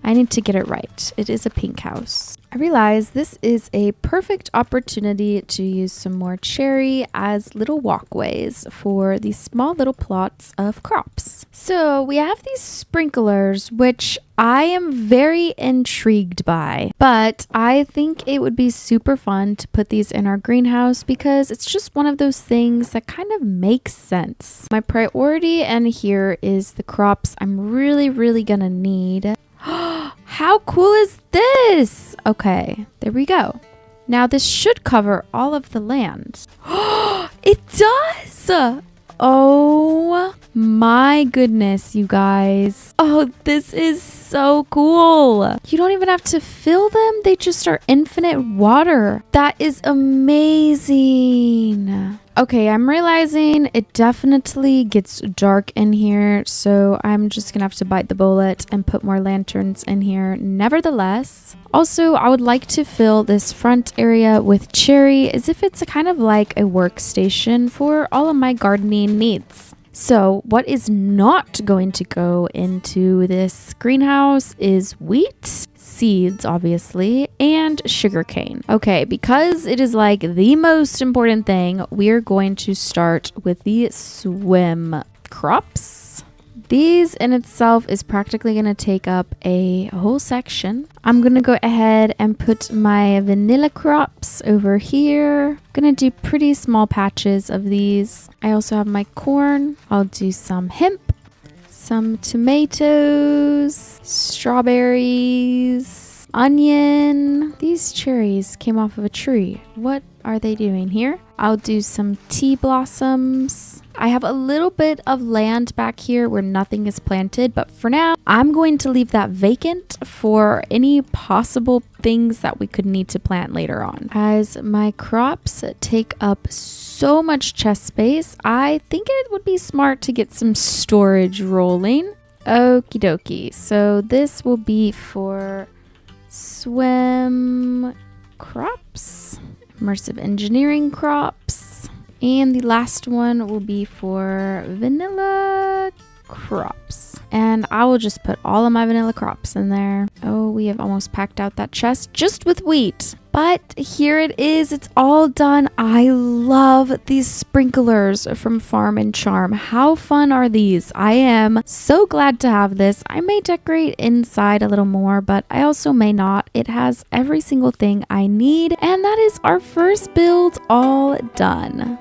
I need to get it right. It is a pink house. I realize this is a perfect opportunity to use some more cherry as little walkways for these small little plots of crops. So we have these sprinklers, which I am very intrigued by, but I think it would be super fun to put these in our greenhouse because it's just one of those things that kind of makes sense. My priority in here is the crops I'm really gonna need. How cool is this? Okay, there we go. Now this should cover all of the land. It does! Oh my goodness, you guys. Oh, this is so cool. You don't even have to fill them. They just are infinite water. That is amazing. Okay, I'm realizing it definitely gets dark in here, so I'm just gonna have to bite the bullet and put more lanterns in here nevertheless. Also, I would like to fill this front area with cherry as if it's a kind of like a workstation for all of my gardening needs. So what is not going to go into this greenhouse is wheat, seeds obviously, and sugarcane. Okay, because it is like the most important thing, we're going to start with the SWEM crops. These in itself is practically going to take up a whole section. I'm going to go ahead and put my vanilla crops over here. I'm going to do pretty small patches of these. I also have my corn. I'll do some hemp, some tomatoes, strawberries, onion. These cherries came off of a tree. What are they doing here? I'll do some tea blossoms. I have a little bit of land back here where nothing is planted, but for now, I'm going to leave that vacant for any possible things that we could need to plant later on. As my crops take up so much chest space, I think it would be smart to get some storage rolling. Okie dokie. So this will be for SWEM crops, immersive engineering crops. And the last one will be for vanilla crops. And I will just put all of my vanilla crops in there. Oh, we have almost packed out that chest just with wheat. But here it is. It's all done. I love these sprinklers from Farm and Charm. How fun are these? I am so glad to have this. I may decorate inside a little more, but I also may not. It has every single thing I need. And that is our first build all done.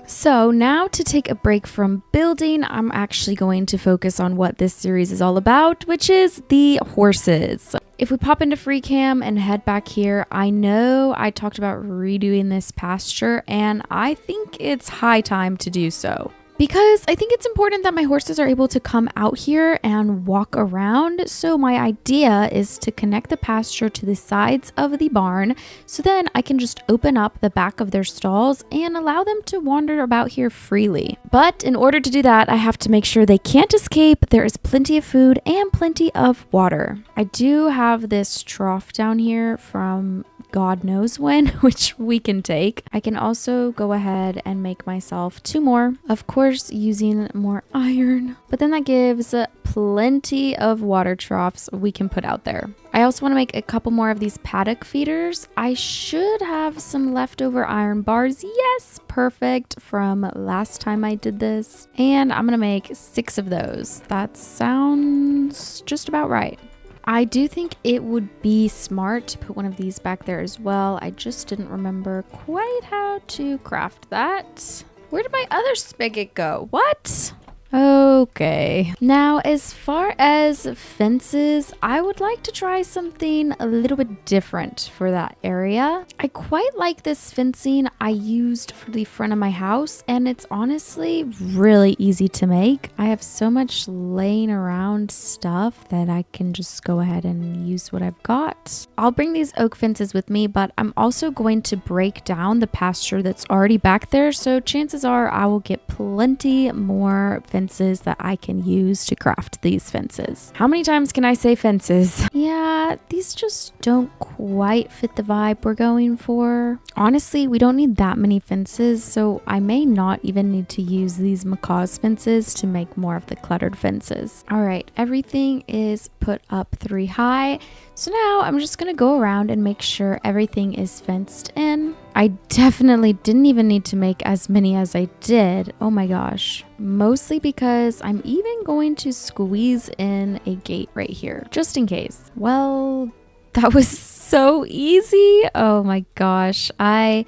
So now to take a break from building, I'm actually going to focus on what this series is all about, which is the horses. If we pop into free cam and head back here, I know I talked about redoing this pasture and I think it's high time to do so. Because I think it's important that my horses are able to come out here and walk around. So my idea is to connect the pasture to the sides of the barn. So then I can just open up the back of their stalls and allow them to wander about here freely. But in order to do that, I have to make sure they can't escape. There is plenty of food and plenty of water. I do have this trough down here from God knows when, which we can take. I can also go ahead and make myself 2 more. Of course, using more iron. But then that gives plenty of water troughs we can put out there. I also want to make a couple more of these paddock feeders. I should have some leftover iron bars. Yes, perfect from last time I did this. And I'm going to make 6 of those. That sounds just about right. I do think it would be smart to put one of these back there as well. I just didn't remember quite how to craft that. Where did my other spigot go? What? Okay. Now, as far as fences, I would like to try something a little bit different for that area. I quite like this fencing I used for the front of my house, and it's honestly really easy to make. I have so much laying around stuff that I can just go ahead and use what I've got. I'll bring these oak fences with me, but I'm also going to break down the pasture that's already back there, so chances are I will get plenty more fences that I can use to craft these fences. How many times can I say fences? Yeah, these just don't quite fit the vibe we're going for. Honestly, we don't need that many fences, so I may not even need to use these macaw's fences to make more of the cluttered fences. All right, everything is put up 3 high. So now I'm just gonna go around and make sure everything is fenced in. I definitely didn't even need to make as many as I did. Oh my gosh. Mostly because I'm even going to squeeze in a gate right here, just in case. Well, that was so easy. Oh my gosh. I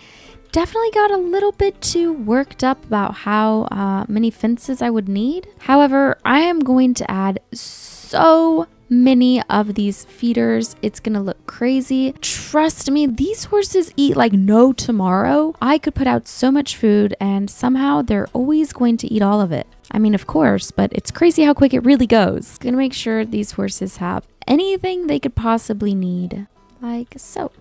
definitely got a little bit too worked up about how many fences I would need. However, I am going to add so many of these feeders. It's gonna look crazy. Trust me, these horses eat like no tomorrow. I could put out so much food and somehow they're always going to eat all of it. I mean, of course, but it's crazy how quick it really goes. Gonna make sure these horses have anything they could possibly need, like so.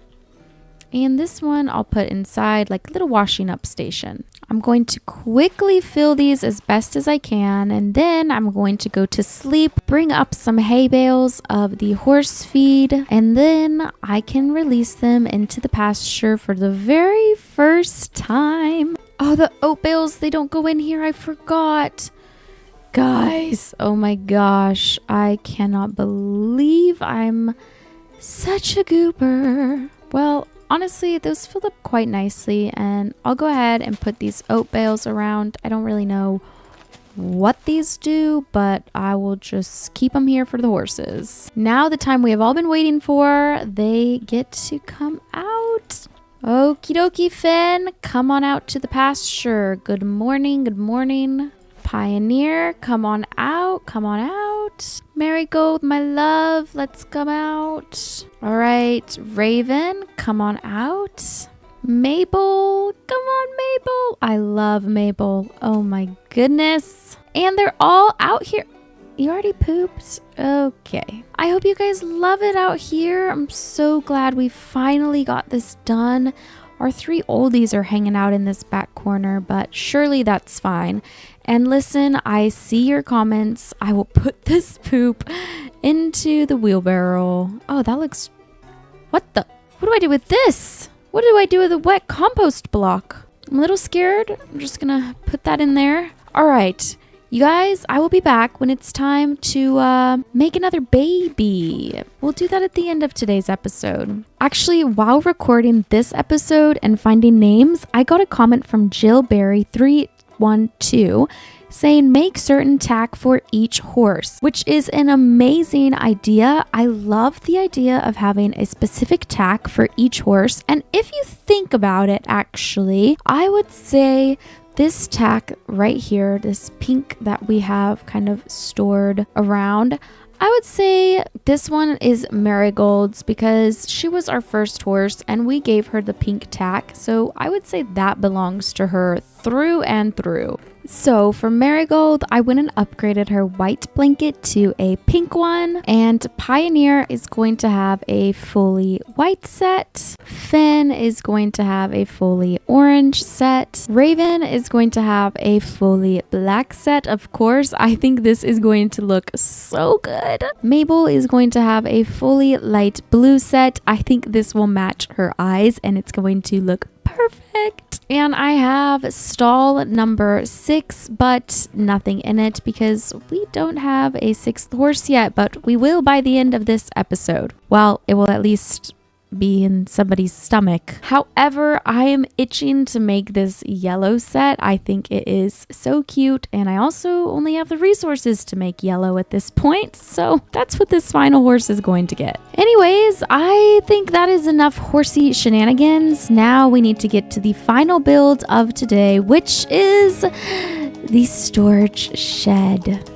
And this one I'll put inside like a little washing up station. I'm going to quickly fill these as best as I can, and then I'm going to go to sleep, bring up some hay bales of the horse feed, and then I can release them into the pasture for the very first time. Oh, the oat bales, they don't go in here. I forgot. Guys, oh my gosh. I cannot believe I'm such a goober. Well, honestly, those filled up quite nicely, and I'll go ahead and put these oat bales around. I don't really know what these do, but I will just keep them here for the horses. Now the time we have all been waiting for, they get to come out. Okie dokie, Finn, come on out to the pasture. Good morning, good morning. Pioneer, come on out, come on out. Marigold, my love, let's come out. All right, Raven, come on out. Mabel, come on, Mabel. I love Mabel. Oh my goodness. And they're all out here. You already pooped? Okay. I hope you guys love it out here. I'm so glad we finally got this done. Our 3 oldies are hanging out in this back corner, but surely that's fine. And listen, I see your comments. I will put this poop into the wheelbarrow. Oh, that looks... What do I do with this? What do I do with a wet compost block? I'm a little scared. I'm just gonna put that in there. All right. You guys, I will be back when it's time to make another baby. We'll do that at the end of today's episode. Actually, while recording this episode and finding names, I got a comment from Jill Berry 312 saying make certain tack for each horse, which is an amazing idea. I love the idea of having a specific tack for each horse. And if you think about it, actually, I would say this tack right here, this pink that we have kind of stored around, I would say this one is Marigold's because she was our first horse and we gave her the pink tack. So I would say that belongs to her through and through. So for Marigold, I went and upgraded her white blanket to a pink one, and Pioneer is going to have a fully white set. Finn is going to have a fully orange set. Raven is going to have a fully black set. Of course, I think this is going to look so good. Mabel is going to have a fully light blue set. I think this will match her eyes and it's going to look perfect. And I have stall number 6, but nothing in it because we don't have a 6th horse yet, but we will by the end of this episode. Well, it will at least be in somebody's stomach. However, I am itching to make this yellow set. I think it is so cute, and I also only have the resources to make yellow at this point, so that's what this final horse is going to get. Anyways, I think that is enough horsey shenanigans. Now we need to get to the final build of today, which is the storage shed.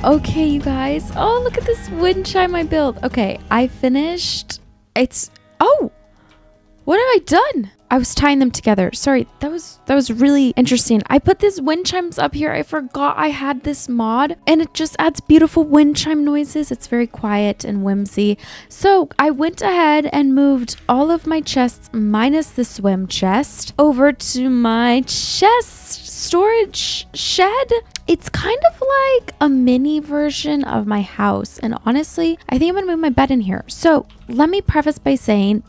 Okay, you guys. Oh, look at this wind chime I built. Okay, I finished. Oh, what have I done? I was tying them together. Sorry, that was really interesting. I put these wind chimes up here. I forgot I had this mod, and it just adds beautiful wind chime noises. It's very quiet and whimsy. So I went ahead and moved all of my chests minus the swim chest over to my chest storage shed. It's kind of like a mini version of my house. And honestly, I think I'm gonna move my bed in here. So let me preface by saying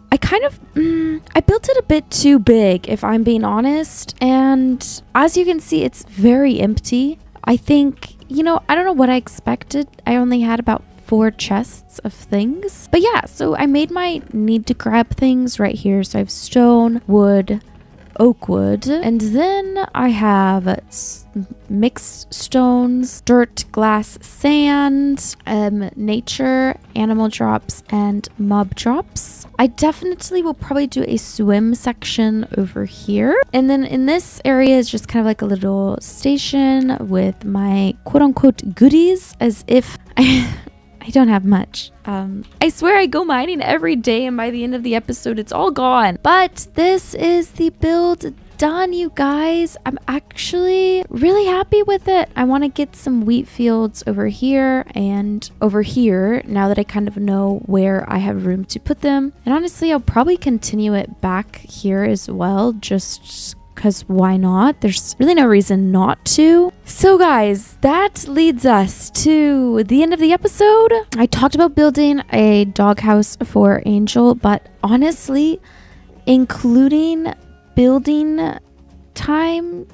I built it a bit too big, if I'm being honest. And as you can see, it's very empty. I think, I don't know what I expected. I only had about 4 chests of things. But yeah, so I made my need to grab things right here. So I have stone, wood, oak wood, and then I have mixed stones, dirt, glass, sand, nature, animal drops, and mob drops. I definitely will probably do a swim section over here, and then in this area is just kind of like a little station with my quote-unquote goodies, as if I don't have much. I swear I go mining every day, and by the end of the episode, it's all gone. But this is the build done, you guys. I'm actually really happy with it. I want to get some wheat fields over here and over here now that I kind of know where I have room to put them. And honestly, I'll probably continue it back here as well, just because why not? There's really no reason not to. So guys, that leads us to the end of the episode. I talked about building a doghouse for Angel, but honestly, including building time,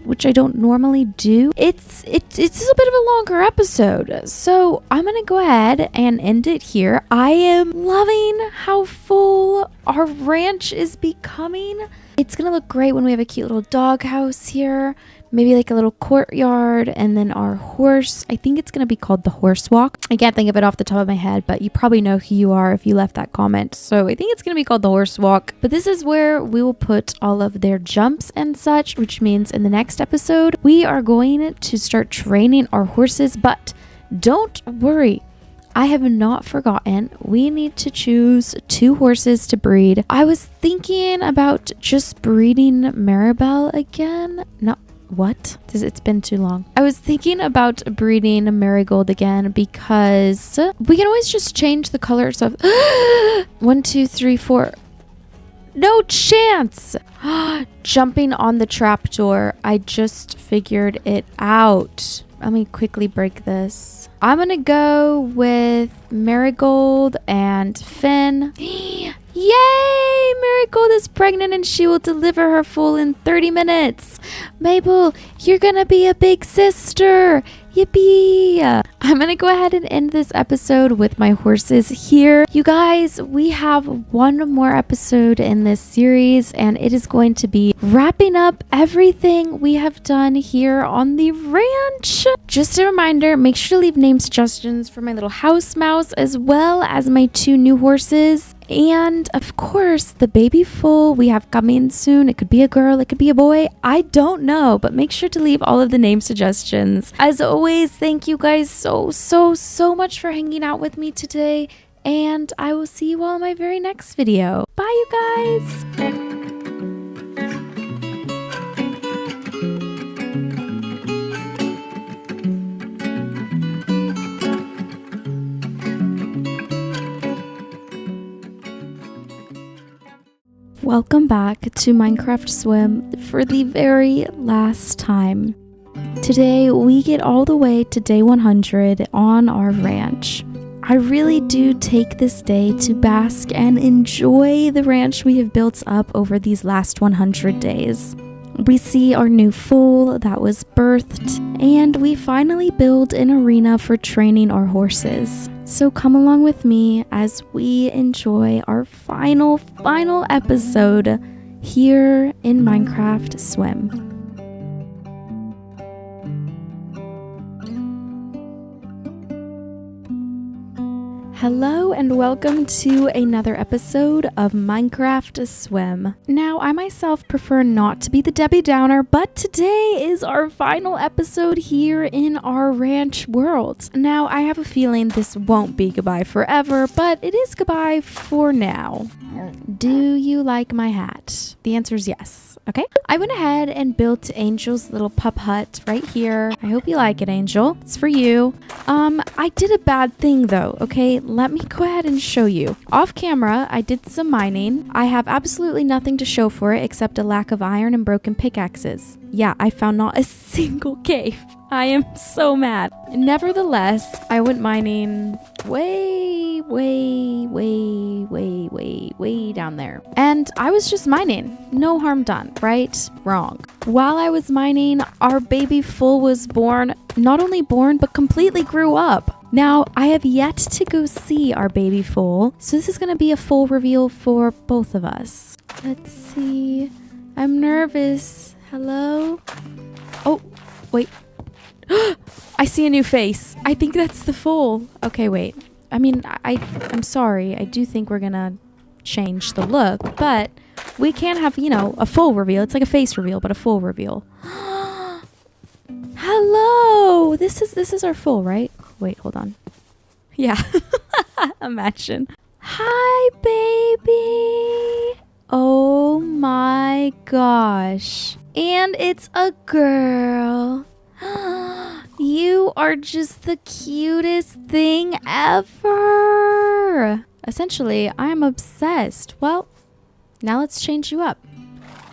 which I don't normally do, it's a bit of a longer episode. So I'm gonna go ahead and end it here. I am loving how full our ranch is becoming. It's gonna look great when we have a cute little doghouse here, maybe like a little courtyard, and then our horse. I think it's gonna be called the horse walk. I can't think of it off the top of my head, but you probably know who you are if you left that comment. So I think it's gonna be called the horse walk. But this is where we will put all of their jumps and such, which means in the next episode, we are going to start training our horses. But don't worry, I have not forgotten. We need to choose 2 horses to breed. I was thinking about just breeding Maribel again. No, what? It's been too long. I was thinking about breeding Marigold again because we can always just change the colors of 1, 2, 3, 4. No chance! Jumping on the trapdoor. I just figured it out. Let me quickly break this. I'm gonna go with Marigold and Finn. Yay! Marigold is pregnant and she will deliver her foal in 30 minutes. Mabel, you're gonna be a big sister. Yippee! I'm gonna go ahead and end this episode with my horses here. You guys, we have one more episode in this series and it is going to be wrapping up everything we have done here on the ranch. Just a reminder, make sure to leave name suggestions for my little house mouse as well as my 2 new horses. And of course, the baby foal we have coming soon. It could be a girl, it could be a boy. I don't know, but make sure to leave all of the name suggestions. As always, thank you guys so much for hanging out with me today. And I will see you all in my very next video. Bye, you guys. Welcome back to Minecraft SWEM for the very last time. Today we get all the way to day 100 on our ranch. I really do take this day to bask and enjoy the ranch we have built up over these last 100 days. We see our new foal that was birthed, and we finally build an arena for training our horses. So come along with me as we enjoy our final episode here in Minecraft SWEM. Hello and welcome to another episode of Minecraft SWEM. Now, I myself prefer not to be the Debbie Downer, but today is our final episode here in our ranch world. Now, I have a feeling this won't be goodbye forever, but it is goodbye for now. Do you like my hat? The answer is yes. Okay. I went ahead and built Angel's little pup hut right here. I hope you like it, Angel. It's for you. I did a bad thing though, okay? Let me go ahead and show you. Off camera, I did some mining. I have absolutely nothing to show for it except a lack of iron and broken pickaxes. Yeah, I found not a single cave. I am so mad. Nevertheless, I went mining way down there. And I was just mining. No harm done, right? Wrong. While I was mining, our baby foal was born. Not only born, but completely grew up. Now, I have yet to go see our baby foal, so this is going to be a full reveal for both of us. Let's see. I'm nervous. Hello? Oh, wait. I see a new face. I think that's the foal. Okay, wait. I mean, I'm sorry. I do think we're gonna change the look, but we can have, you know, a full reveal. It's like a face reveal, but a full reveal. Hello! This is our foal, right? Wait, hold on. Yeah. Imagine. Hi, baby! Oh my gosh. And it's a girl. You are just the cutest thing ever. Essentially, I'm obsessed. Well, now let's change you up.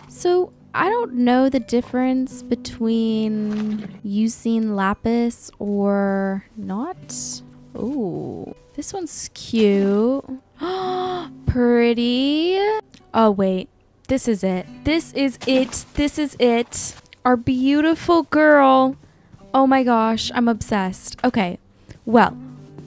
So, I don't know the difference between using lapis or not. Ooh, this one's cute. Pretty. Oh, wait. This is it. This is it. This is it. Our beautiful girl. Oh my gosh, I'm obsessed. Okay, well,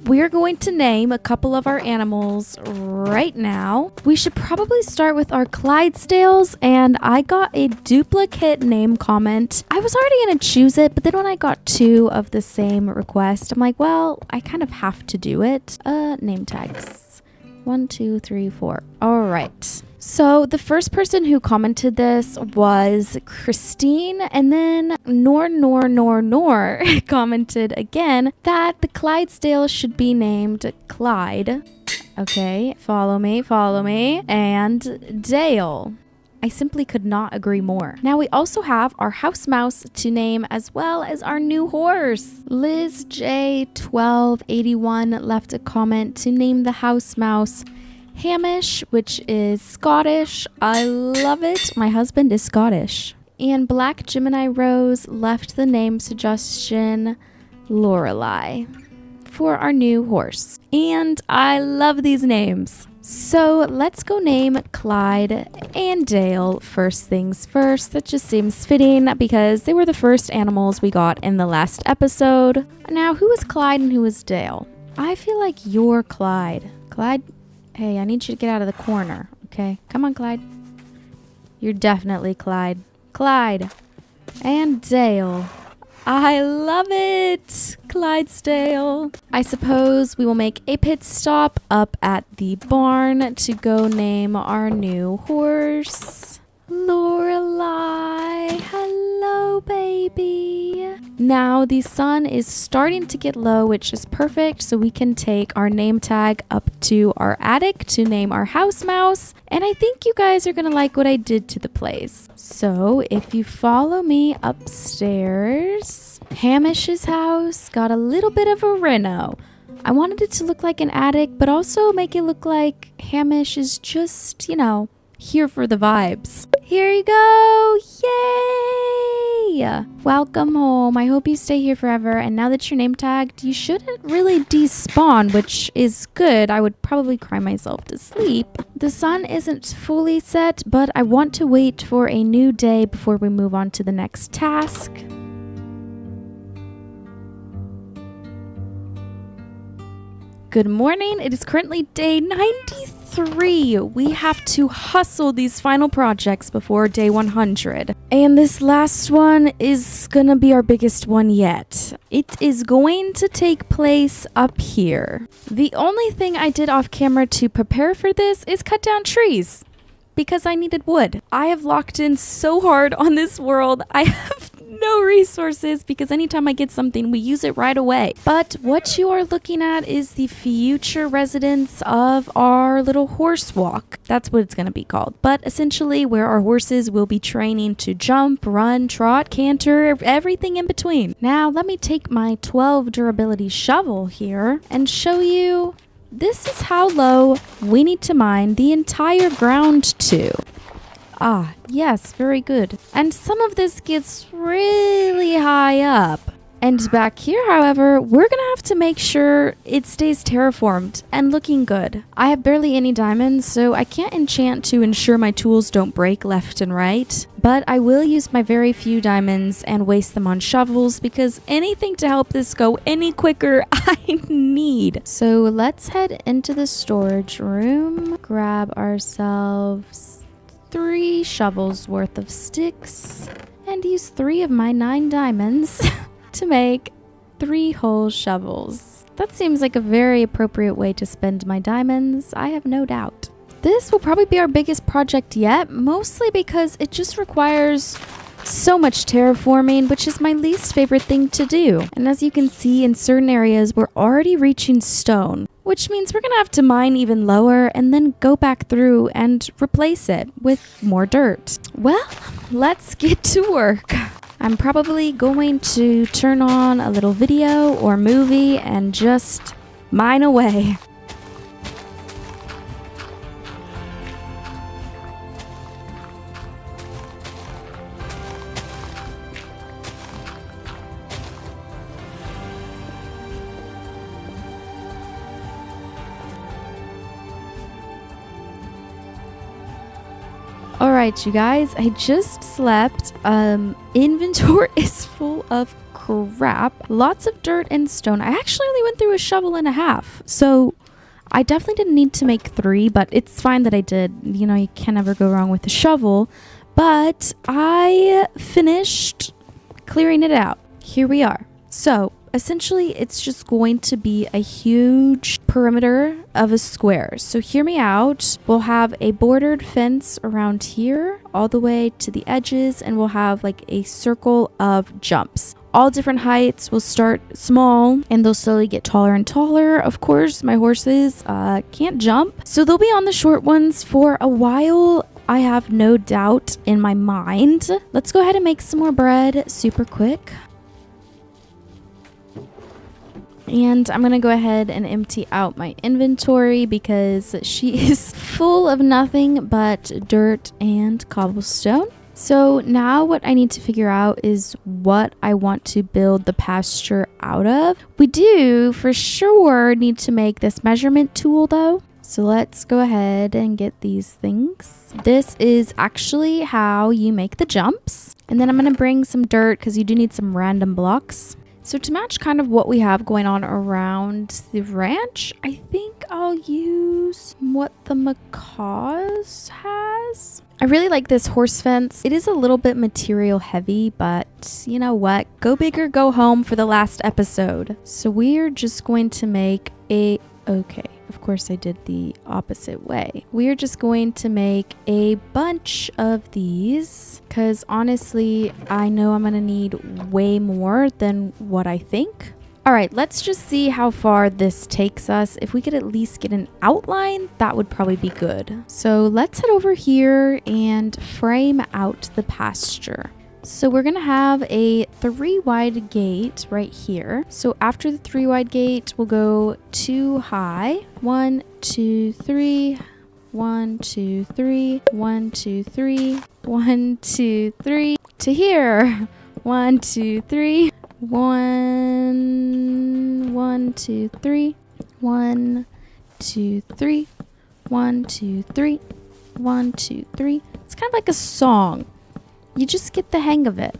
we're going to name a couple of our animals right now. We should probably start with our Clydesdales, and I got a duplicate name comment. I was already going to choose it, but then when I got 2 of the same request, I'm like, well, I kind of have to do it. Name tags. 1, 2, 3, 4. All right. So the first person who commented this was Christine, and then Nor commented again that the Clydesdale should be named Clyde. Okay, follow me, and Dale. I simply could not agree more. Now we also have our house mouse to name as well as our new horse. Liz J1281 left a comment to name the house mouse Hamish, which is Scottish. I love it. My husband is Scottish. And Black Gemini Rose left the name suggestion Lorelei for our new horse. And I love these names. So let's go name Clyde and Dale first things first. That just seems fitting because they were the first animals we got in the last episode. Now, who is Clyde and who is Dale? I feel like you're Clyde. Clyde, hey, I need you to get out of the corner, okay? Come on, Clyde. You're definitely Clyde. Clyde and Dale. I love it! Clydesdale. I suppose we will make a pit stop up at the barn to go name our new horse. Lorelai. Hello, baby. Now the sun is starting to get low, which is perfect, so we can take our name tag up to our attic to name our house mouse. And I think you guys are gonna like what I did to the place. So if you follow me upstairs, Hamish's house got a little bit of a reno. I wanted it to look like an attic, but also make it look like Hamish is just, here for the vibes. Here you go! Yay! Welcome home. I hope you stay here forever. And now that you're name tagged, you shouldn't really despawn, which is good. I would probably cry myself to sleep. The sun isn't fully set, but I want to wait for a new day before we move on to the next task. Good morning. It is currently day 93. We have to hustle these final projects before day 100. And this last one is gonna be our biggest one yet. It is going to take place up here. The only thing I did off camera to prepare for this is cut down trees because I needed wood. I have locked in so hard on this world. I have no resources because anytime I get something, we use it right away. But what you are looking at is the future residence of our little horse walk. That's what it's going to be called. But essentially where our horses will be training to jump, run, trot, canter, everything in between. Now let me take my 12 durability shovel here and show you this is how low we need to mine the entire ground to. Ah, yes, very good. And some of this gets really high up. And back here, however, we're gonna have to make sure it stays terraformed and looking good. I have barely any diamonds, so I can't enchant to ensure my tools don't break left and right. But I will use my very few diamonds and waste them on shovels because anything to help this go any quicker, I need. So let's head into the storage room, grab ourselves 3 shovels worth of sticks, and use 3 of my 9 diamonds to make 3 whole shovels. That seems like a very appropriate way to spend my diamonds, I have no doubt. This will probably be our biggest project yet, mostly because it just requires so much terraforming, which is my least favorite thing to do. And as you can see, in certain areas, we're already reaching stone, which means we're gonna have to mine even lower and then go back through and replace it with more dirt. Well, let's get to work. I'm probably going to turn on a little video or movie and just mine away. Alright, you guys, I just slept. Inventory is full of crap. Lots of dirt and stone. I actually only went through a shovel and a half. So I definitely didn't need to make 3, but it's fine that I did. You can never go wrong with a shovel. But I finished clearing it out. Here we are. So essentially, it's just going to be a huge perimeter of a square. So hear me out. We'll have a bordered fence around here all the way to the edges, and we'll have like a circle of jumps. All different heights. Will start small and they'll slowly get taller and taller. Of course, my horses can't jump, so they'll be on the short ones for a while. I have no doubt in my mind. Let's go ahead and make some more bread super quick. And I'm going to go ahead and empty out my inventory because she is full of nothing but dirt and cobblestone. So now what I need to figure out is what I want to build the pasture out of. We do for sure need to make this measurement tool though. So let's go ahead and get these things. This is actually how you make the jumps. And then I'm going to bring some dirt because you do need some random blocks. So to match kind of what we have going on around the ranch, I think I'll use what the macaws has. I really like this horse fence. It is a little bit material heavy, but you know what? Go big or go home for the last episode. So we're just going to make a... Okay, of course I did the opposite way. We're just going to make a bunch of these because honestly, I know I'm gonna need way more than what I think. All right, let's just see how far this takes us. If we could at least get an outline, that would probably be good. So let's head over here and frame out the pasture. So we're gonna have a 3 wide gate right here. So after the 3 wide gate, we'll go 2 high. 1, 2, 3. 1, 2, 3. 1, 2, 3. 1, 2, 3. To here. 1, 2, 3. 1, 1, 2, 3. 1, 2, 3. 1, 2, 3. 1, 2, 3. It's kind of like a song. You just get the hang of it.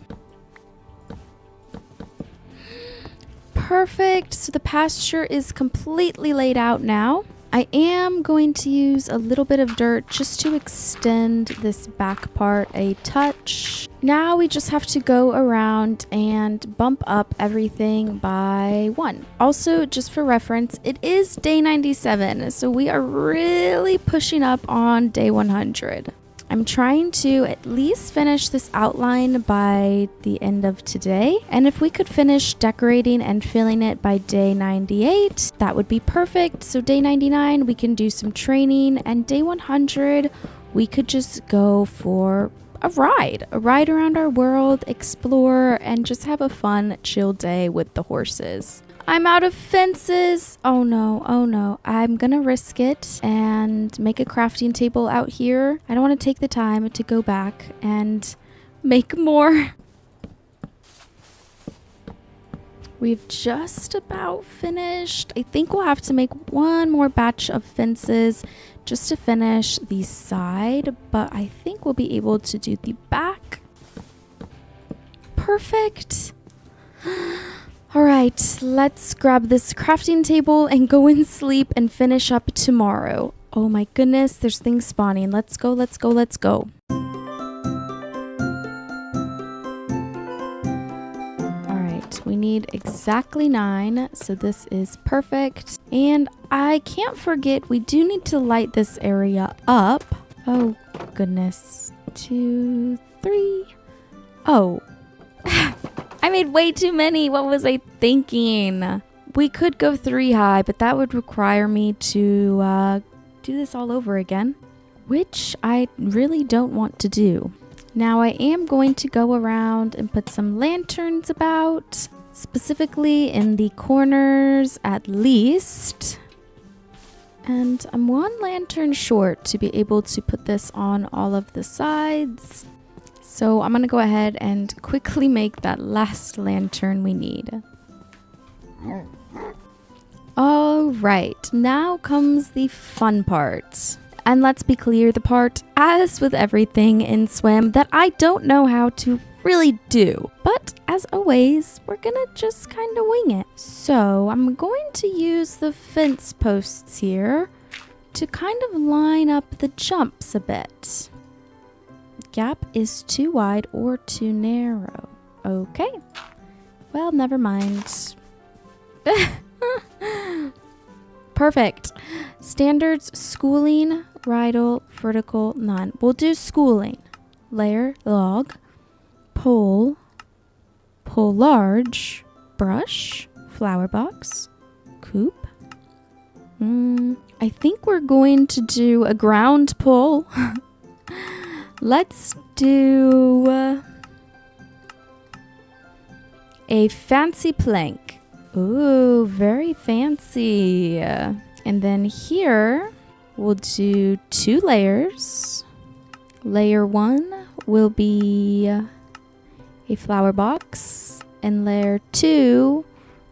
Perfect. So the pasture is completely laid out now. I am going to use a little bit of dirt just to extend this back part a touch. Now we just have to go around and bump up everything by 1. Also, just for reference, it is day 97, so we are really pushing up on day 100. I'm trying to at least finish this outline by the end of today. And if we could finish decorating and filling it by day 98, that would be perfect. So day 99, we can do some training. And day 100, we could just go for a ride around our world, explore, and just have a fun, chill day with the horses. I'm out of fences. Oh no, oh no. I'm gonna risk it and make a crafting table out here. I don't want to take the time to go back and make more. We've just about finished. I think we'll have to make one more batch of fences just to finish the side, but I think we'll be able to do the back. Perfect. All right, let's grab this crafting table and go and sleep and finish up tomorrow. Oh my goodness, there's things spawning. Let's go, let's go, let's go. All right, we need exactly 9, so this is perfect. And I can't forget, we do need to light this area up. Oh goodness, 2, 3. Oh. I made way too many. What was I thinking? We could go 3 high, but that would require me to do this all over again, which I really don't want to do. Now I am going to go around and put some lanterns about, specifically in the corners at least. And I'm 1 lantern short to be able to put this on all of the sides. So I'm going to go ahead and quickly make that last lantern we need. All right, now comes the fun part. And let's be clear, the part, as with everything in SWEM, that I don't know how to really do. But as always, we're going to just kind of wing it. So I'm going to use the fence posts here to kind of line up the jumps a bit. Gap is too wide or too narrow. Okay. Well, never mind. Perfect. Standards, schooling, bridle, vertical, none. We'll do schooling. Layer, log, pole, pole large, brush, flower box, coop. I think we're going to do a ground pole. Let's do a fancy plank. Ooh, very fancy. And then here we'll do 2 layers. Layer 1 will be a flower box, and layer 2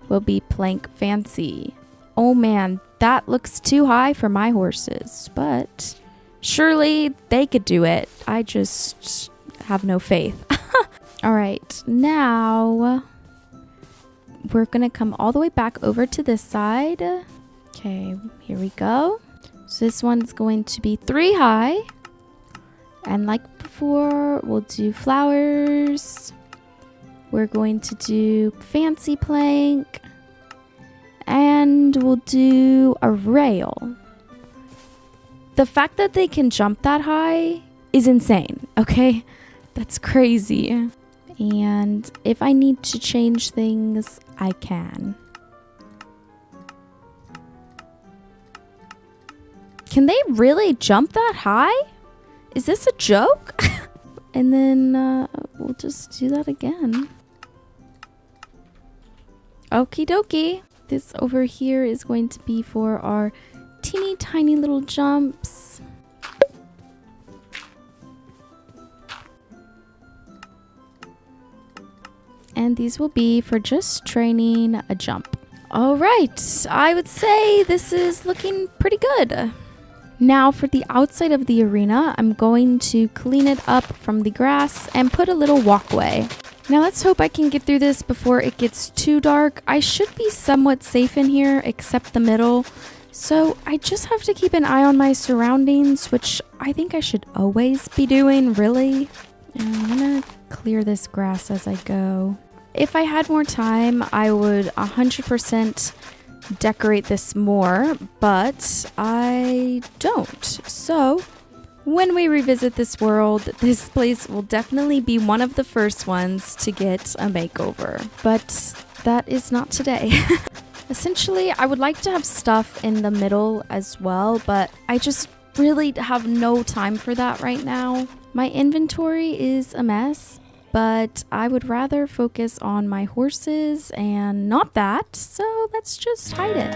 will be plank fancy. Oh man, that looks too high for my horses, but surely they could do it. I just have no faith. All right, now we're gonna come all the way back over to this side. Okay, here we go. So this one's going to be 3 high. And like before, we'll do flowers. We're going to do fancy plank. And we'll do a rail. The fact that they can jump that high is insane, okay? That's crazy. And if I need to change things, I can. Can they really jump that high? Is this a joke? And then we'll just do that again. Okie dokie. This over here is going to be for our teeny tiny little jumps. And these will be for just training a jump. All right, I would say this is looking pretty good. Now for the outside of the arena, I'm going to clean it up from the grass and put a little walkway. Now let's hope I can get through this before it gets too dark. I should be somewhat safe in here except the middle. So I just have to keep an eye on my surroundings, which I think I should always be doing, really. And I'm gonna clear this grass as I go. If I had more time, I would 100% decorate this more, but I don't. So when we revisit this world, this place will definitely be one of the first ones to get a makeover, but that is not today. Essentially, I would like to have stuff in the middle as well, but I just really have no time for that right now. My inventory is a mess, but I would rather focus on my horses and not that, so let's just hide it.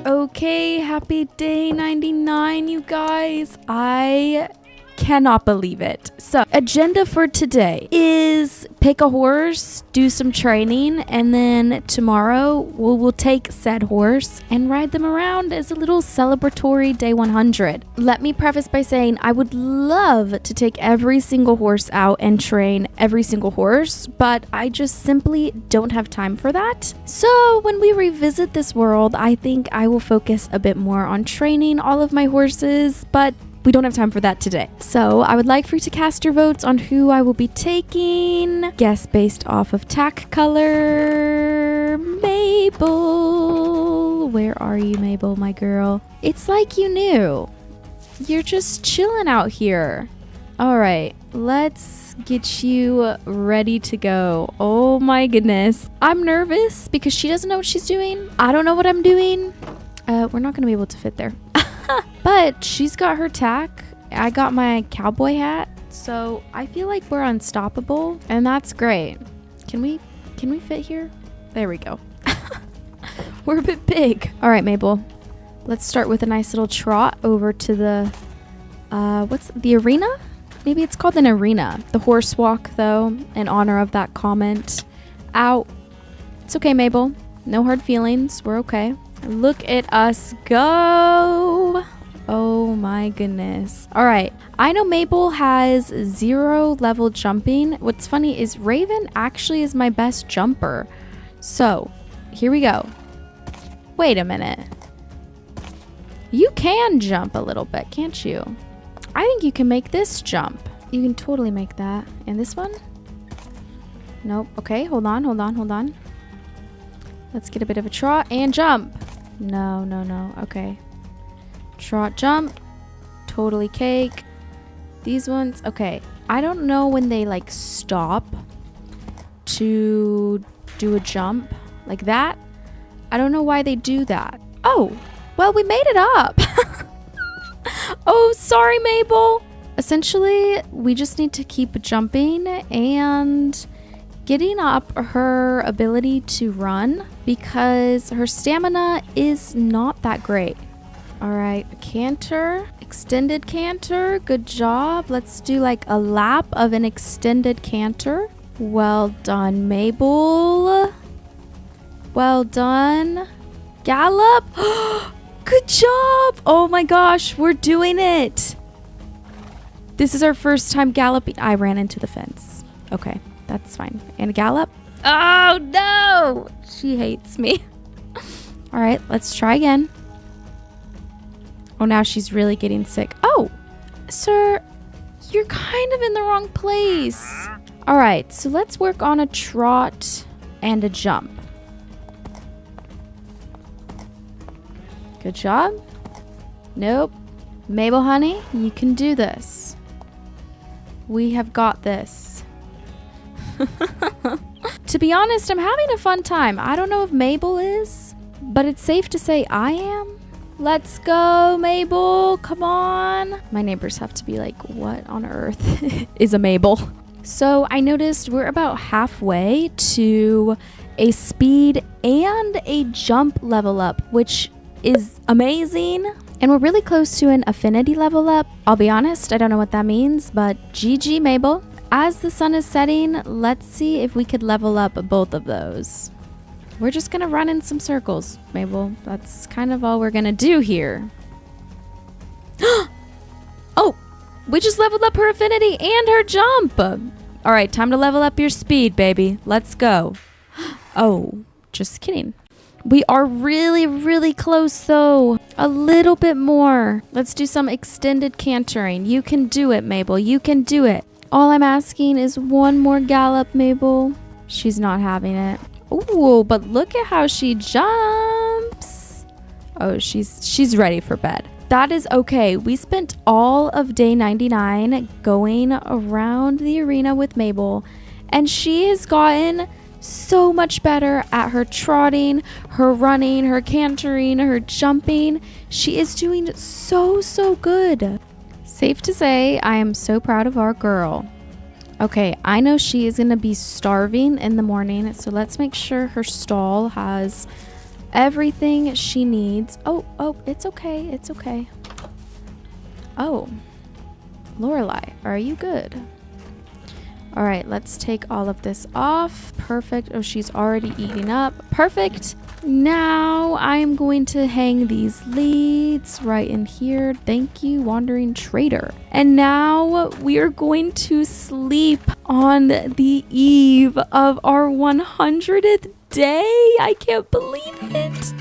Okay, happy day 99, you guys. I cannot believe it. So, agenda for today is pick a horse, do some training, and then tomorrow we'll take said horse and ride them around as a little celebratory day 100. Let me preface by saying I would love to take every single horse out and train every single horse, but I just simply don't have time for that. So when we revisit this world, I think I will focus a bit more on training all of my horses, but we don't have time for that today. So I would like for you to cast your votes on who I will be taking. Guess based off of tack color. Mabel. Where are you, Mabel, my girl? It's like you knew. You're just chilling out here. All right, let's get you ready to go. Oh my goodness. I'm nervous because she doesn't know what she's doing. I don't know what I'm doing. We're not gonna be able to fit there. But she's got her tack. I got my cowboy hat. So I feel like we're unstoppable. And that's great. Can we fit here? There we go. We're a bit big. All right, Mabel. Let's start with a nice little trot over to the, what's the arena? Maybe it's called an arena. The horse walk, though, in honor of that comment. Ow. It's okay, Mabel. No hard feelings. We're okay. Look at us go. Oh my goodness. All right. I know Mabel has 0 level jumping. What's funny is Raven actually is my best jumper. So here we go. Wait a minute. You can jump a little bit, can't you? I think you can make this jump. You can totally make that. And this one? Nope. Okay, hold on. Let's get a bit of a trot and jump. No. Okay. Trot, jump. Totally cake. These ones. Okay. I don't know when they like stop to do a jump like that. I don't know why they do that. Oh, well, we made it up. Oh, sorry, Mabel. Essentially, we just need to keep jumping and getting up her ability to run because her stamina is not that great. All right, canter, extended canter. Good job. Let's do like a lap of an extended canter. Well done, Mabel. Well done. Gallop. Good job. Oh my gosh, we're doing it. This is our first time galloping. I ran into the fence. Okay, that's fine. And a gallop. Oh no, she hates me. All right, let's try again. Oh, now she's really getting sick. Oh, sir, you're kind of in the wrong place. All right, so let's work on a trot and a jump. Good job. Nope. Mabel, honey, you can do this. We have got this. To be honest, I'm having a fun time. I don't know if Mabel is, but it's safe to say I am. Let's go, Mabel. Come on. My neighbors have to be like, what on earth is a Mabel? So I noticed we're about halfway to a speed and a jump level up, which is amazing. And we're really close to an affinity level up. I'll be honest, I don't know what that means, but GG, Mabel. As the sun is setting, let's see if we could level up both of those. We're just gonna run in some circles, Mabel. That's kind of all we're gonna do here. Oh, we just leveled up her affinity and her jump. All right, time to level up your speed, baby. Let's go. Oh, just kidding. We are really, really close though. A little bit more. Let's do some extended cantering. You can do it, Mabel. You can do it. All I'm asking is one more gallop, Mabel. She's not having it. Ooh, but look at how she jumps. Oh, she's ready for bed. That is okay. We spent all of day 99 going around the arena with Mabel, and she has gotten so much better at her trotting, her running, her cantering, her jumping. She is doing so good. Safe to say, I am so proud of our girl. Okay, I know she is going to be starving in the morning, so let's make sure her stall has everything she needs. Oh, it's okay. It's okay. Oh, Lorelai, are you good? All right, let's take all of this off. Perfect. Oh, she's already eating up. Perfect. Now I am going to hang these leads right in here. Thank you, Wandering Trader. And now we are going to sleep on the eve of our 100th day. I can't believe it.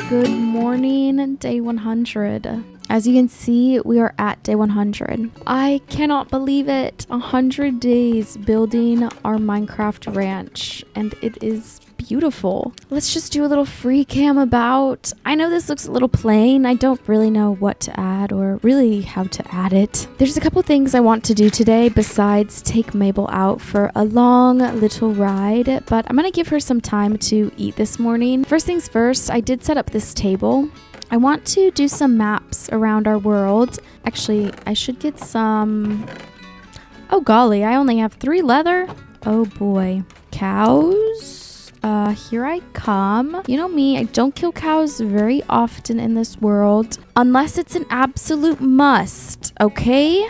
Good morning, day 100. As you can see, we are at day 100. I cannot believe it. 100 days building our Minecraft ranch, and it is beautiful. Let's just do a little free cam about. I know this looks a little plain. I don't really know what to add or really how to add it. There's a couple things I want to do today besides take Mabel out for a long little ride, but I'm gonna give her some time to eat this morning. First things first, I did set up this table. I want to do some maps around our world. Actually, I should get some... Oh golly, I only have 3 leather. Oh boy. Cows. Here I come. You know me, I don't kill cows very often in this world. Unless it's an absolute must, okay?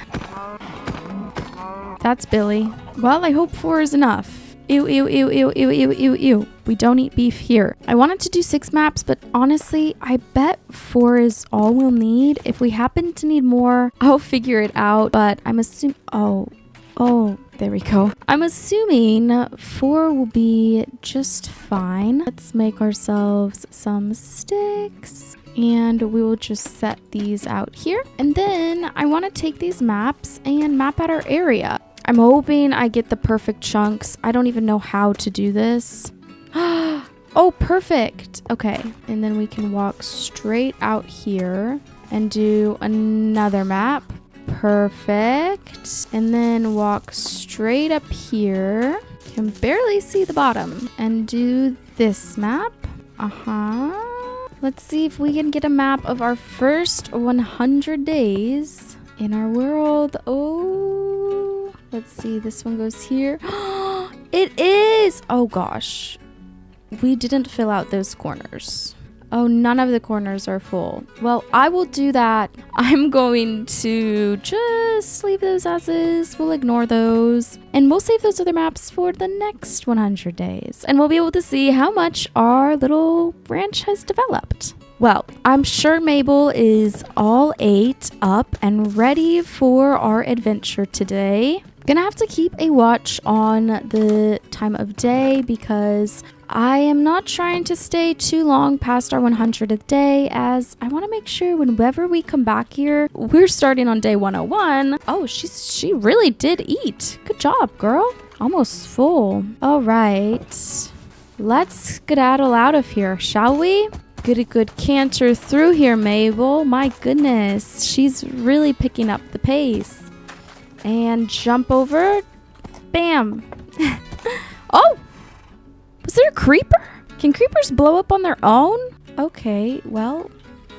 That's Billy. Well, I hope 4 is enough. Ew, ew, ew, ew, ew, ew, ew, ew. We don't eat beef here. I wanted to do 6 maps, but honestly, I bet 4 is all we'll need. If we happen to need more, I'll figure it out, but I'm assuming... Oh, there we go. I'm assuming 4 will be just fine. Let's make ourselves some sticks, and we will just set these out here. And then I want to take these maps and map out our area. I'm hoping I get the perfect chunks. I don't even know how to do this. Oh, perfect. Okay, and then we can walk straight out here and do another map. Perfect. And then walk straight up here. Can barely see the bottom. And do this map. Let's see if we can get a map of our first 100 days in our world. Oh, let's see. This one goes here. It is. Oh gosh. We didn't fill out those corners. Oh, none of the corners are full. Well, I will do that. I'm going to just leave those as is. We'll ignore those. And we'll save those other maps for the next 100 days. And we'll be able to see how much our little ranch has developed. Well, I'm sure Mabel is all ate up and ready for our adventure today. Gonna have to keep a watch on the time of day because I am not trying to stay too long past our 100th day, as I want to make sure whenever we come back here, we're starting on day 101. Oh, she really did eat. Good job, girl. Almost full. All right. Let's skedaddle out of here, shall we? Get a good canter through here, Mabel. My goodness. She's really picking up the pace. And jump over. Bam. Oh! Was there a creeper? Can creepers blow up on their own? Okay, well,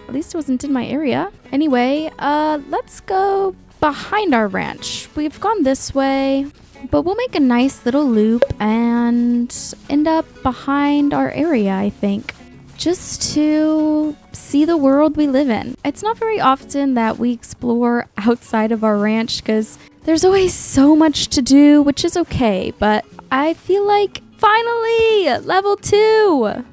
at least it wasn't in my area. Anyway, let's go behind our ranch. We've gone this way, but we'll make a nice little loop and end up behind our area, I think. Just to see the world we live in. It's not very often that we explore outside of our ranch because there's always so much to do, which is okay, but I feel like finally, level 2.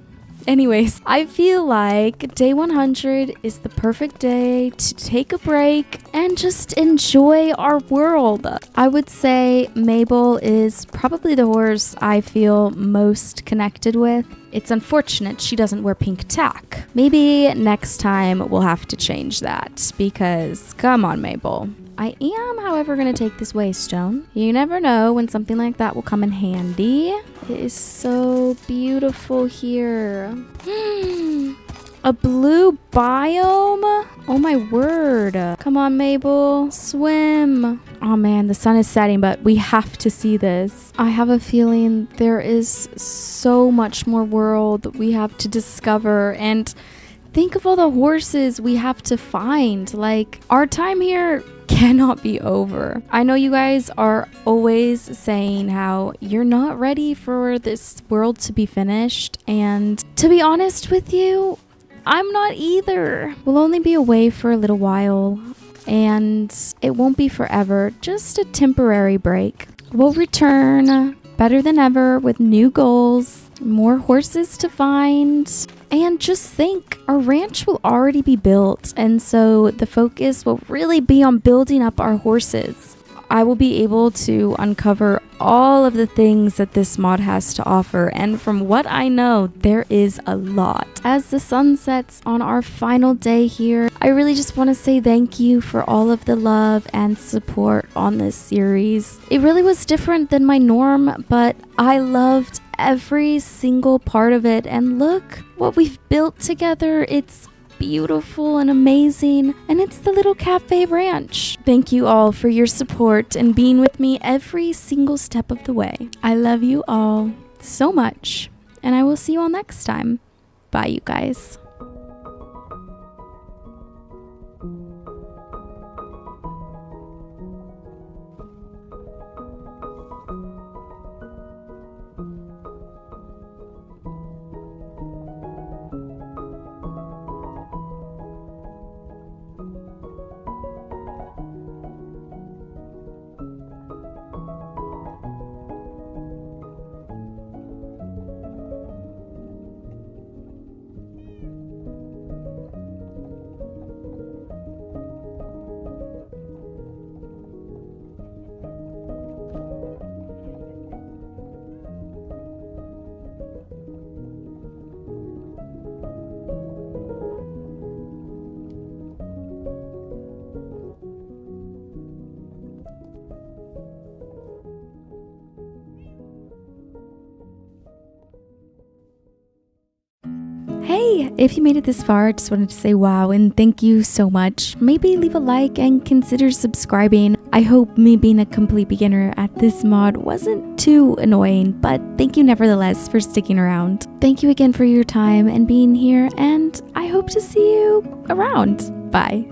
Anyways, I feel like day 100 is the perfect day to take a break and just enjoy our world. I would say Mabel is probably the horse I feel most connected with. It's unfortunate she doesn't wear pink tack. Maybe next time we'll have to change that because come on, Mabel. I am, however, going to take this waystone. You never know when something like that will come in handy. It is so beautiful here. A blue biome? Oh my word. Come on, Mabel. Swim. Oh man, the sun is setting, but we have to see this. I have a feeling there is so much more world we have to discover, and think of all the horses we have to find. Like, our time here cannot be over. I know you guys are always saying how you're not ready for this world to be finished, and to be honest with you, I'm not either. We'll only be away for a little while, and it won't be forever, just a temporary break. We'll return better than ever with new goals, more horses to find. And just think, our ranch will already be built, and so the focus will really be on building up our horses. I will be able to uncover all of the things that this mod has to offer, and from what I know, there is a lot. As the sun sets on our final day here, I really just want to say thank you for all of the love and support on this series. It really was different than my norm, but I loved every single part of it, and look what we've built together. It's beautiful and amazing, and it's the little cafe ranch. Thank you all for your support and being with me every single step of the way. I love you all so much, and I will see you all next time. Bye, you guys. Hey, if you made it this far, I just wanted to say wow and thank you so much. Maybe leave a like and consider subscribing. I hope me being a complete beginner at this mod wasn't too annoying, but thank you nevertheless for sticking around. Thank you again for your time and being here, and I hope to see you around. Bye.